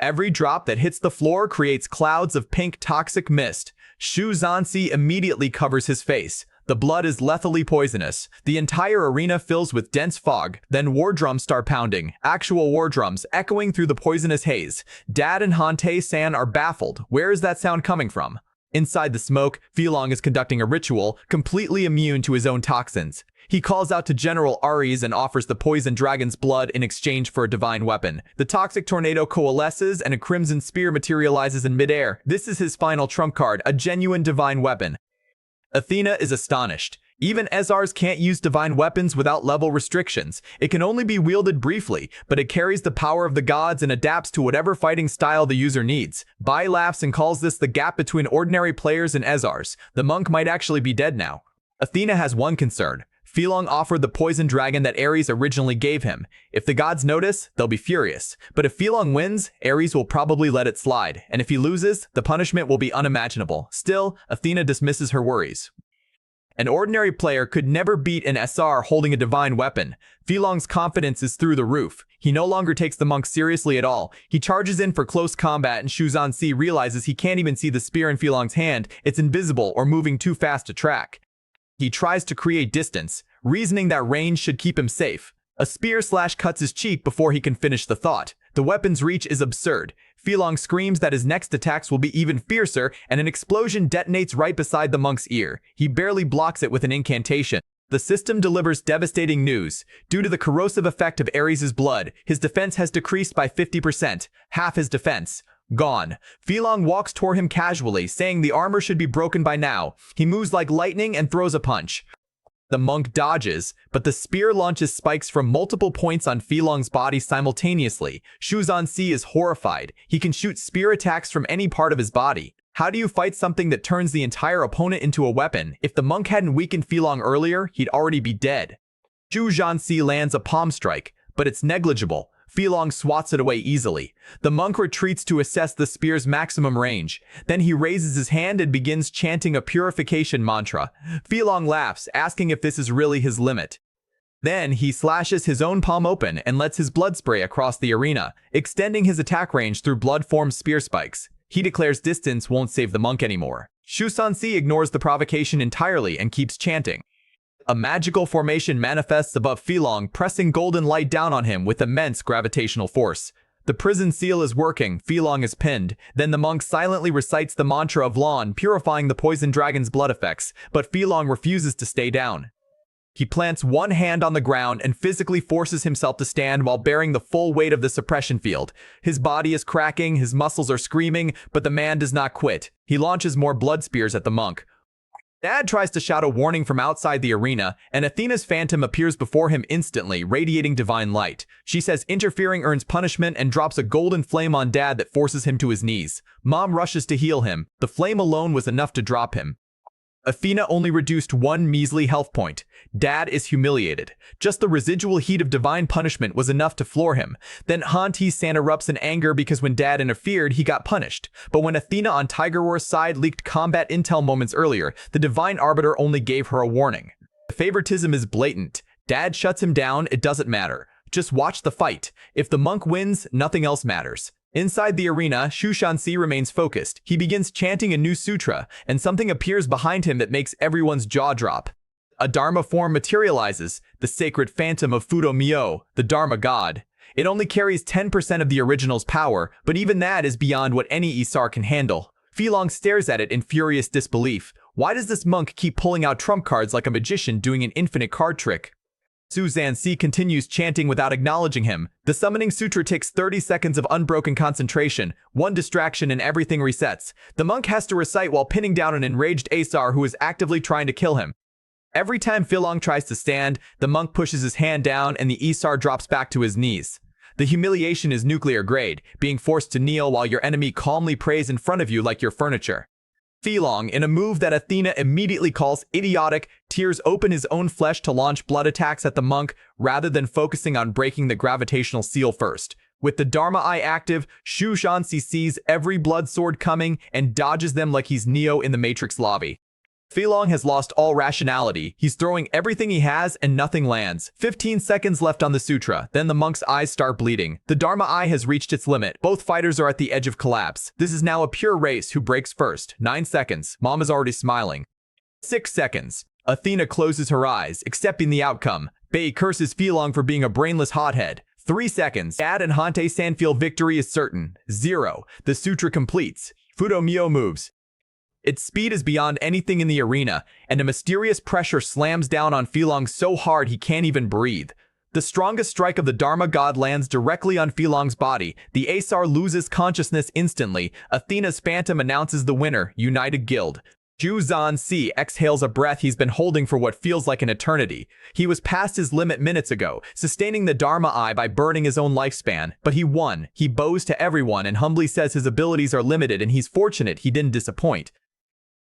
Every drop that hits the floor creates clouds of pink toxic mist. Shu Zansi immediately covers his face. The blood is lethally poisonous. The entire arena fills with dense fog. Then war drums start pounding, actual war drums echoing through the poisonous haze. Dad and Hante-san are baffled. Where is that sound coming from? Inside the smoke, Filong is conducting a ritual, completely immune to his own toxins. He calls out to General Ares and offers the poison dragon's blood in exchange for a divine weapon. The toxic tornado coalesces and a crimson spear materializes in midair. This is his final trump card, a genuine divine weapon. Athena is astonished. Even Ezars can't use divine weapons without level restrictions. It can only be wielded briefly, but it carries the power of the gods and adapts to whatever fighting style the user needs. Bai laughs and calls this the gap between ordinary players and Ezars. The monk might actually be dead now. Athena has one concern. Filong offered the poison dragon that Ares originally gave him. If the gods notice, they'll be furious. But if Filong wins, Ares will probably let it slide. And if he loses, the punishment will be unimaginable. Still, Athena dismisses her worries. An ordinary player could never beat an SR holding a divine weapon. Filong's confidence is through the roof. He no longer takes the monk seriously at all. He charges in for close combat and Shu Zansi realizes he can't even see the spear in Filong's hand. It's invisible or moving too fast to track. He tries to create distance, reasoning that range should keep him safe. A spear slash cuts his cheek before he can finish the thought. The weapon's reach is absurd. Filong screams that his next attacks will be even fiercer, and an explosion detonates right beside the monk's ear. He barely blocks it with an incantation. The system delivers devastating news. Due to the corrosive effect of Ares' blood, his defense has decreased by 50%, half his defense. Gone. Filong walks toward him casually, saying the armor should be broken by now. He moves like lightning and throws a punch. The monk dodges, but the spear launches spikes from multiple points on Filong's body simultaneously. Shu Zansi is horrified. He can shoot spear attacks from any part of his body. How do you fight something that turns the entire opponent into a weapon? If the monk hadn't weakened Filong earlier, he'd already be dead. Shu Zansi lands a palm strike, but it's negligible. Filong swats it away easily. The monk retreats to assess the spear's maximum range. Then he raises his hand and begins chanting a purification mantra. Filong laughs, asking if this is really his limit. Then he slashes his own palm open and lets his blood spray across the arena, extending his attack range through blood-formed spear spikes. He declares distance won't save the monk anymore. Shu Zansi ignores the provocation entirely and keeps chanting. A magical formation manifests above Filong, pressing golden light down on him with immense gravitational force. The prison seal is working, Filong is pinned. Then the monk silently recites the mantra of Lan, purifying the poison dragon's blood effects, but Filong refuses to stay down. He plants one hand on the ground and physically forces himself to stand while bearing the full weight of the suppression field. His body is cracking, his muscles are screaming, but the man does not quit. He launches more blood spears at the monk. Dad tries to shout a warning from outside the arena, and Athena's phantom appears before him instantly, radiating divine light. She says interfering earns punishment and drops a golden flame on Dad that forces him to his knees. Mom rushes to heal him. The flame alone was enough to drop him. Athena only reduced one measly health point. Dad is humiliated. Just the residual heat of divine punishment was enough to floor him. Then Hanti-san erupts in anger because when Dad interfered, he got punished. But when Athena on Tiger War's side leaked combat intel moments earlier, the divine arbiter only gave her a warning. The favoritism is blatant. Dad shuts him down, it doesn't matter. Just watch the fight. If the monk wins, nothing else matters. Inside the arena, Shu Zansi remains focused. He begins chanting a new sutra, and something appears behind him that makes everyone's jaw drop. A Dharma form materializes, the sacred phantom of Fudo Myo, the Dharma god. It only carries 10% of the original's power, but even that is beyond what any Isar can handle. Filong stares at it in furious disbelief. Why does this monk keep pulling out trump cards like a magician doing an infinite card trick? Shu Zansi continues chanting without acknowledging him. The summoning sutra takes 30 seconds of unbroken concentration. One distraction and everything resets. The monk has to recite while pinning down an enraged Asar who is actively trying to kill him. Every time Filong tries to stand, the monk pushes his hand down and the Isar drops back to his knees. The humiliation is nuclear grade, being forced to kneel while your enemy calmly prays in front of you like your furniture. Filong, in a move that Athena immediately calls idiotic, tears open his own flesh to launch blood attacks at the monk rather than focusing on breaking the gravitational seal first. With the Dharma Eye active, Shu Shanxi sees every blood sword coming and dodges them like he's Neo in the Matrix lobby. Filong has lost all rationality. He's throwing everything he has and nothing lands. 15 seconds left on the sutra. Then the monk's eyes start bleeding. The Dharma Eye has reached its limit. Both fighters are at the edge of collapse. This is now a pure race. Who breaks first? 9 seconds. Mom is already smiling. 6 seconds. Athena closes her eyes, accepting the outcome. Bei curses Filong for being a brainless hothead. 3 seconds. Dad and Hante-san feel victory is certain. 0. The sutra completes. Fudo Mio moves. Its speed is beyond anything in the arena, and a mysterious pressure slams down on Filong so hard he can't even breathe. The strongest strike of the Dharma god lands directly on Filong's body. The Asar loses consciousness instantly. Athena's phantom announces the winner, United Guild. Zhu Zanxi exhales a breath he's been holding for what feels like an eternity. He was past his limit minutes ago, sustaining the Dharma Eye by burning his own lifespan. But he won. He bows to everyone and humbly says his abilities are limited and he's fortunate he didn't disappoint.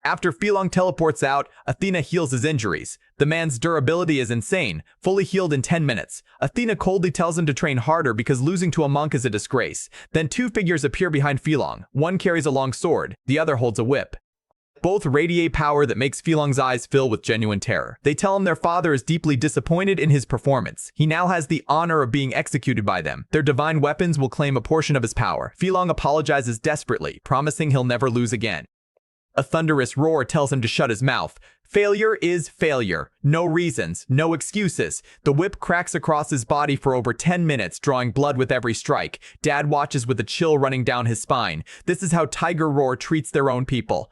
After Filong teleports out, Athena heals his injuries. The man's durability is insane, fully healed in 10 minutes. Athena coldly tells him to train harder because losing to a monk is a disgrace. Then 2 figures appear behind Filong. One carries a long sword, the other holds a whip. Both radiate power that makes Filong's eyes fill with genuine terror. They tell him their father is deeply disappointed in his performance. He now has the honor of being executed by them. Their divine weapons will claim a portion of his power. Filong apologizes desperately, promising he'll never lose again. A thunderous roar tells him to shut his mouth. Failure is failure. No reasons, no excuses. The whip cracks across his body for over 10 minutes, drawing blood with every strike. Dad watches with a chill running down his spine. This is how Tiger Roar treats their own people.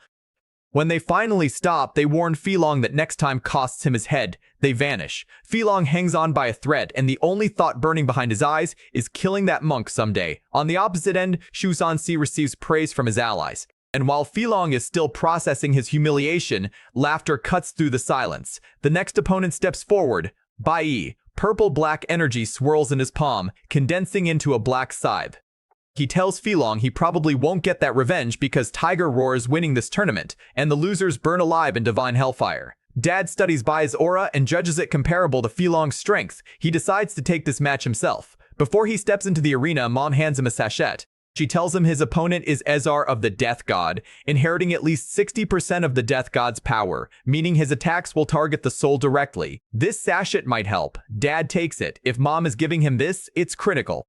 When they finally stop, they warn Filong that next time costs him his head. They vanish. Filong hangs on by a thread, and the only thought burning behind his eyes is killing that monk someday. On the opposite end, Shu Sanxi receives praise from his allies. And while Filong is still processing his humiliation, laughter cuts through the silence. The next opponent steps forward. Bai. Purple-black energy swirls in his palm, condensing into a black scythe. He tells Filong he probably won't get that revenge because Tiger Roar is winning this tournament, and the losers burn alive in divine hellfire. Dad studies Bai's aura and judges it comparable to Filong's strength. He decides to take this match himself. Before he steps into the arena, Mom hands him a sachet. She tells him his opponent is Ezar of the Death God, inheriting at least 60% of the Death God's power, meaning his attacks will target the soul directly. This sachet might help. Dad takes it. If Mom is giving him this, it's critical.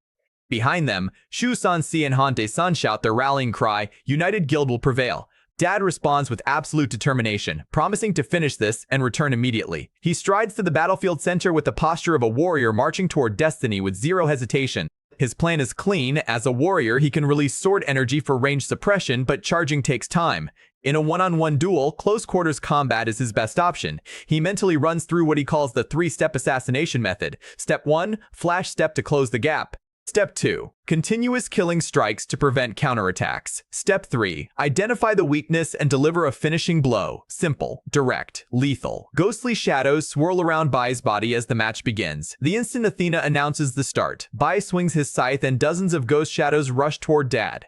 Behind them, Shu Sanxi and Hante-san shout their rallying cry, United Guild will prevail. Dad responds with absolute determination, promising to finish this and return immediately. He strides to the battlefield center with the posture of a warrior marching toward destiny with zero hesitation. His plan is clean. As a warrior, he can release sword energy for range suppression, but charging takes time. In a one-on-one duel, close quarters combat is his best option. He mentally runs through what he calls the 3-step assassination method. Step 1, flash step to close the gap. Step 2, continuous killing strikes to prevent counterattacks. Step 3, identify the weakness and deliver a finishing blow. Simple, direct, lethal. Ghostly shadows swirl around Bai's body as the match begins. The instant Athena announces the start, Bai swings his scythe and dozens of ghost shadows rush toward Dad.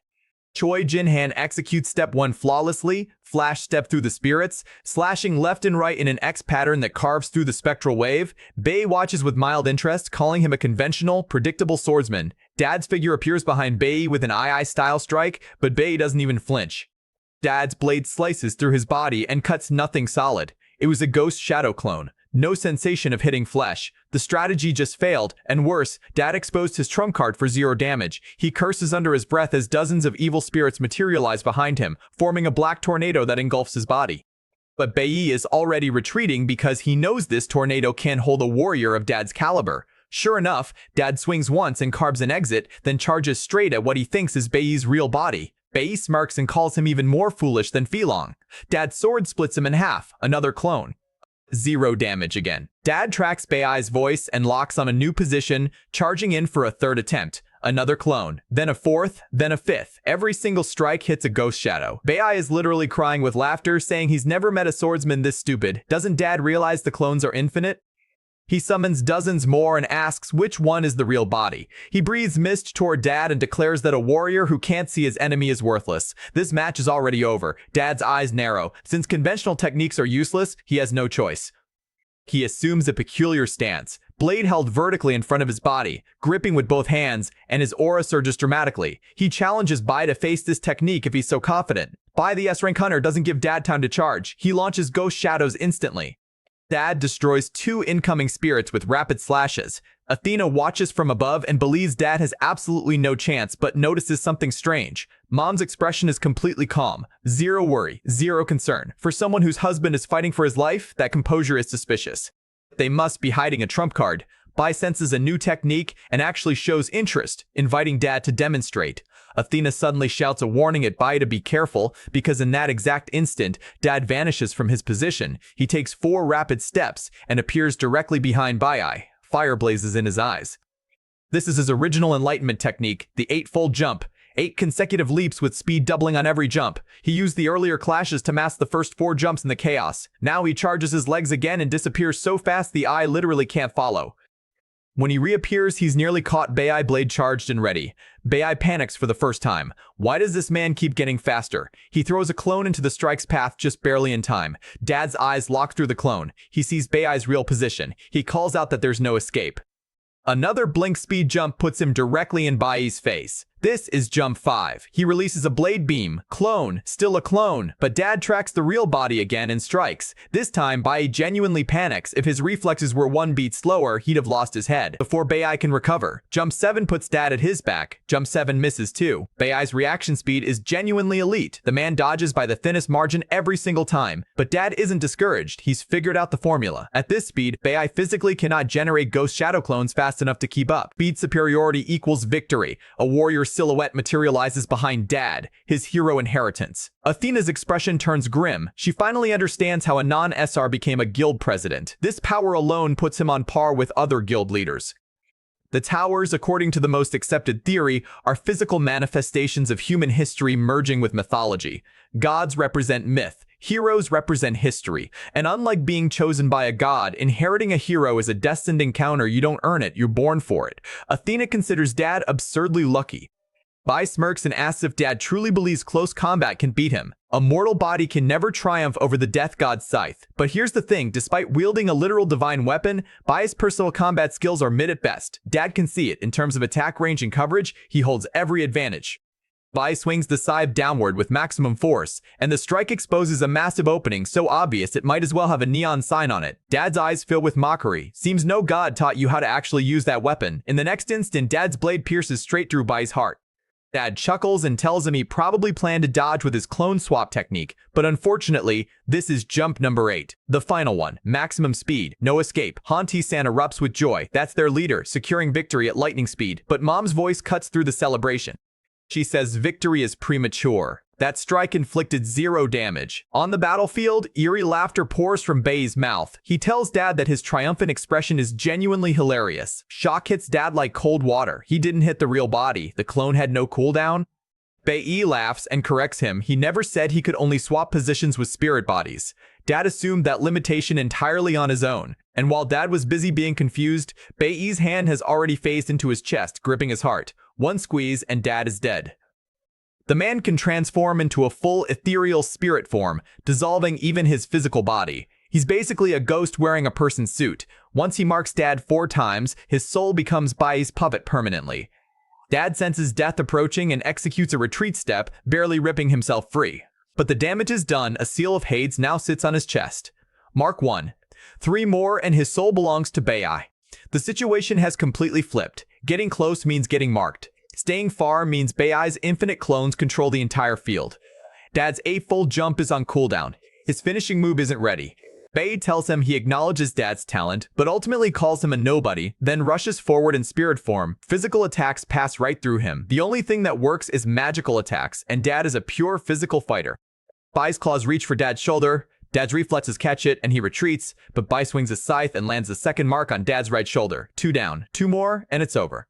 Choi Jinhan executes step 1 flawlessly, flash step through the spirits, slashing left and right in an X pattern that carves through the spectral wave. Bei watches with mild interest, calling him a conventional, predictable swordsman. Dad's figure appears behind Bei with an II style strike, but Bei doesn't even flinch. Dad's blade slices through his body and cuts nothing solid. It was a ghost shadow clone. No sensation of hitting flesh. The strategy just failed, and worse, Dad exposed his trump card for 0 damage. He curses under his breath as dozens of evil spirits materialize behind him, forming a black tornado that engulfs his body. But Bei is already retreating because he knows this tornado can't hold a warrior of Dad's caliber. Sure enough, Dad swings once and carves an exit, then charges straight at what he thinks is Bei's real body. Bei smirks and calls him even more foolish than Filong. Dad's sword splits him in half, another clone. 0 damage again. Dad tracks Bei's voice and locks on a new position, charging in for a 3rd attempt. Another clone, then a 4th, then a 5th. Every single strike hits a ghost shadow. Bei is literally crying with laughter, saying he's never met a swordsman this stupid. Doesn't Dad realize the clones are infinite? He summons dozens more and asks which one is the real body. He breathes mist toward Dad and declares that a warrior who can't see his enemy is worthless. This match is already over. Dad's eyes narrow. Since conventional techniques are useless, he has no choice. He assumes a peculiar stance. blade held vertically in front of his body, gripping with both hands, and his aura surges dramatically. He challenges Bai to face this technique if he's so confident. Bai, the S-rank hunter, doesn't give Dad time to charge. He launches ghost shadows instantly. Dad destroys 2 incoming spirits with rapid slashes. Athena watches from above and believes Dad has absolutely no chance, but notices something strange. Mom's expression is completely calm. Zero worry, zero concern. For someone whose husband is fighting for his life, that composure is suspicious. They must be hiding a trump card. Bai senses a new technique and actually shows interest, inviting Dad to demonstrate. Athena suddenly shouts a warning at Bai to be careful, because in that exact instant, Dad vanishes from his position. He takes 4 rapid steps and appears directly behind Bai. Fire blazes in his eyes. This is his original enlightenment technique, the 8-fold jump. 8 consecutive leaps with speed doubling on every jump. He used the earlier clashes to mask the first 4 jumps in the chaos. Now he charges his legs again and disappears so fast the eye literally can't follow. When he reappears, he's nearly caught Bai blade charged and ready. Bai panics for the first time. Why does this man keep getting faster? He throws a clone into the strike's path just barely in time. Dad's eyes lock through the clone. He sees Bai's real position. He calls out that there's no escape. Another blink speed jump puts him directly in Bai's face. This is jump 5. He releases a blade beam. Clone, still a clone, but Dad tracks the real body again and strikes. This time, Bai genuinely panics. If his reflexes were 1 beat slower, he'd have lost his head before Bai can recover. Jump 7 puts Dad at his back. Jump 7 misses too. Bai's reaction speed is genuinely elite. The man dodges by the thinnest margin every single time, but Dad isn't discouraged. He's figured out the formula. At this speed, Bai physically cannot generate ghost shadow clones fast enough to keep up. Speed superiority equals victory. A warrior silhouette materializes behind Dad, his hero inheritance. Athena's expression turns grim. She finally understands how a non-SR became a guild president. This power alone puts him on par with other guild leaders. The towers, according to the most accepted theory, are physical manifestations of human history merging with mythology. Gods represent myth. Heroes represent history, and unlike being chosen by a god, inheriting a hero is a destined encounter. You don't earn it, you're born for it. Athena considers Dad absurdly lucky. Bai smirks and asks if Dad truly believes close combat can beat him. A mortal body can never triumph over the death god's scythe. But here's the thing, despite wielding a literal divine weapon, Bai's personal combat skills are mid at best. Dad can see it. In terms of attack range and coverage, he holds every advantage. Bai swings the scythe downward with maximum force, and the strike exposes a massive opening so obvious it might as well have a neon sign on it. Dad's eyes fill with mockery. Seems no god taught you how to actually use that weapon. In the next instant, Dad's blade pierces straight through Bai's heart. Dad chuckles and tells him he probably planned to dodge with his clone swap technique, but unfortunately, this is jump number 8. The final one, maximum speed, no escape. Hanti-san erupts with joy. That's their leader, securing victory at lightning speed. But Mom's voice cuts through the celebration. She says victory is premature. That strike inflicted 0 damage. On the battlefield, eerie laughter pours from Bai's mouth. He tells Dad that his triumphant expression is genuinely hilarious. Shock hits Dad like cold water. He didn't hit the real body. The clone had no cooldown. Bai laughs and corrects him. He never said he could only swap positions with spirit bodies. Dad assumed that limitation entirely on his own. And while Dad was busy being confused, Bai's hand has already phased into his chest, gripping his heart. One squeeze and Dad is dead. The man can transform into a full ethereal spirit form, dissolving even his physical body. He's basically a ghost wearing a person's suit. Once he marks Dad 4 times, his soul becomes Bai's puppet permanently. Dad senses death approaching and executes a retreat step, barely ripping himself free. But the damage is done. A seal of Hades now sits on his chest. Mark 1. 3 more and his soul belongs to Bai. The situation has completely flipped. Getting close means getting marked. Staying far means Bai's infinite clones control the entire field. Dad's 8-fold jump is on cooldown. His finishing move isn't ready. Bai tells him he acknowledges Dad's talent, but ultimately calls him a nobody, then rushes forward in spirit form. Physical attacks pass right through him. The only thing that works is magical attacks, and Dad is a pure physical fighter. Bai's claws reach for Dad's shoulder. Dad's reflexes catch it, and he retreats, but Bai swings his scythe and lands the second mark on Dad's right shoulder. 2 down. 2 more, and it's over.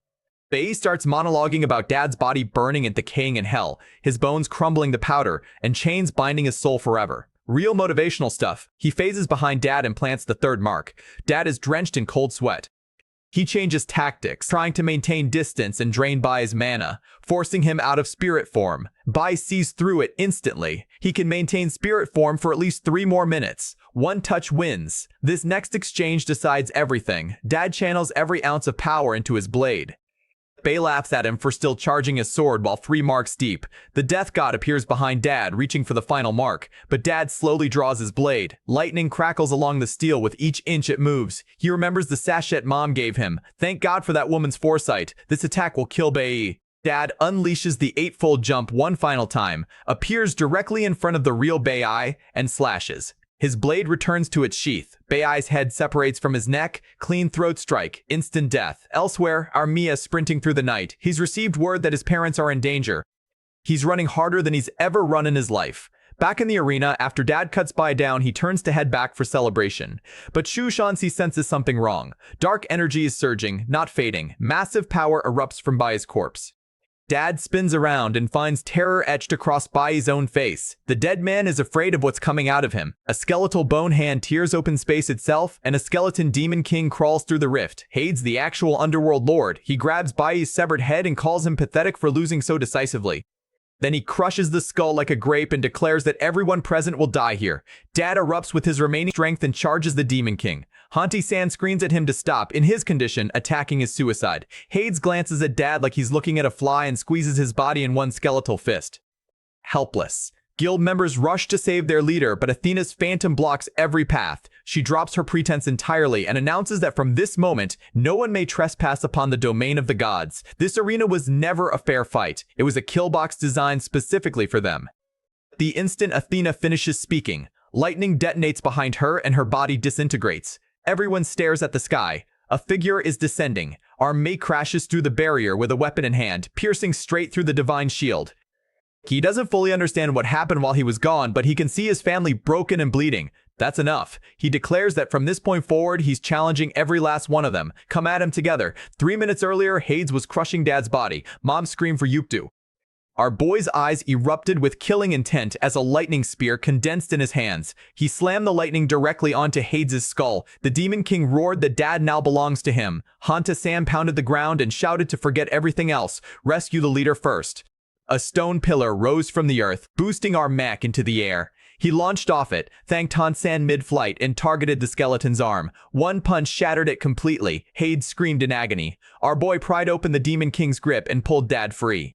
Bai starts monologuing about Dad's body burning and decaying in hell, his bones crumbling to powder, and chains binding his soul forever. Real motivational stuff. He phases behind Dad and plants the 3rd mark. Dad is drenched in cold sweat. he changes tactics, trying to maintain distance and drain Bai's mana, forcing him out of spirit form. Bai sees through it instantly. He can maintain spirit form for at least 3 more minutes. One touch wins. This next exchange decides everything. Dad channels every ounce of power into his blade. Bai laughs at him for still charging his sword while 3 marks deep. The death god appears behind Dad, reaching for the final mark, but Dad slowly draws his blade. Lightning crackles along the steel with each inch it moves. He remembers the sachet Mom gave him. Thank God for that woman's foresight. This attack will kill Bai. Dad unleashes the 8-fold jump one final time, appears directly in front of the real Bai, and slashes. His blade returns to its sheath. Bai's head separates from his neck, clean throat strike, instant death. Elsewhere, our Mia is sprinting through the night. He's received word that his parents are in danger. He's running harder than he's ever run in his life. Back in the arena, after Dad cuts Bai down, he turns to head back for celebration. But Shu Shanxi senses something wrong. Dark energy is surging, not fading. Massive power erupts from Bai's corpse. Dad spins around and finds terror etched across Bai's own face. The dead man is afraid of what's coming out of him. A skeletal bone hand tears open space itself, and a skeleton demon king crawls through the rift. Hades, the actual underworld lord. He grabs Bai's severed head and calls him pathetic for losing so decisively. Then he crushes the skull like a grape and declares that everyone present will die here. Dad erupts with his remaining strength and charges the demon king. Hanti-san screams at him to stop. In his condition, attacking is suicide. Hades glances at Dad like he's looking at a fly and squeezes his body in one skeletal fist. Helpless. Guild members rush to save their leader, but Athena's phantom blocks every path. She drops her pretense entirely and announces that from this moment, no one may trespass upon the domain of the gods. This arena was never a fair fight. It was a kill box designed specifically for them. The instant Athena finishes speaking, lightning detonates behind her and her body disintegrates. Everyone stares at the sky. A figure is descending. Our mate crashes through the barrier with a weapon in hand, piercing straight through the divine shield. He doesn't fully understand what happened while he was gone, but he can see his family broken and bleeding. That's enough. He declares that from this point forward, he's challenging every last one of them. Come at him together. 3 minutes earlier, Hades was crushing Dad's body. Mom screamed for Yuptu. Our boy's eyes erupted with killing intent as a lightning spear condensed in his hands. He slammed the lightning directly onto Hades' skull. The Demon King roared that Dad now belongs to him. Hanta-san pounded the ground and shouted to forget everything else. Rescue the leader first. A stone pillar rose from the earth, boosting our mech into the air. He launched off it, thanked Han-san mid-flight, and targeted the skeleton's arm. One punch shattered it completely. Hades screamed in agony. Our boy pried open the Demon King's grip and pulled Dad free.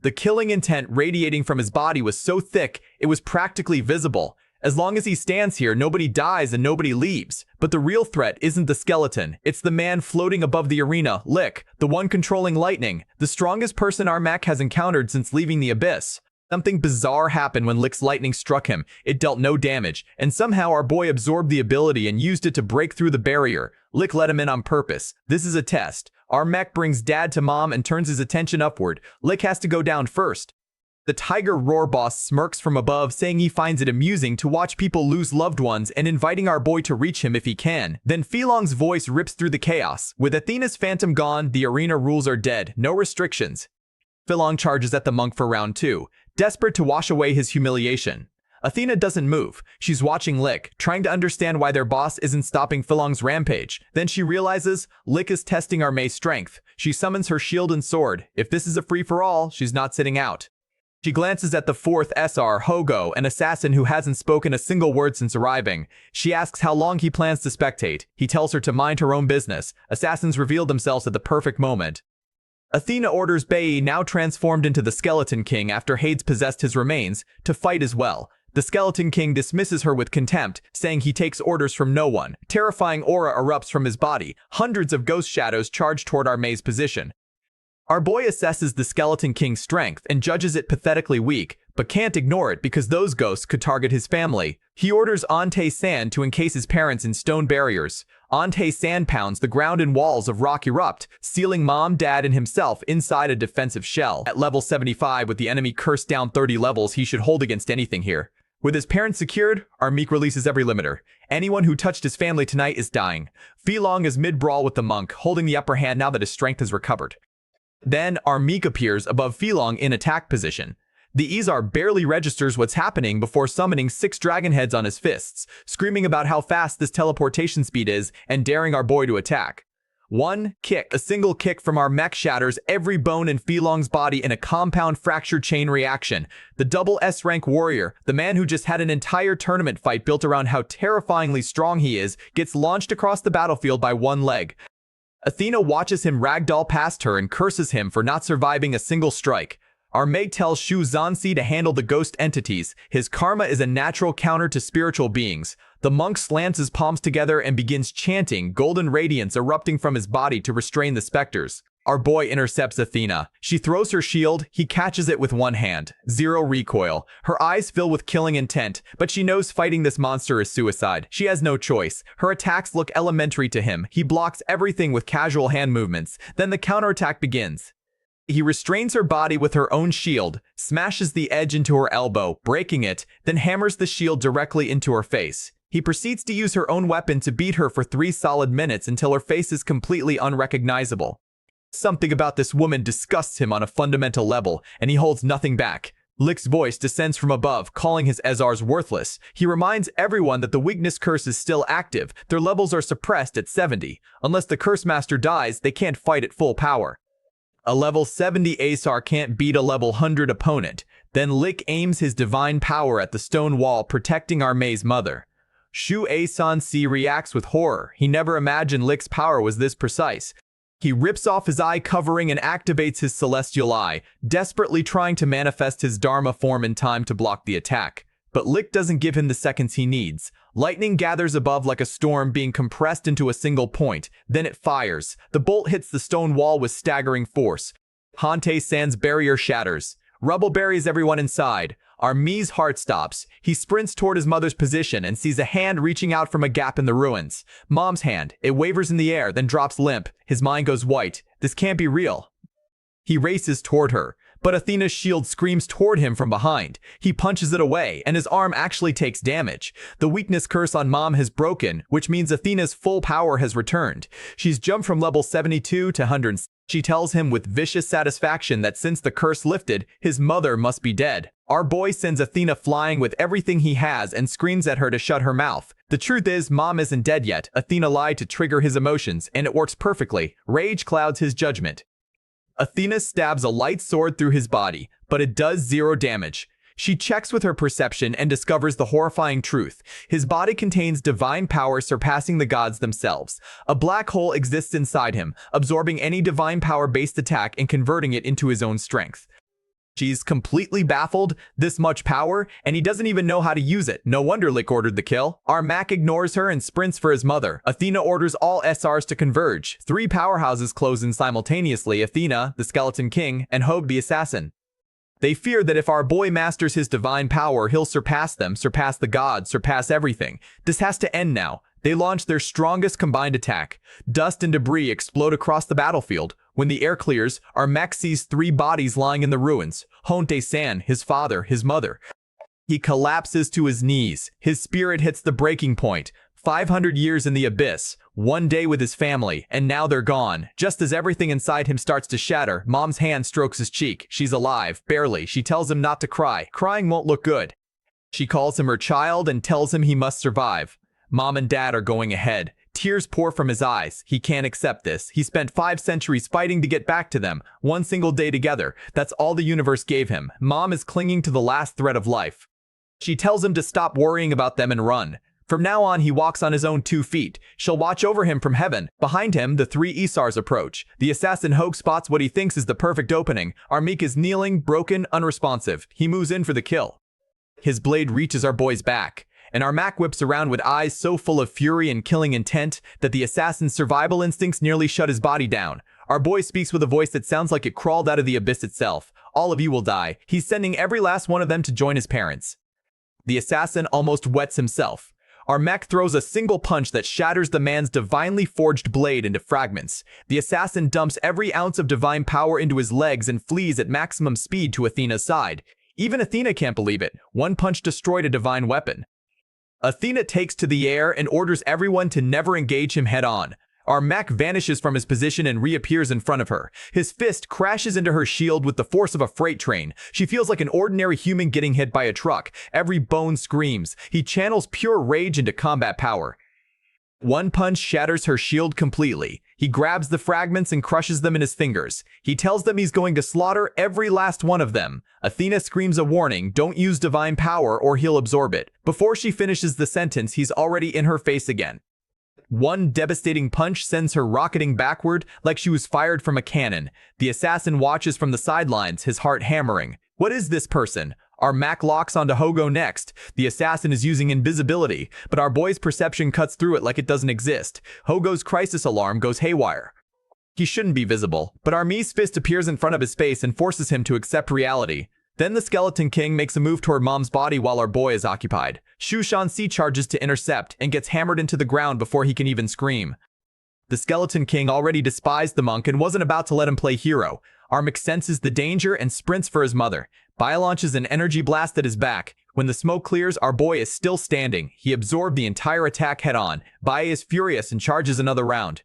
The killing intent radiating from his body was so thick, it was practically visible. As long as he stands here, nobody dies and nobody leaves. But the real threat isn't the skeleton. It's the man floating above the arena, Lick, the one controlling lightning, the strongest person our mech has encountered since leaving the abyss. Something bizarre happened when Lick's lightning struck him. It dealt no damage, and somehow our boy absorbed the ability and used it to break through the barrier. Lick let him in on purpose. This is a test. Our mech brings Dad to Mom and turns his attention upward. Lick has to go down first. The Tiger Roar boss smirks from above, saying he finds it amusing to watch people lose loved ones and inviting our boy to reach him if he can. Then Filong's voice rips through the chaos. With Athena's phantom gone, the arena rules are dead. No restrictions. Filong charges at the monk for round 2, desperate to wash away his humiliation. Athena doesn't move. She's watching Lick, trying to understand why their boss isn't stopping Filong's rampage. Then she realizes Lick is testing our May's strength. She summons her shield and sword. If this is a free-for-all, she's not sitting out. She glances at the 4th SR, Hogo, an assassin who hasn't spoken a single word since arriving. She asks how long he plans to spectate. He tells her to mind her own business. Assassins reveal themselves at the perfect moment. Athena orders Bai, now transformed into the Skeleton King after Hades possessed his remains, to fight as well. The Skeleton King dismisses her with contempt, saying he takes orders from no one. Terrifying aura erupts from his body. Hundreds of ghost shadows charge toward our May's position. Our boy assesses the Skeleton King's strength and judges it pathetically weak, but can't ignore it because those ghosts could target his family. He orders Ante-san to encase his parents in stone barriers. Ante-san pounds the ground and walls of rock erupt, sealing Mom, Dad, and himself inside a defensive shell. At level 75, with the enemy cursed down 30 levels, he should hold against anything here. With his parents secured, our Meek releases every limiter. Anyone who touched his family tonight is dying. Filong is mid-brawl with the monk, holding the upper hand now that his strength has recovered. Then, our Meek appears above Filong in attack position. The Izar barely registers what's happening before summoning 6 dragon heads on his fists, screaming about how fast this teleportation speed is and daring our boy to attack. One kick. A single kick from our mech shatters every bone in Filong's body in a compound fracture chain reaction. The double S-rank warrior, the man who just had an entire tournament fight built around how terrifyingly strong he is, gets launched across the battlefield by one leg. Athena watches him ragdoll past her and curses him for not surviving a single strike. Our maid tells Shu Zanxi to handle the ghost entities. His karma is a natural counter to spiritual beings. The monk slams his palms together and begins chanting, golden radiance erupting from his body to restrain the specters. Our boy intercepts Athena. She throws her shield, he catches it with one hand. Zero recoil. Her eyes fill with killing intent, but she knows fighting this monster is suicide. She has no choice. Her attacks look elementary to him. He blocks everything with casual hand movements. Then the counterattack begins. He restrains her body with her own shield, smashes the edge into her elbow, breaking it, then hammers the shield directly into her face. He proceeds to use her own weapon to beat her for 3 solid minutes until her face is completely unrecognizable. Something about this woman disgusts him on a fundamental level, and he holds nothing back. Lick's voice descends from above, calling his Ezars worthless. He reminds everyone that the weakness curse is still active. Their levels are suppressed at 70. Unless the curse master dies, they can't fight at full power. A level 70 Asar can't beat a level 100 opponent. Then Lick aims his divine power at the stone wall protecting Armei's mother. Shu Zanxi reacts with horror. He never imagined Lick's power was this precise. He rips off his eye covering and activates his celestial eye, desperately trying to manifest his Dharma form in time to block the attack. But Lick doesn't give him the seconds he needs. Lightning gathers above like a storm being compressed into a single point. Then it fires. The bolt hits the stone wall with staggering force. Hante San's barrier shatters. Rubble buries everyone inside. Armei's heart stops. He sprints toward his mother's position and sees a hand reaching out from a gap in the ruins. Mom's hand. It wavers in the air, then drops limp. His mind goes white. This can't be real. He races toward her, but Athena's shield screams toward him from behind. He punches it away, and his arm actually takes damage. The weakness curse on Mom has broken, which means Athena's full power has returned. She's jumped from level 72 to 100. She tells him with vicious satisfaction that since the curse lifted, his mother must be dead. Our boy sends Athena flying with everything he has and screams at her to shut her mouth. The truth is, Mom isn't dead yet. Athena lied to trigger his emotions, and it works perfectly. Rage clouds his judgment. Athena stabs a light sword through his body, but it does 0 damage. She checks with her perception and discovers the horrifying truth. His body contains divine power surpassing the gods themselves. A black hole exists inside him, absorbing any divine power-based attack and converting it into his own strength. She's completely baffled, this much power, and he doesn't even know how to use it. No wonder Lick ordered the kill. Our Mac ignores her and sprints for his mother. Athena orders all SRs to converge. 3 powerhouses close in simultaneously: Athena, the Skeleton King, and Hogue the Assassin. They fear that if our boy masters his divine power, he'll surpass them, surpass the gods, surpass everything. This has to end now. They launch their strongest combined attack. Dust and debris explode across the battlefield. When the air clears, our mech sees 3 bodies lying in the ruins. Honte-san, his father, his mother. He collapses to his knees. His spirit hits the breaking point. 500 years in the abyss, 1 day with his family, and now they're gone. Just as everything inside him starts to shatter, Mom's hand strokes his cheek. She's alive, barely. She tells him not to cry. Crying won't look good. She calls him her child and tells him he must survive. Mom and Dad are going ahead. Tears pour from his eyes. He can't accept this. He spent 5 centuries fighting to get back to them. 1 single day together. That's all the universe gave him. Mom is clinging to the last thread of life. She tells him to stop worrying about them and run. From now on, he walks on his own 2 feet. She'll watch over him from heaven. Behind him, the 3 Isars approach. The assassin Hogue spots what he thinks is the perfect opening. Armik is kneeling, broken, unresponsive. He moves in for the kill. His blade reaches our boy's back, and Armak whips around with eyes so full of fury and killing intent that the assassin's survival instincts nearly shut his body down. Our boy speaks with a voice that sounds like it crawled out of the abyss itself. All of you will die. He's sending every last one of them to join his parents. The assassin almost wets himself. Our mech throws a single punch that shatters the man's divinely forged blade into fragments. The assassin dumps every ounce of divine power into his legs and flees at maximum speed to Athena's side. Even Athena can't believe it. 1 punch destroyed a divine weapon. Athena takes to the air and orders everyone to never engage him head-on. Our mech vanishes from his position and reappears in front of her. His fist crashes into her shield with the force of a freight train. She feels like an ordinary human getting hit by a truck. Every bone screams. He channels pure rage into combat power. 1 punch shatters her shield completely. He grabs the fragments and crushes them in his fingers. He tells them he's going to slaughter every last one of them. Athena screams a warning, don't use divine power or he'll absorb it. Before she finishes the sentence, he's already in her face again. One devastating punch sends her rocketing backward like she was fired from a cannon. The assassin watches from the sidelines, his heart hammering. What is this person? Our Mac locks onto Hogo next. The assassin is using invisibility, but our boy's perception cuts through it like it doesn't exist. Hogo's crisis alarm goes haywire. He shouldn't be visible, but Army's fist appears in front of his face and forces him to accept reality. Then the Skeleton King makes a move toward Mom's body while our boy is occupied. Shu Shanxi charges to intercept and gets hammered into the ground before he can even scream. The Skeleton King already despised the monk and wasn't about to let him play hero. Armik senses the danger and sprints for his mother. Bai launches an energy blast at his back. When the smoke clears, our boy is still standing. He absorbed the entire attack head-on. Bai is furious and charges another round.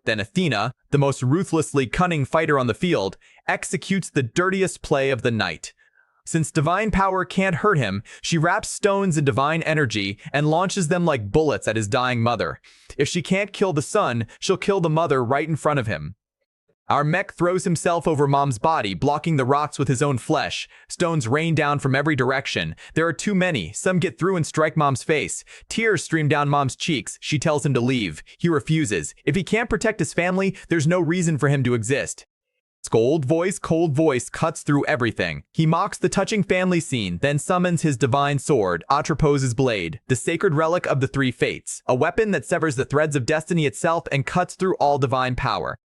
Then Athena, the most ruthlessly cunning fighter on the field, executes the dirtiest play of the night. Since divine power can't hurt him, she wraps stones in divine energy and launches them like bullets at his dying mother. If she can't kill the son, she'll kill the mother right in front of him. Our mech throws himself over Mom's body, blocking the rocks with his own flesh. Stones rain down from every direction. There are too many. Some get through and strike Mom's face. Tears stream down Mom's cheeks. She tells him to leave. He refuses. If he can't protect his family, there's no reason for him to exist. Cold voice cuts through everything. He mocks the touching family scene, then summons his divine sword, Atropos' blade, the sacred relic of the three fates, a weapon that severs the threads of destiny itself and cuts through all divine power.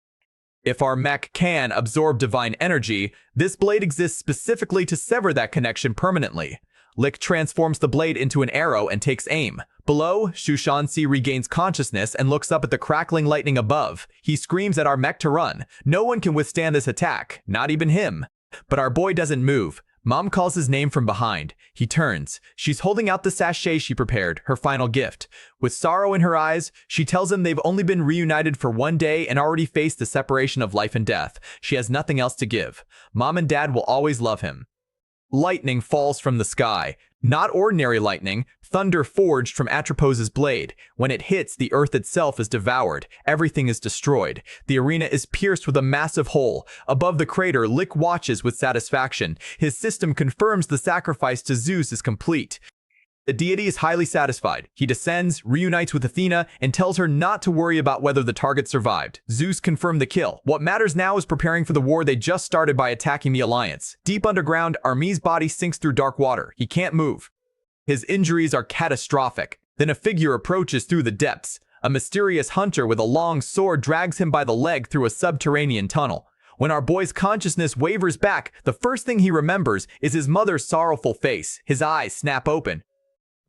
If our mech can absorb divine energy, this blade exists specifically to sever that connection permanently. Lick transforms the blade into an arrow and takes aim. Below, Shu Shanxi regains consciousness and looks up at the crackling lightning above. He screams at our mech to run. No one can withstand this attack, not even him. But our boy doesn't move. Mom calls his name from behind. He turns. She's holding out the sachet she prepared, her final gift. With sorrow in her eyes, she tells him they've only been reunited for one day and already faced the separation of life and death. She has nothing else to give. Mom and Dad will always love him. Lightning falls from the sky. Not ordinary lightning, thunder forged from Atropos' blade. When it hits, the earth itself is devoured. Everything is destroyed. The arena is pierced with a massive hole. Above the crater, Lick watches with satisfaction. His system confirms the sacrifice to Zeus is complete. The deity is highly satisfied. He descends, reunites with Athena, and tells her not to worry about whether the target survived. Zeus confirmed the kill. What matters now is preparing for the war they just started by attacking the Alliance. Deep underground, Army's body sinks through dark water. He can't move. His injuries are catastrophic. Then a figure approaches through the depths. A mysterious hunter with a long sword drags him by the leg through a subterranean tunnel. When our boy's consciousness wavers back, the first thing he remembers is his mother's sorrowful face. His eyes snap open.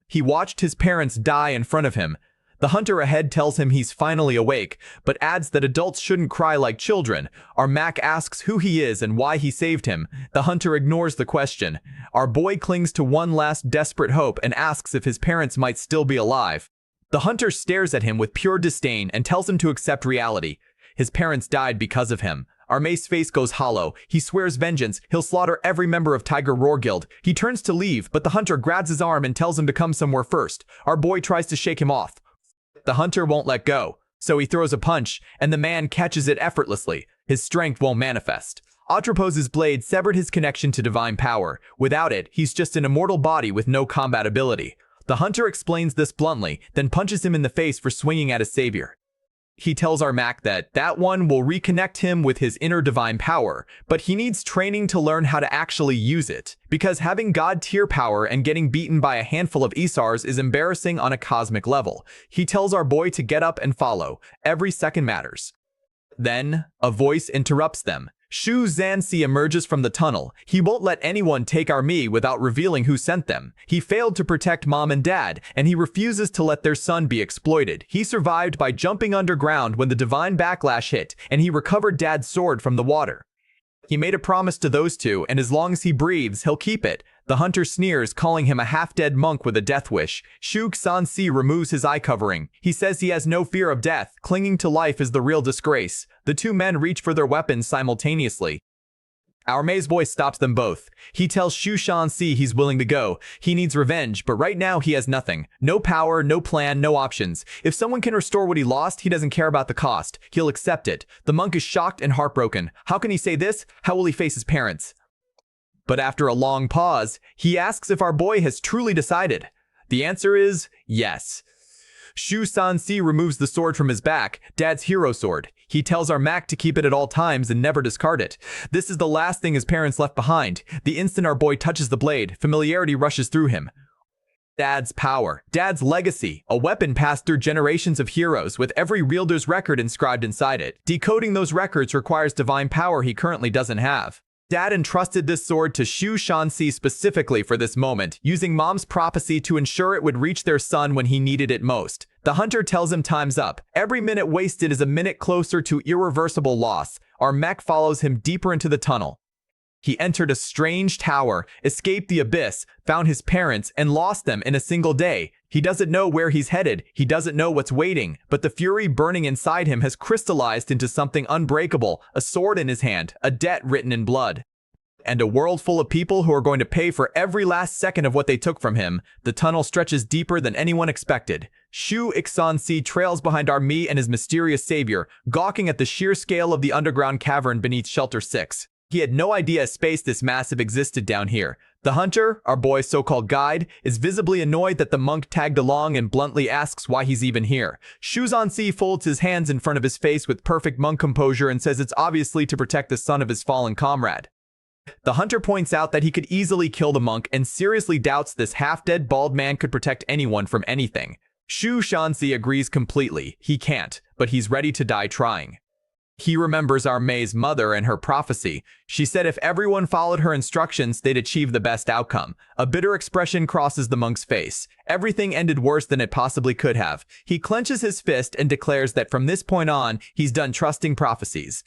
He watched his parents die in front of him. The hunter ahead tells him he's finally awake, but adds that adults shouldn't cry like children. Our Mac asks who he is and why he saved him. The hunter ignores the question. Our boy clings to one last desperate hope and asks if his parents might still be alive. The hunter stares at him with pure disdain and tells him to accept reality. His parents died because of him. Arme's face goes hollow. He swears vengeance. He'll slaughter every member of Tiger Roar Guild. He turns to leave, but the hunter grabs his arm and tells him to come somewhere first. Our boy tries to shake him off. The hunter won't let go, so he throws a punch, and the man catches it effortlessly. His strength won't manifest. Atropos' blade severed his connection to divine power. Without it, he's just an immortal body with no combat ability. The hunter explains this bluntly, then punches him in the face for swinging at his savior. He tells our Mac that one will reconnect him with his inner divine power, but he needs training to learn how to actually use it, because having god-tier power and getting beaten by a handful of Isars is embarrassing on a cosmic level. He tells our boy to get up and follow. Every second matters. Then, a voice interrupts them. Shu Zanxi emerges from the tunnel. He won't let anyone take our me without revealing who sent them. He failed to protect Mom and Dad, and he refuses to let their son be exploited. He survived by jumping underground when the divine backlash hit, and he recovered Dad's sword from the water. He made a promise to those two, and as long as he breathes, he'll keep it. The hunter sneers, calling him a half-dead monk with a death wish. Shu Zanxi removes his eye covering. He says he has no fear of death. Clinging to life is the real disgrace. The two men reach for their weapons simultaneously. Our May's voice stops them both. He tells Shu Shan-si he's willing to go. He needs revenge, but right now he has nothing. No power, no plan, no options. If someone can restore what he lost, he doesn't care about the cost. He'll accept it. The monk is shocked and heartbroken. How can he say this? How will he face his parents? But after a long pause, he asks if our boy has truly decided. The answer is yes. Shu San-si removes the sword from his back, Dad's hero sword. He tells our Mac to keep it at all times and never discard it. This is the last thing his parents left behind. The instant our boy touches the blade, familiarity rushes through him. Dad's power, Dad's legacy, a weapon passed through generations of heroes with every wielder's record inscribed inside it. Decoding those records requires divine power he currently doesn't have. Dad entrusted this sword to Shu Shan-si specifically for this moment, using Mom's prophecy to ensure it would reach their son when he needed it most. The hunter tells him time's up. Every minute wasted is a minute closer to irreversible loss. Our mech follows him deeper into the tunnel. He entered a strange tower, escaped the abyss, found his parents, and lost them in a single day. He doesn't know where he's headed, he doesn't know what's waiting, but the fury burning inside him has crystallized into something unbreakable, a sword in his hand, a debt written in blood. And a world full of people who are going to pay for every last second of what they took from him. The tunnel stretches deeper than anyone expected. Shu Ixan-si trails behind our Mi and his mysterious savior, gawking at the sheer scale of the underground cavern beneath Shelter 6. He had no idea a space this massive existed down here. The hunter, our boy's so-called guide, is visibly annoyed that the monk tagged along and bluntly asks why he's even here. Shu Zhan-si folds his hands in front of his face with perfect monk composure and says it's obviously to protect the son of his fallen comrade. The hunter points out that he could easily kill the monk and seriously doubts this half-dead bald man could protect anyone from anything. Shu Shan-si agrees completely. He can't, but he's ready to die trying. He remembers our May's mother and her prophecy. She said if everyone followed her instructions, they'd achieve the best outcome. A bitter expression crosses the monk's face. Everything ended worse than it possibly could have. He clenches his fist and declares that from this point on, he's done trusting prophecies.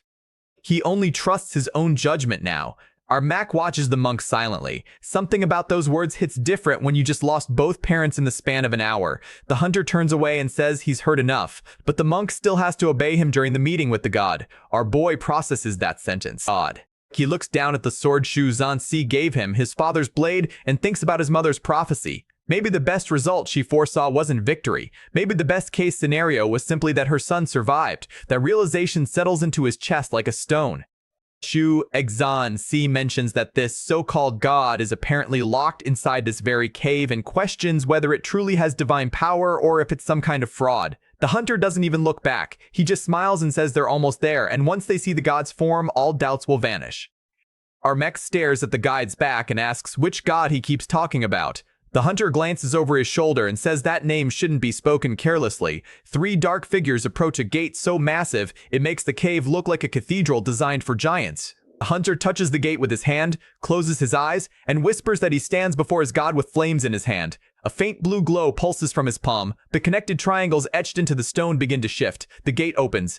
He only trusts his own judgment now. Our Mac watches the monk silently. Something about those words hits different when you just lost both parents in the span of an hour. The hunter turns away and says he's heard enough, but the monk still has to obey him during the meeting with the god. Our boy processes that sentence. Odd. He looks down at the sword Shu Zhan-si gave him, his father's blade, and thinks about his mother's prophecy. Maybe the best result she foresaw wasn't victory. Maybe the best case scenario was simply that her son survived. That realization settles into his chest like a stone. Shu Exan-si mentions that this so-called god is apparently locked inside this very cave and questions whether it truly has divine power or if it's some kind of fraud. The hunter doesn't even look back. He just smiles and says they're almost there, and once they see the god's form, all doubts will vanish. Our mech stares at the guide's back and asks which god he keeps talking about. The hunter glances over his shoulder and says that name shouldn't be spoken carelessly. 3 dark figures approach a gate so massive, it makes the cave look like a cathedral designed for giants. The hunter touches the gate with his hand, closes his eyes, and whispers that he stands before his god with flames in his hand. A faint blue glow pulses from his palm. The connected triangles etched into the stone begin to shift. The gate opens.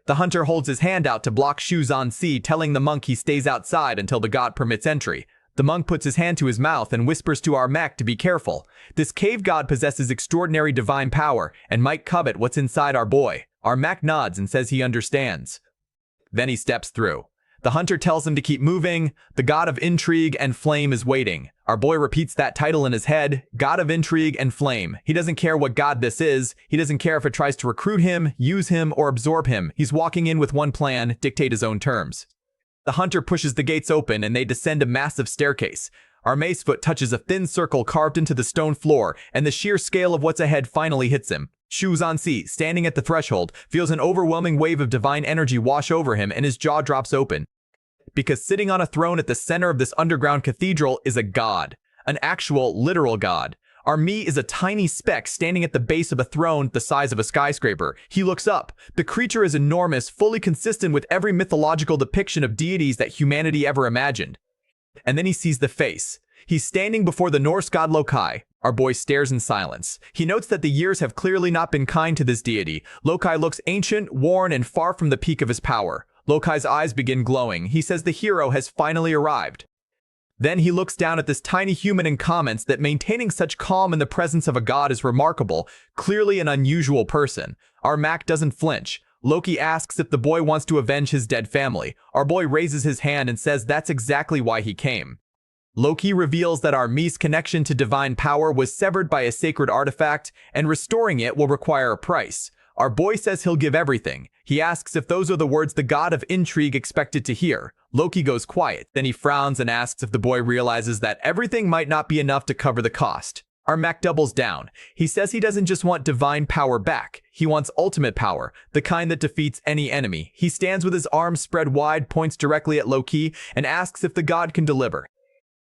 The hunter holds his hand out to block Shu Zhan-si, telling the monk he stays outside until the god permits entry. The monk puts his hand to his mouth and whispers to our mech to be careful. This cave god possesses extraordinary divine power and might covet what's inside our boy. Our mech nods and says he understands. Then he steps through. The hunter tells him to keep moving. The god of intrigue and flame is waiting. Our boy repeats that title in his head, God of Intrigue and Flame. He doesn't care what god this is. He doesn't care if it tries to recruit him, use him, or absorb him. He's walking in with one plan, dictate his own terms. The hunter pushes the gates open and they descend a massive staircase. Our May's foot touches a thin circle carved into the stone floor, and the sheer scale of what's ahead finally hits him. Shu Zhan-si, standing at the threshold, feels an overwhelming wave of divine energy wash over him and his jaw drops open. Because sitting on a throne at the center of this underground cathedral is a god. An actual, literal god. Our Mi is a tiny speck standing at the base of a throne the size of a skyscraper. He looks up. The creature is enormous, fully consistent with every mythological depiction of deities that humanity ever imagined. And then he sees the face. He's standing before the Norse god Loki. Our boy stares in silence. He notes that the years have clearly not been kind to this deity. Loki looks ancient, worn, and far from the peak of his power. Loki's eyes begin glowing. He says the hero has finally arrived. Then he looks down at this tiny human and comments that maintaining such calm in the presence of a god is remarkable, clearly an unusual person. Our Mac doesn't flinch. Loki asks if the boy wants to avenge his dead family. Our boy raises his hand and says that's exactly why he came. Loki reveals that our Mi's connection to divine power was severed by a sacred artifact, and restoring it will require a price. Our boy says he'll give everything. He asks if those are the words the god of intrigue expected to hear. Loki goes quiet, then he frowns and asks if the boy realizes that everything might not be enough to cover the cost. Our mech doubles down. He says he doesn't just want divine power back, he wants ultimate power, the kind that defeats any enemy. He stands with his arms spread wide, points directly at Loki, and asks if the god can deliver.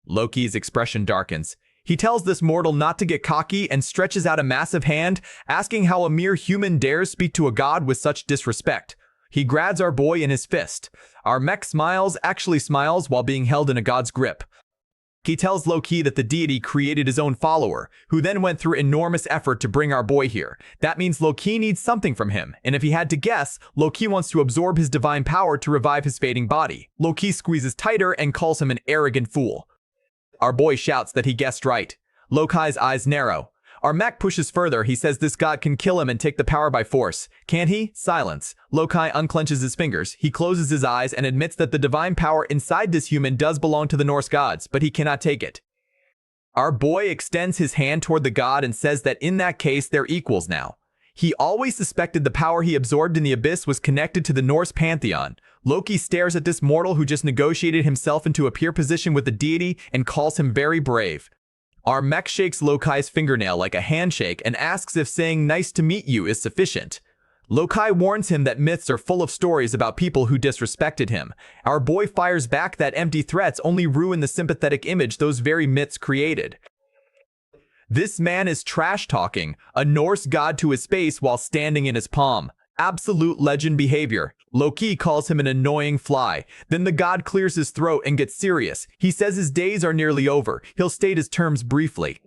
Loki's expression darkens. He tells this mortal not to get cocky and stretches out a massive hand, asking how a mere human dares speak to a god with such disrespect. He grabs our boy in his fist. Our mech actually smiles while being held in a god's grip. He tells Loki that the deity created his own follower, who then went through enormous effort to bring our boy here. That means Loki needs something from him, and if he had to guess, Loki wants to absorb his divine power to revive his fading body. Loki squeezes tighter and calls him an arrogant fool. Our boy shouts that he guessed right. Loki's eyes narrow. Our mech pushes further. He says this god can kill him and take the power by force. Can't he? Silence. Loki unclenches his fingers. He closes his eyes and admits that the divine power inside this human does belong to the Norse gods, but he cannot take it. Our boy extends his hand toward the god and says that in that case, they're equals now. He always suspected the power he absorbed in the abyss was connected to the Norse pantheon. Loki stares at this mortal who just negotiated himself into a peer position with the deity and calls him very brave. Our mech shakes Loki's fingernail like a handshake and asks if saying nice to meet you is sufficient. Loki warns him that myths are full of stories about people who disrespected him. Our boy fires back that empty threats only ruin the sympathetic image those very myths created. This man is trash-talking a Norse god to his face while standing in his palm. Absolute legend behavior. Loki calls him an annoying fly. Then the god clears his throat and gets serious. He says his days are nearly over. He'll state his terms briefly.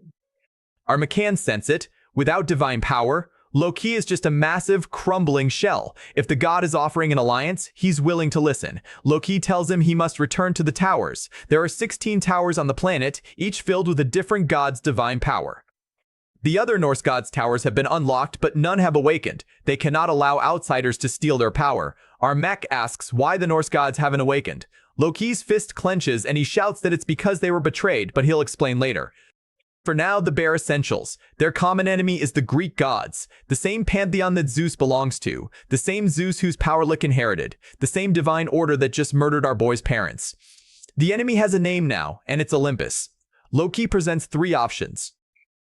Our mechans sense it. Without divine power, Loki is just a massive, crumbling shell. If the god is offering an alliance, he's willing to listen. Loki tells him he must return to the towers. There are 16 towers on the planet, each filled with a different god's divine power. The other Norse gods' towers have been unlocked, but none have awakened. They cannot allow outsiders to steal their power. Our mech asks why the Norse gods haven't awakened. Loki's fist clenches and he shouts that it's because they were betrayed, but he'll explain later. For now, the bare essentials. Their common enemy is the Greek gods, the same pantheon that Zeus belongs to, the same Zeus whose power Lick inherited, the same divine order that just murdered our boy's parents. The enemy has a name now, and it's Olympus. Loki presents 3 options.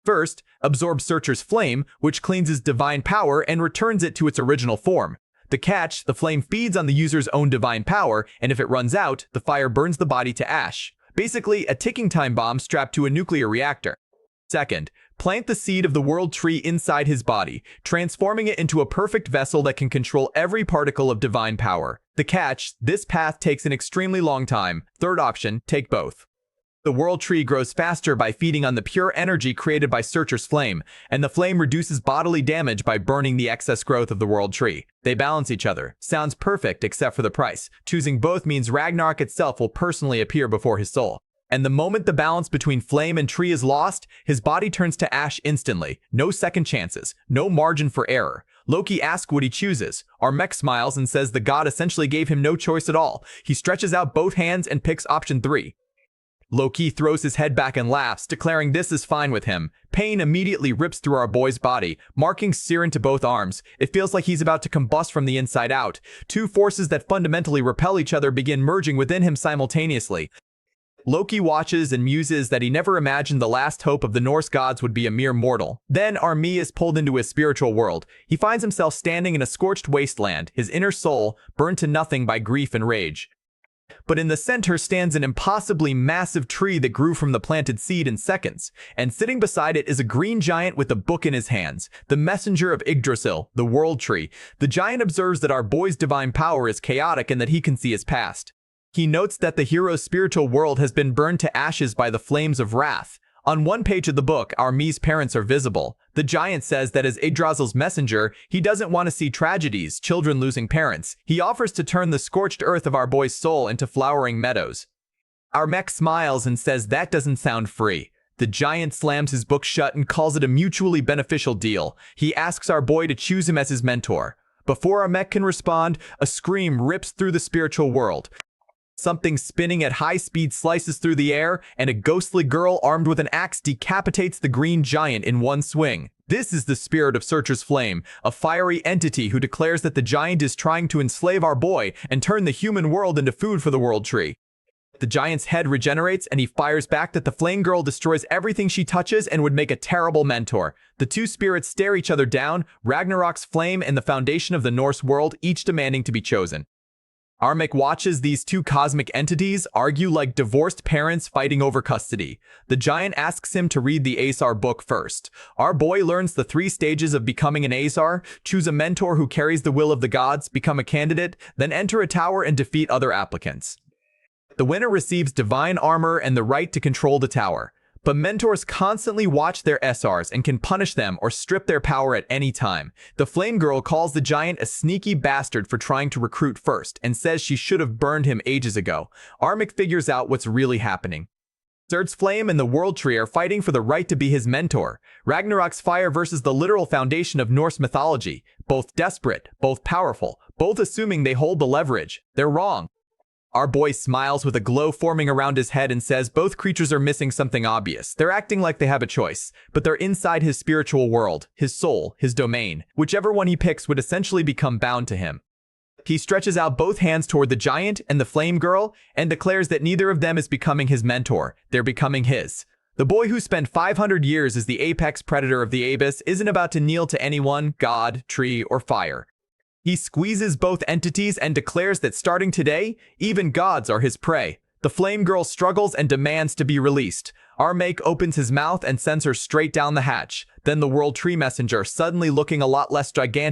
First, absorb Searcher's flame, which cleans his divine power and returns it to its original form. The catch, the flame feeds on the user's own divine power, and if it runs out, the fire burns the body to ash. Basically, a ticking time bomb strapped to a nuclear reactor. Second, plant the seed of the world tree inside his body, transforming it into a perfect vessel that can control every particle of divine power. The catch, this path takes an extremely long time. Third option, take both. The world tree grows faster by feeding on the pure energy created by Searcher's flame, and the flame reduces bodily damage by burning the excess growth of the world tree. They balance each other. Sounds perfect except for the price. Choosing both means Ragnarok itself will personally appear before his soul. And the moment the balance between flame and tree is lost, his body turns to ash instantly. No second chances. No margin for error. Loki asks what he chooses. Our mech smiles and says the god essentially gave him no choice at all. He stretches out both hands and picks option 3. Loki throws his head back and laughs, declaring this is fine with him. Pain immediately rips through our boy's body, marking sear into both arms. It feels like he's about to combust from the inside out. 2 forces that fundamentally repel each other begin merging within him simultaneously. Loki watches and muses that he never imagined the last hope of the Norse gods would be a mere mortal. Then Armi is pulled into his spiritual world. He finds himself standing in a scorched wasteland, his inner soul burned to nothing by grief and rage. But in the center stands an impossibly massive tree that grew from the planted seed in seconds, and sitting beside it is a green giant with a book in his hands, the messenger of Yggdrasil, the world tree. The giant observes that our boy's divine power is chaotic and that he can see his past. He notes that the hero's spiritual world has been burned to ashes by the flames of wrath. On one page of the book, Armi's parents are visible. The giant says that as Yggdrasil's messenger, he doesn't want to see tragedies, children losing parents. He offers to turn the scorched earth of our boy's soul into flowering meadows. Our mech smiles and says that doesn't sound free. The giant slams his book shut and calls it a mutually beneficial deal. He asks our boy to choose him as his mentor. Before our mech can respond, a scream rips through the spiritual world. Something spinning at high speed slices through the air, and a ghostly girl armed with an axe decapitates the green giant in one swing. This is the spirit of Searcher's Flame, a fiery entity who declares that the giant is trying to enslave our boy and turn the human world into food for the world tree. The giant's head regenerates and he fires back that the flame girl destroys everything she touches and would make a terrible mentor. The two spirits stare each other down, Ragnarok's flame and the foundation of the Norse world, each demanding to be chosen. Armek watches these two cosmic entities argue like divorced parents fighting over custody. The giant asks him to read the Asar book first. Our boy learns the 3 stages of becoming an Asar: choose a mentor who carries the will of the gods, become a candidate, then enter a tower and defeat other applicants. The winner receives divine armor and the right to control the tower. But mentors constantly watch their SRs and can punish them or strip their power at any time. The Flame Girl calls the giant a sneaky bastard for trying to recruit first and says she should have burned him ages ago. Armek figures out what's really happening. Zerd's Flame and the World Tree are fighting for the right to be his mentor. Ragnarok's fire versus the literal foundation of Norse mythology. Both desperate, both powerful, both assuming they hold the leverage. They're wrong. Our boy smiles with a glow forming around his head and says both creatures are missing something obvious. They're acting like they have a choice, but they're inside his spiritual world, his soul, his domain. Whichever one he picks would essentially become bound to him. He stretches out both hands toward the giant and the flame girl and declares that neither of them is becoming his mentor. They're becoming his. The boy who spent 500 years as the apex predator of the abyss isn't about to kneel to anyone, god, tree, or fire. He squeezes both entities and declares that starting today, even gods are his prey. The flame girl struggles and demands to be released. Armek opens his mouth and sends her straight down the hatch. Then the World Tree Messenger, suddenly looking a lot less gigantic,